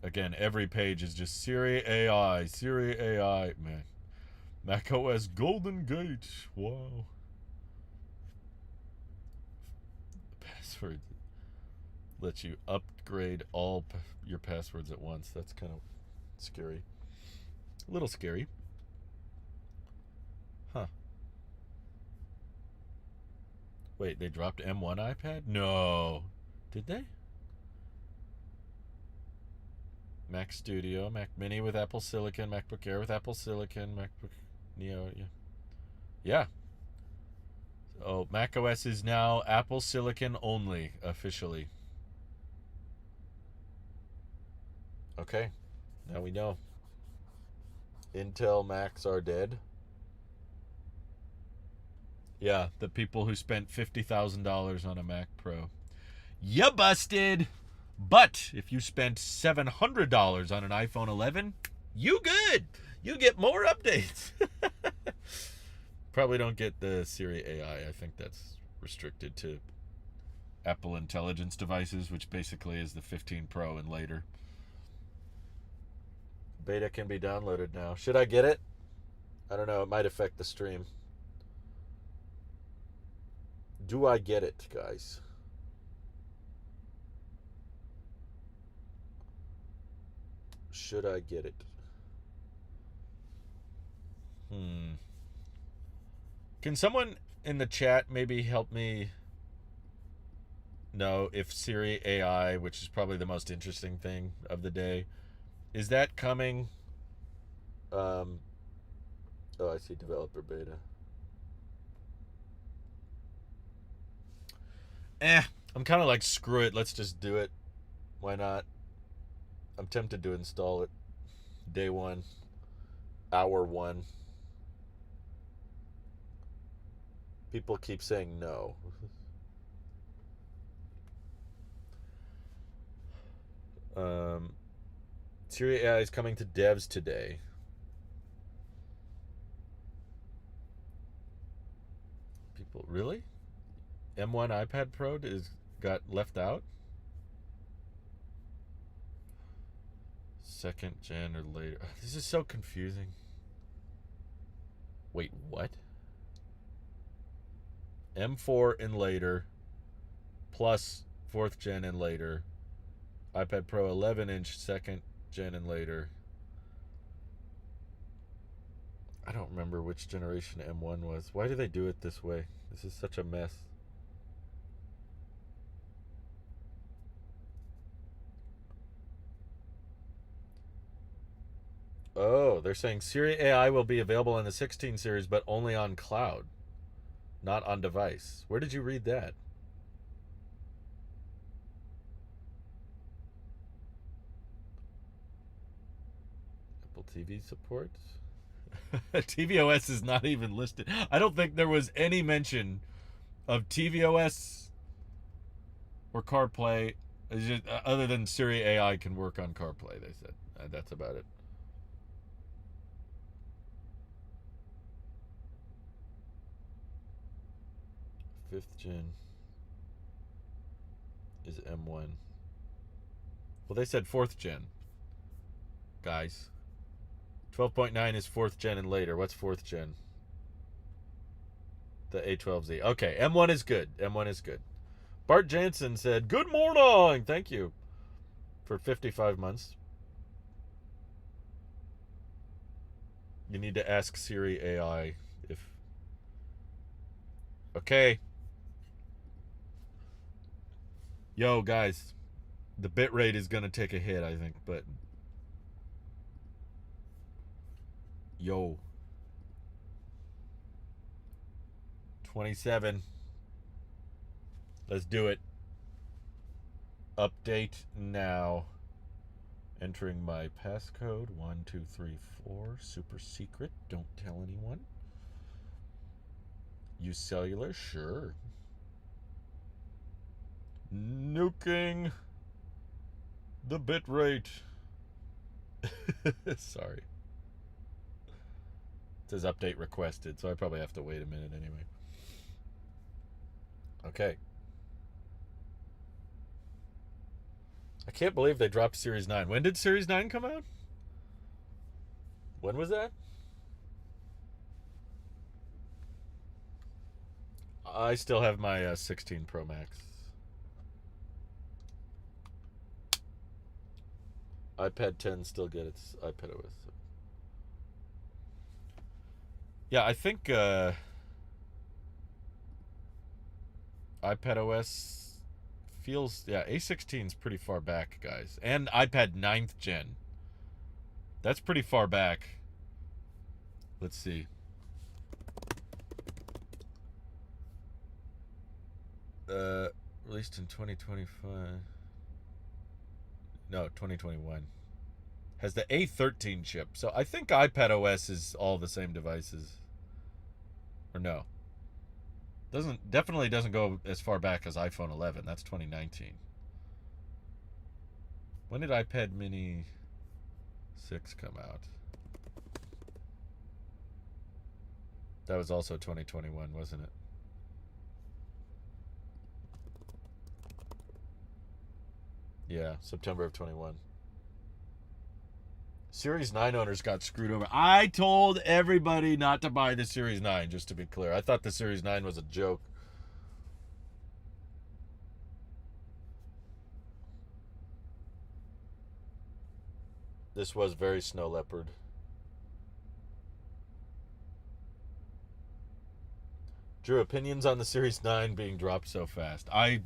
Again, every page is just Siri AI, Siri AI. Man. macOS Golden Gate. Wow. Password lets you upgrade all your passwords at once. That's kind of scary. A little scary. Huh. Wait, they dropped M1 iPad? No. Did they? Mac Studio, Mac Mini with Apple Silicon, MacBook Air with Apple Silicon, MacBook Neo, yeah. Yeah. Oh, macOS is now Apple Silicon only, officially. Okay. Now we know. Intel Macs are dead. Yeah, the people who spent $50,000 on a Mac Pro. You busted! But if you spent $700 on an iPhone 11, you good. You get more updates. Probably don't get the Siri AI. I think that's restricted to Apple Intelligence devices, which basically is the 15 Pro and later. Beta can be downloaded now. Should I get it? I don't know. It might affect the stream. Do I get it, guys? Should I get it? Can someone in the chat maybe help me know if Siri AI, which is probably the most interesting thing of the day, is that coming? Oh, I see developer beta. I'm kind of like, screw it, let's just do it. Why not? I'm tempted to install it. Day one, hour one. People keep saying no. Siri AI is coming to devs today. People, really? M1 iPad Pro got left out? 2nd gen or later. This is so confusing. Wait, what? M4 and later, plus 4th gen and later. iPad Pro 11-inch 2nd gen and later. I don't remember which generation M1 was. Why do they do it this way? This is such a mess. Oh, they're saying Siri AI will be available in the 16 series, but only on cloud, not on device. Where did you read that? Apple TV support? tvOS is not even listed. I don't think there was any mention of tvOS or CarPlay, other than Siri AI can work on CarPlay, they said. That's about it. Fifth gen is M1. Well, they said 4th gen, guys. 12.9 is 4th gen and later. What's 4th gen? The A12Z. Okay, M1 is good. M1 is good. Bart Jansen said, "Good morning." Thank you for 55 months. You need to ask Siri AI if... Okay. Yo, guys. The bitrate is going to take a hit, I think, but... Yo. 27. Let's do it. Update now. Entering my passcode 1234. Super secret. Don't tell anyone. Use cellular? Sure. Nuking the bitrate. Sorry. It says update requested, so I probably have to wait a minute anyway. Okay. I can't believe they dropped Series 9. When did Series 9 come out? When was that? I still have my 16 Pro Max. iPad 10 still get its iPadOS. Yeah, I think iPadOS feels... Yeah, A16 is pretty far back, guys. And iPad 9th gen. That's pretty far back. Let's see. Released in 2025. No, 2021. Has the A13 chip. So I think iPadOS is all the same devices. Or no. Definitely doesn't go as far back as iPhone 11. That's 2019. When did iPad Mini 6 come out? That was also 2021, wasn't it? Yeah, September of 21. Series 9 owners got screwed over. I told everybody not to buy the Series 9, just to be clear. I thought the Series 9 was a joke. This was very snow leopard. Drew, opinions on the Series 9 being dropped so fast. I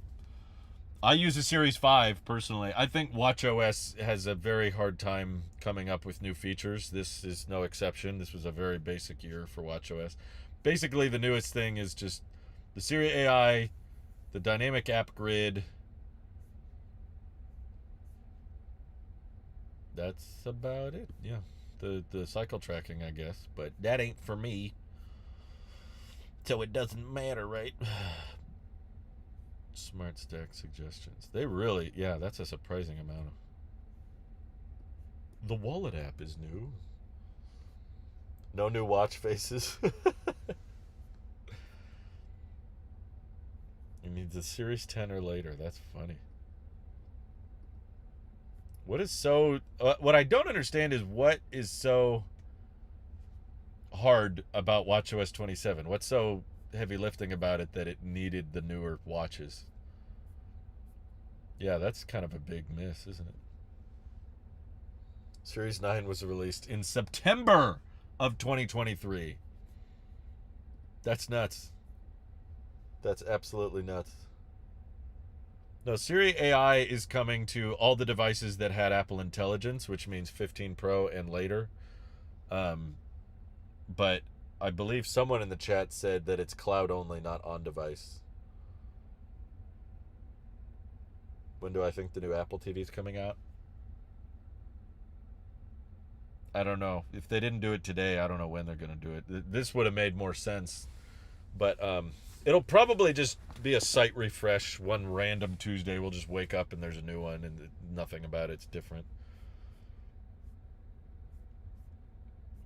use a Series 5 personally. I think watchOS has a very hard time coming up with new features. This is no exception. This was a very basic year for watchOS. Basically, the newest thing is just the Siri AI, the dynamic app grid. That's about it. Yeah. The cycle tracking, I guess. But that ain't for me. So it doesn't matter, right? Smart stack suggestions. They really, yeah, that's a surprising amount of. The wallet app is new. No new watch faces. It needs a Series 10 or later. That's funny. What is so... what I don't understand is what is so hard about watchOS 27. What's so heavy lifting about it that it needed the newer watches? Yeah, that's kind of a big miss, isn't it? Series 9 was released in September of 2023. That's nuts. That's absolutely nuts. No, Siri AI is coming to all the devices that had Apple Intelligence, which means 15 Pro and later. But I believe someone in the chat said that it's cloud only, not on device. When do I think the new Apple TV is coming out? I don't know. If they didn't do it today, I don't know when they're going to do it. This would have made more sense. But it'll probably just be a site refresh. One random Tuesday, we'll just wake up and there's a new one and nothing about it's different.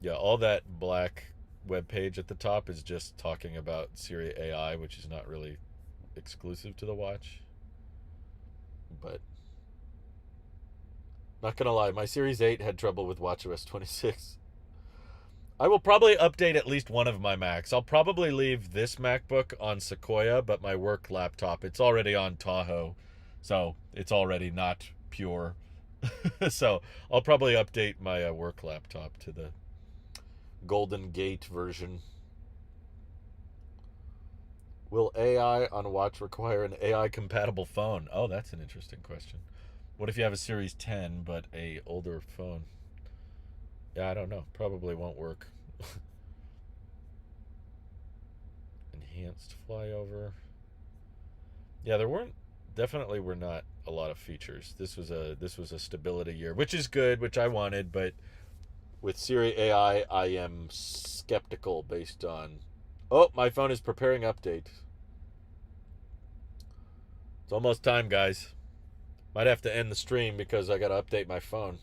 Yeah, all that black web page at the top is just talking about Siri AI, which is not really exclusive to the watch. But not gonna lie, my Series 8 had trouble with watchOS 26. I will probably update at least one of my Macs. I'll probably leave this MacBook on Sequoia, but my work laptop, it's already on Tahoe, so it's already not pure. So I'll probably update my work laptop to the Golden Gate version. Will AI on watch require an AI compatible phone? Oh, that's an interesting question. What if you have a Series 10 but a older phone? Yeah, I don't know. Probably won't work. Enhanced flyover. Yeah, definitely were not a lot of features. This was a stability year, which is good, which I wanted, but with Siri AI, I am skeptical based on... Oh, my phone is preparing update. It's almost time, guys. Might have to end the stream because I got to update my phone.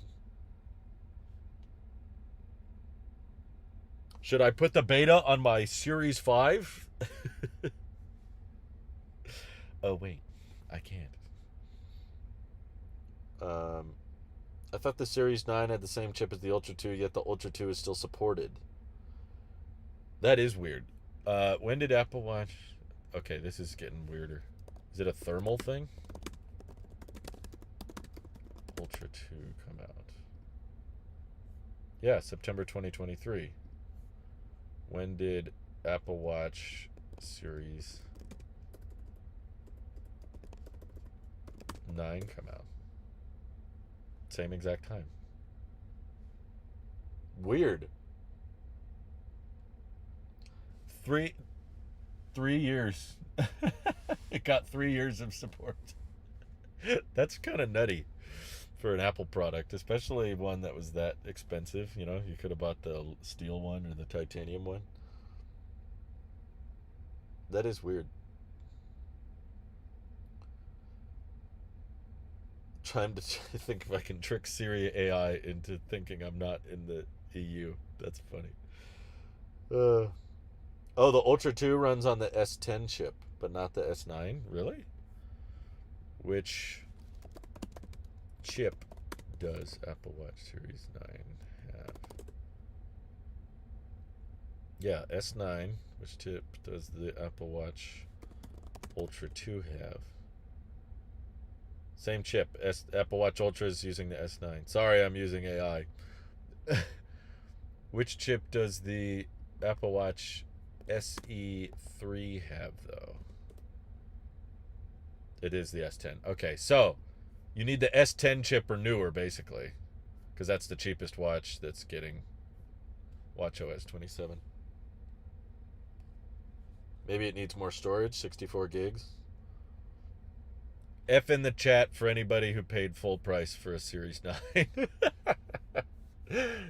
Should I put the beta on my Series 5? Oh, wait. I can't. I thought the Series 9 had the same chip as the Ultra 2, yet the Ultra 2 is still supported. That is weird. When did Apple Watch... Okay, this is getting weirder. Is it a thermal thing? Ultra 2 come out. Yeah, September 2023. When did Apple Watch Series 9 come out? Same exact time. Weird. 3 years. It got 3 years of support. That's kind of nutty for an Apple product, especially one that was that expensive. You know, you could have bought the steel one or the titanium one. That is weird. Trying to think if I can trick Siri AI into thinking I'm not in the EU. That's funny. Oh, the Ultra 2 runs on the S10 chip, but not the S9? Really? Which chip does Apple Watch Series 9 have? Yeah, S9. Which chip does the Apple Watch Ultra 2 have? Same chip. Apple Watch Ultra is using the S9. Sorry, I'm using AI. Which chip does the Apple Watch SE3 have, though? It is the S10. Okay, so you need the S10 chip or newer, basically, because that's the cheapest watch that's getting WatchOS 27. Maybe it needs more storage, 64 gigs. F in the chat for anybody who paid full price for a Series 9.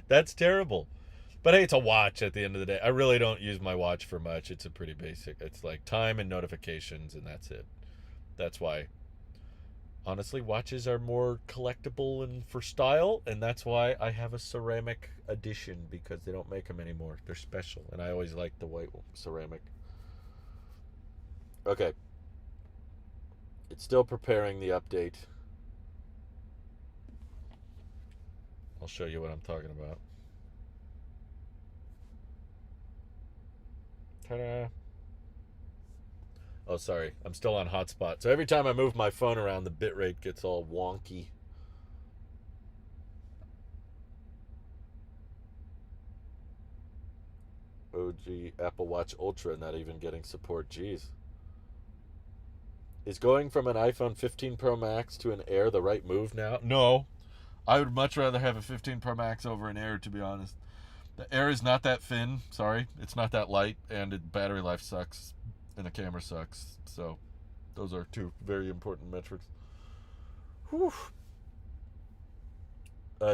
That's terrible. But hey, it's a watch at the end of the day. I really don't use my watch for much. It's a pretty basic. It's like time and notifications, and that's it. That's why, honestly, watches are more collectible and for style, and that's why I have a ceramic edition, because they don't make them anymore. They're special, and I always like the white ceramic. Okay. It's still preparing the update. I'll show you what I'm talking about. Ta-da. Oh, sorry. I'm still on hotspot. So every time I move my phone around, the bitrate gets all wonky. OG Apple Watch Ultra not even getting support. Jeez. Is going from an iPhone 15 Pro Max to an Air the right move now? No. I would much rather have a 15 Pro Max over an Air, to be honest. The Air is not that thin. Sorry. It's not that light. And the battery life sucks. And the camera sucks. So those are two very important metrics. Whew.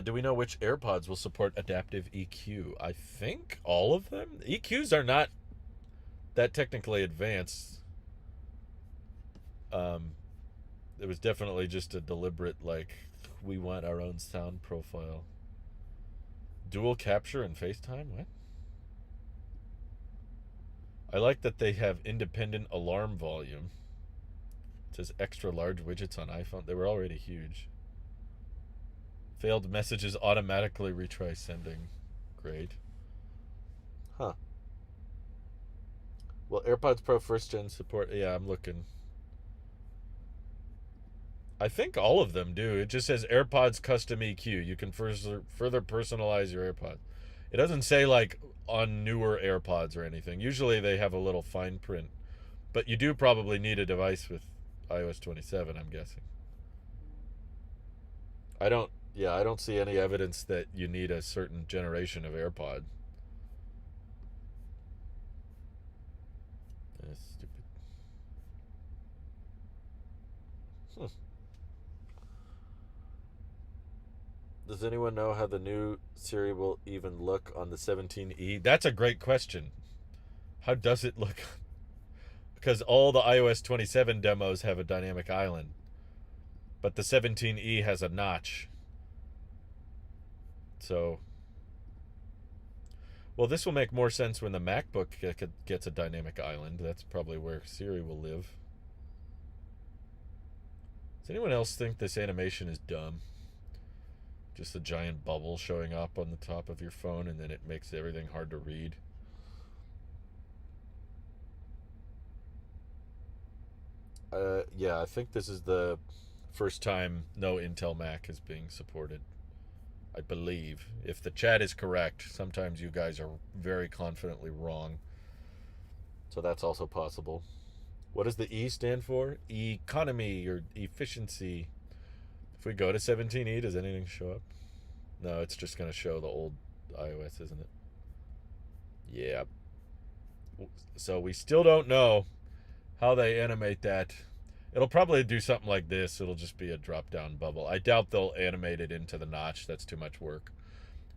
Do we know which AirPods will support adaptive EQ? I think all of them. EQs are not that technically advanced. It was definitely just a deliberate, like, we want our own sound profile. Dual capture and FaceTime? What? I like that they have independent alarm volume. It says extra large widgets on iPhone. They were already huge. Failed messages automatically retry sending. Great. Huh. Well, AirPods Pro first gen support. Yeah, I'm looking. I think all of them do. It just says AirPods custom EQ. You can further personalize your AirPods. It doesn't say like on newer AirPods or anything. Usually they have a little fine print. But you do probably need a device with iOS 27, I'm guessing. I don't see any evidence that you need a certain generation of AirPod. That's stupid. Does anyone know how the new Siri will even look on the 17E? That's a great question. How does it look? Because all the iOS 27 demos have a dynamic island, but the 17E has a notch. So, well, this will make more sense when the MacBook gets a dynamic island. That's probably where Siri will live. Does anyone else think this animation is dumb? Just a giant bubble showing up on the top of your phone, and then it makes everything hard to read. Yeah, I think this is the first time no Intel Mac is being supported. I believe. If the chat is correct, sometimes you guys are very confidently wrong. So that's also possible. What does the E stand for? Economy or efficiency. If we go to 17E, does anything show up? No, it's just going to show the old iOS, isn't it? Yeah. So we still don't know how they animate that. It'll probably do something like this. It'll just be a drop-down bubble. I doubt they'll animate it into the notch. That's too much work.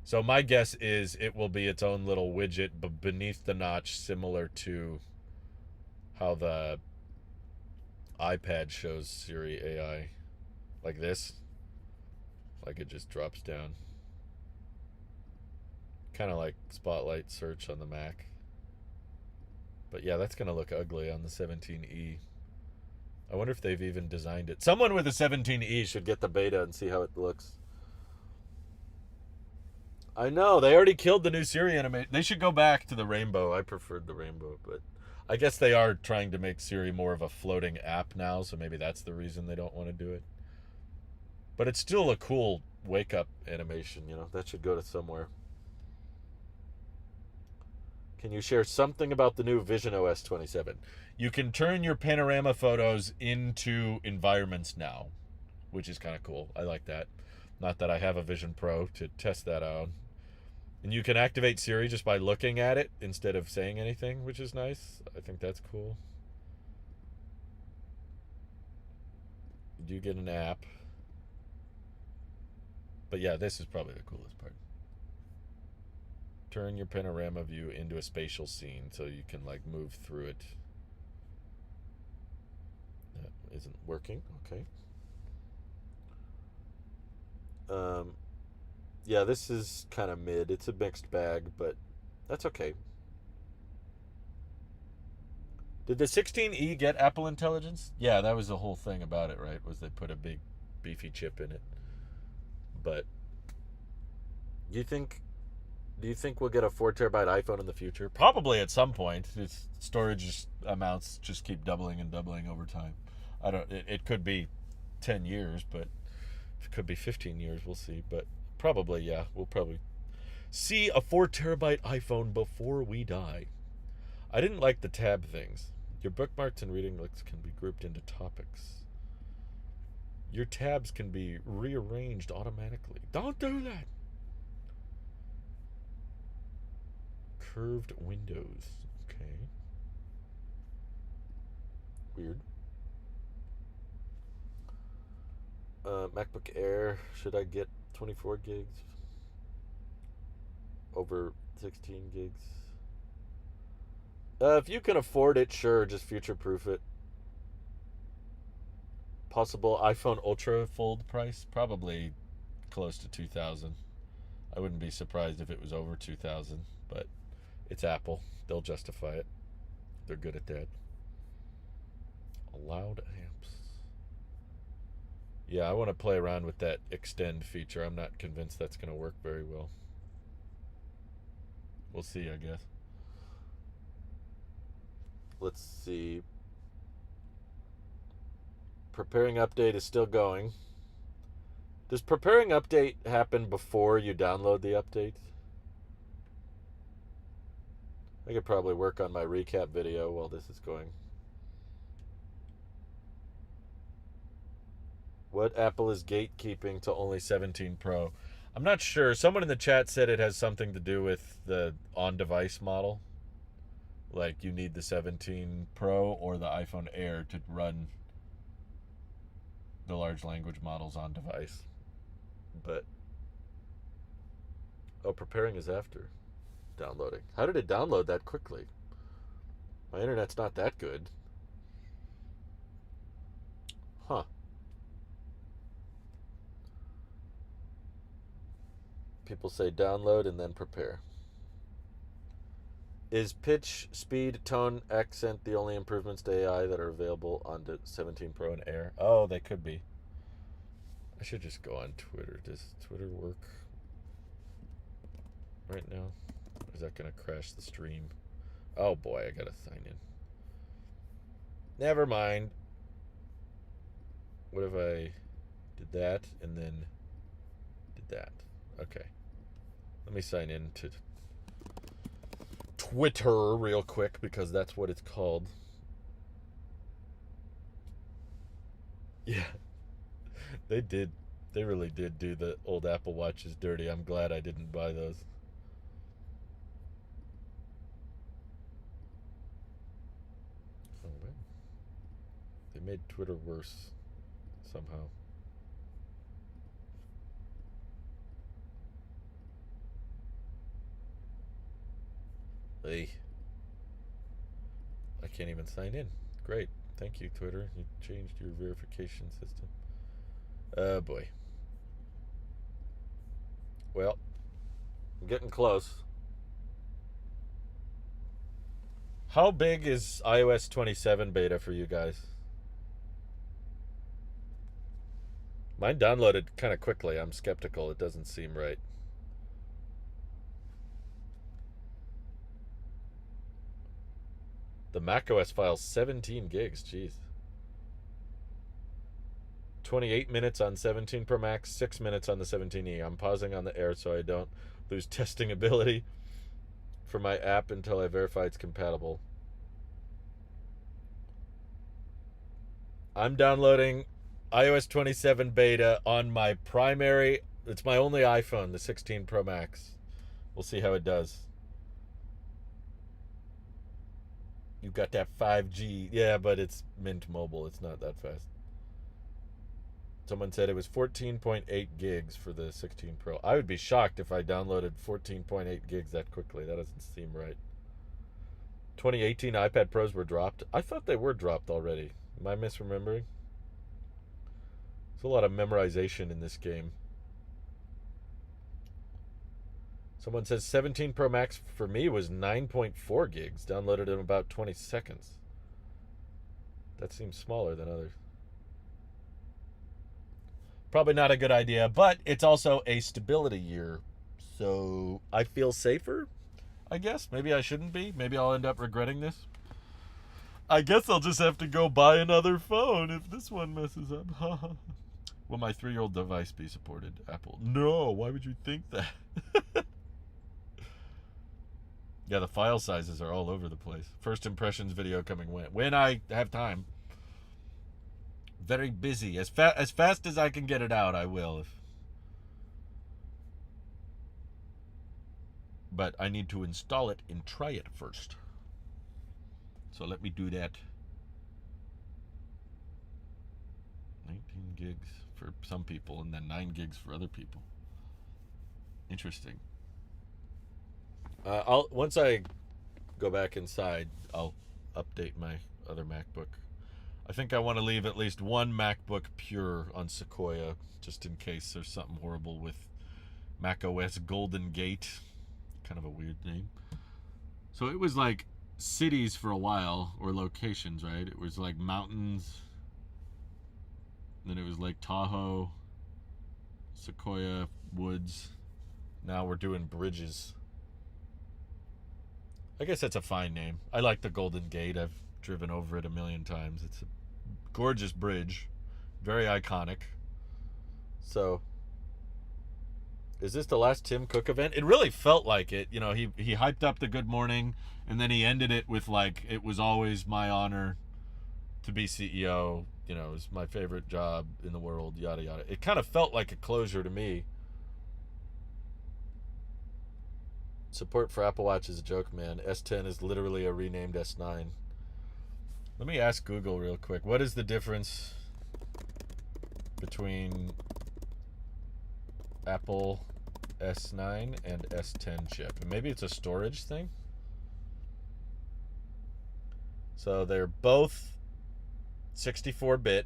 So my guess is it will be its own little widget beneath the notch, similar to how the iPad shows Siri AI. Like this. Like it just drops down. Kind of like Spotlight search on the Mac. But yeah, that's going to look ugly on the 17E. I wonder if they've even designed it. Someone with a 17E should get the beta and see how it looks. I know, they already killed the new Siri animation. They should go back to the rainbow. I preferred the rainbow, but I guess they are trying to make Siri more of a floating app now, so maybe that's the reason they don't want to do it. But it's still a cool wake up animation, That should go to somewhere. Can you share something about the new Vision OS 27? You can turn your panorama photos into environments now, which is kind of cool. I like that. Not that I have a Vision Pro to test that out. And you can activate Siri just by looking at it instead of saying anything, which is nice. I think that's cool. You do get an app. But yeah, this is probably the coolest part. Turn your panorama view into a spatial scene so you can like move through it. That isn't working. Okay. Yeah, this is kind of mid. It's a mixed bag, but that's okay. Did the 16E get Apple Intelligence? Yeah, that was the whole thing about it, right? Was they put a big beefy chip in it. But do you think we'll get a 4 terabyte iPhone in the future? Probably at some point. Its storage amounts just keep doubling and doubling over time. It could be 10 years, but it could be 15 years, we'll see. But probably, yeah, we'll probably see a 4 terabyte iPhone before we die. I didn't like the tab things. Your bookmarks and reading lists can be grouped into topics. Your tabs can be rearranged automatically. Don't do that. Curved windows. Okay. Weird. MacBook Air. Should I get 24 gigs? Over 16 gigs? If you can afford it, sure. Just future-proof it. Possible iPhone Ultra Fold price? Probably close to 2,000. I wouldn't be surprised if it was over 2,000, but it's Apple. They'll justify it. They're good at that. Allowed amps. Yeah, I want to play around with that extend feature. I'm not convinced that's going to work very well. We'll see, I guess. Let's see. Preparing update is still going. Does preparing update happen before you download the update? I could probably work on my recap video while this is going. What Apple is gatekeeping to only 17 Pro? I'm not sure. Someone in the chat said it has something to do with the on-device model. Like you need the 17 Pro or the iPhone Air to run the large language models on device. But preparing is after downloading. How did it download that quickly? My internet's not that good. Huh. People say download and then prepare. Is pitch, speed, tone, accent the only improvements to AI that are available on the 17 Pro and Air? Oh, they could be. I should just go on Twitter. Does Twitter work right now? Or is that going to crash the stream? Oh boy, I got to sign in. Never mind. What if I did that and then did that? Okay. Let me sign in to Twitter real quick because that's what it's called. Yeah. They did. They really did do the old Apple Watches dirty. I'm glad I didn't buy those. Oh, man. They made Twitter worse somehow. Hey. I can't even sign in. Great. Thank you, Twitter. You changed your verification system. Oh, boy. Well, I'm getting close. How big is iOS 27 beta for you guys? Mine downloaded kind of quickly. I'm skeptical. It doesn't seem right. The macOS file's 17 gigs. Jeez. 28 minutes on 17 Pro Max, 6 minutes on the 17E. I'm pausing on the air so I don't lose testing ability for my app until I verify it's compatible. I'm downloading iOS 27 beta on my primary, it's my only iPhone, the 16 Pro Max. We'll see how it does. You've got that 5G. Yeah, but it's Mint Mobile. It's not that fast. Someone said it was 14.8 gigs for the 16 Pro. I would be shocked if I downloaded 14.8 gigs that quickly. That doesn't seem right. 2018 iPad Pros were dropped. I thought they were dropped already. Am I misremembering? There's a lot of memorization in this game. Someone says 17 Pro Max for me was 9.4 gigs, downloaded in about 20 seconds. That seems smaller than others. Probably not a good idea, but it's also a stability year. So I feel safer, I guess. Maybe I shouldn't be. Maybe I'll end up regretting this. I guess I'll just have to go buy another phone if this one messes up. Will my 3-year-old device be supported, Apple? No, why would you think that? Yeah, the file sizes are all over the place. First impressions video coming when I have time. Very busy. As fast as I can get it out, I will. But I need to install it and try it first. So let me do that. 19 gigs for some people and then 9 gigs for other people. Interesting. Once I go back inside, I'll update my other MacBook. I think I want to leave at least one MacBook Pure on Sequoia, just in case there's something horrible with macOS Golden Gate. Kind of a weird name. So it was like cities for a while, or locations, right? It was like mountains, then it was Lake Tahoe, Sequoia, woods. Now we're doing bridges. I guess that's a fine name. I like the Golden Gate. I've driven over it a million times. It's a gorgeous bridge. Very iconic. So, is this the last Tim Cook event? It really felt like it. You know, he hyped up the good morning, and then he ended it with, like, it was always my honor to be CEO. You know, it's my favorite job in the world, yada, yada. It kind of felt like a closure to me. Support for Apple Watch is a joke, man. S10 is literally a renamed S9. Let me ask Google real quick. What is the difference between Apple S9 and S10 chip? And maybe it's a storage thing? So they're both 64-bit.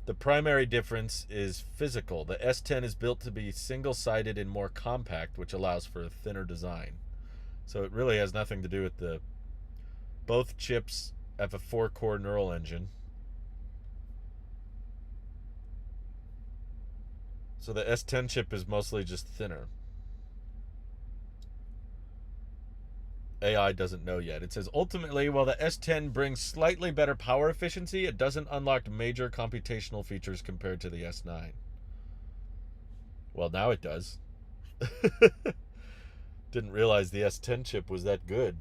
The primary difference is physical. The S10 is built to be single-sided and more compact, which allows for a thinner design. So it really has nothing to do with the... Both chips have a 4-core neural engine. So the S10 chip is mostly just thinner. AI doesn't know yet. It says, ultimately, while the S10 brings slightly better power efficiency, it doesn't unlock major computational features compared to the S9. Well, now it does. Didn't realize the S10 chip was that good.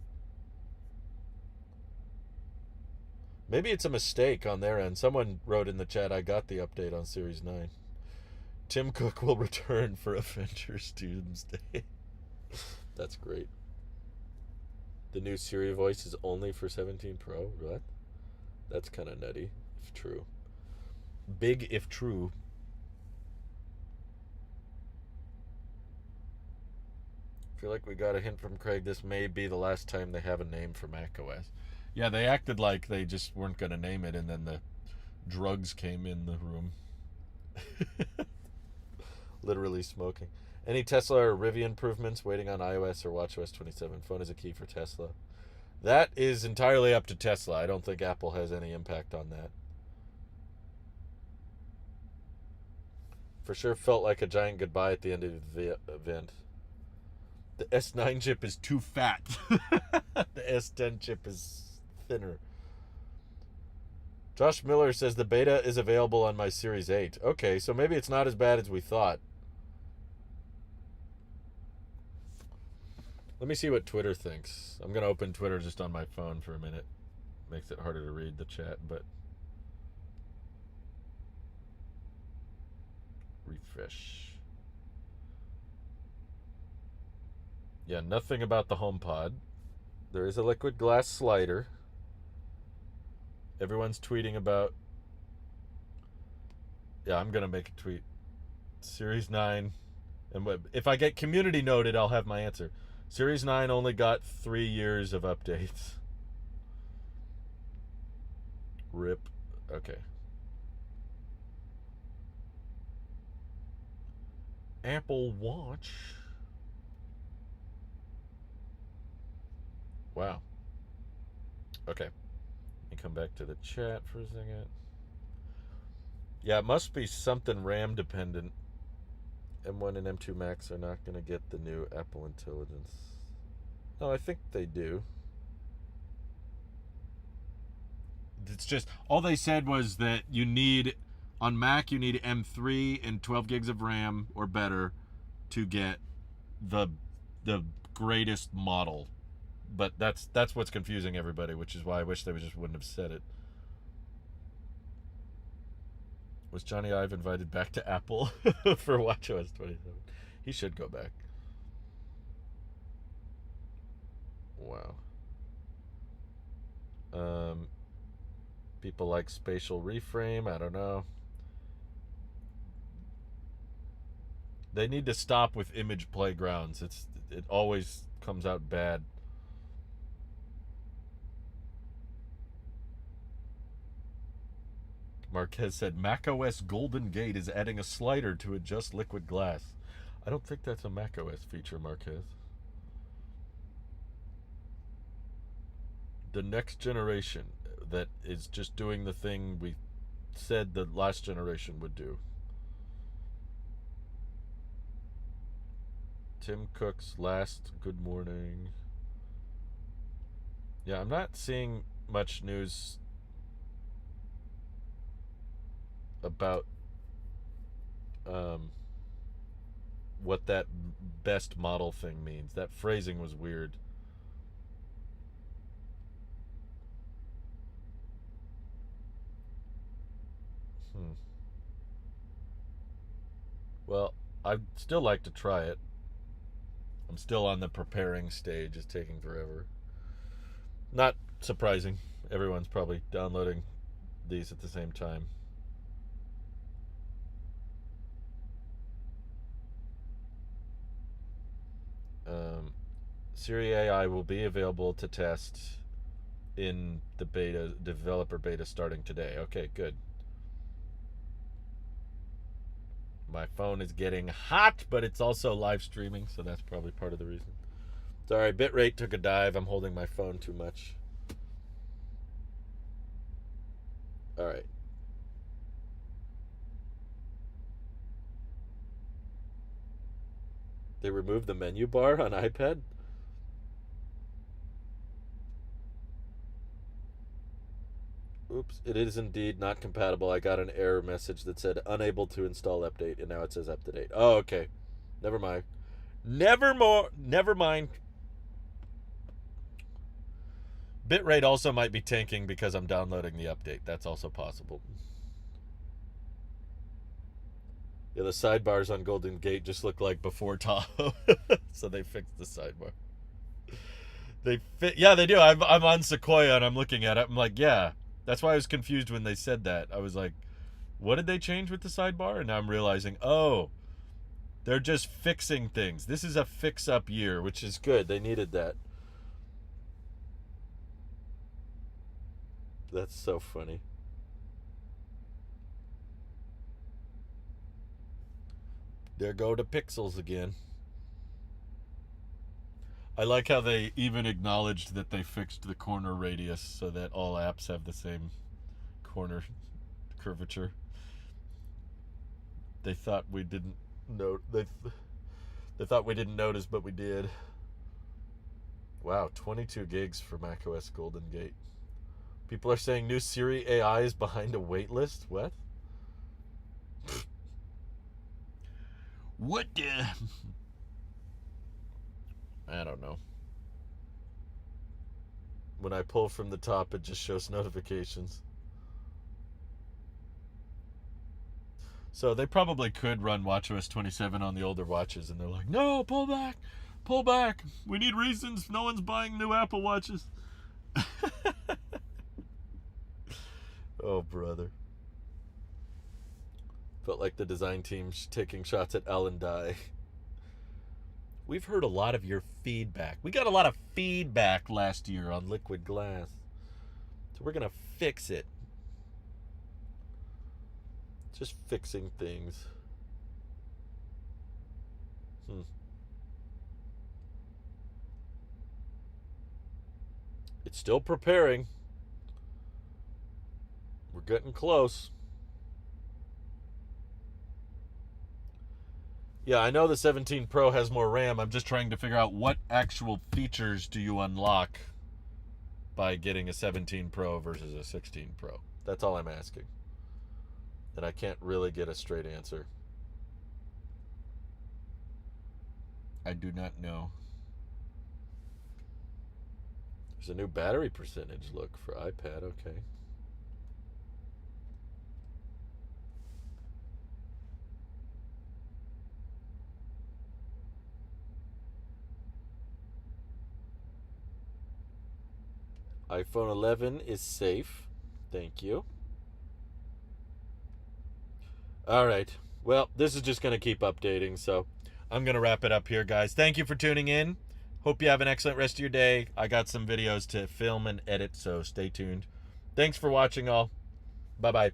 Maybe it's a mistake on their end. Someone wrote in the chat, I got the update on Series 9. Tim Cook will return for Avengers Doomsday. That's great. The new Siri voice is only for 17 Pro? What? That's kind of nutty, if true. Big if true. I feel like we got a hint from Craig. This may be the last time they have a name for macOS. Yeah, they acted like they just weren't going to name it, and then the drugs came in the room. Literally smoking. Any Tesla or Rivian improvements waiting on iOS or watchOS 27? Phone is a key for Tesla. That is entirely up to Tesla. I don't think Apple has any impact on that. For sure felt like a giant goodbye at the end of the event. The S9 chip is too fat. The S10 chip is thinner. Josh Miller says the beta is available on my Series 8. Okay, so maybe it's not as bad as we thought. Let me see what Twitter thinks. I'm going to open Twitter just on my phone for a minute. Makes it harder to read the chat, but... refresh. Yeah, nothing about the HomePod. There is a liquid glass slider. Everyone's tweeting about... Yeah, I'm going to make a tweet. Series 9. And if I get community noted, I'll have my answer. Series 9 only got 3 years of updates. RIP. Okay. Apple Watch. Wow. Okay. Let me come back to the chat for a second. Yeah, it must be something RAM dependent. M1 and M2 Max are not going to get the new Apple Intelligence. No, I think they do. It's just, all they said was that you need, on Mac, you need M3 and 12 gigs of RAM or better to get the greatest model. But that's what's confusing everybody, which is why I wish they just wouldn't have said it. Was Johnny Ive invited back to Apple for WatchOS 27? He should go back. Wow. People like spatial reframe. I don't know. They need to stop with image playgrounds. It always comes out bad. Marquez said macOS Golden Gate is adding a slider to adjust liquid glass. I don't think that's a macOS feature, Marquez. The next generation that is just doing the thing we said the last generation would do. Tim Cook's last good morning. Yeah, I'm not seeing much news about what that best model thing means. That phrasing was weird. Well, I'd still like to try it. I'm still on the preparing stage. It's taking forever. Not surprising. Everyone's probably downloading these at the same time. Siri AI will be available to test in the beta, developer beta starting today. Okay, good. My phone is getting hot, but it's also live streaming, so that's probably part of the reason. Sorry, bitrate took a dive. I'm holding my phone too much. All right. They removed the menu bar on iPad? Oops, it is indeed not compatible. I got an error message that said unable to install update, and now it says up to date. Oh, okay. Never mind. Never mind. Bitrate also might be tanking because I'm downloading the update. That's also possible. Yeah, the sidebars on Golden Gate just look like before Tahoe. So they fixed the sidebar. Yeah, they do. I'm on Sequoia and I'm looking at it. I'm like, yeah. That's why I was confused when they said that. I was like, what did they change with the sidebar? And now I'm realizing, oh, they're just fixing things. This is a fix-up year, which is good. They needed that. That's so funny. There go the pixels again. I like how they even acknowledged that they fixed the corner radius so that all apps have the same corner curvature. They thought we didn't note. They thought we didn't notice, but we did. Wow, 22 gigs for macOS Golden Gate. People are saying new Siri AI is behind a wait list. What? What the? I don't know. When I pull from the top, it just shows notifications. So they probably could run WatchOS 27 on the older watches, and they're like, no, pull back. Pull back. We need reasons. No one's buying new Apple Watches. Oh, brother. Felt like the design team's taking shots at Alan Dye. We've heard a lot of your feedback. We got a lot of feedback last year on liquid glass. So we're going to fix it. Just fixing things. It's still preparing. We're getting close. Yeah, I know the 17 Pro has more RAM. I'm just trying to figure out what actual features do you unlock by getting a 17 Pro versus a 16 Pro. That's all I'm asking. And I can't really get a straight answer. I do not know. There's a new battery percentage look for iPad. Okay. iPhone 11 is safe. Thank you. All right. Well, this is just going to keep updating, so I'm going to wrap it up here, guys. Thank you for tuning in. Hope you have an excellent rest of your day. I got some videos to film and edit, so stay tuned. Thanks for watching, all. Bye-bye.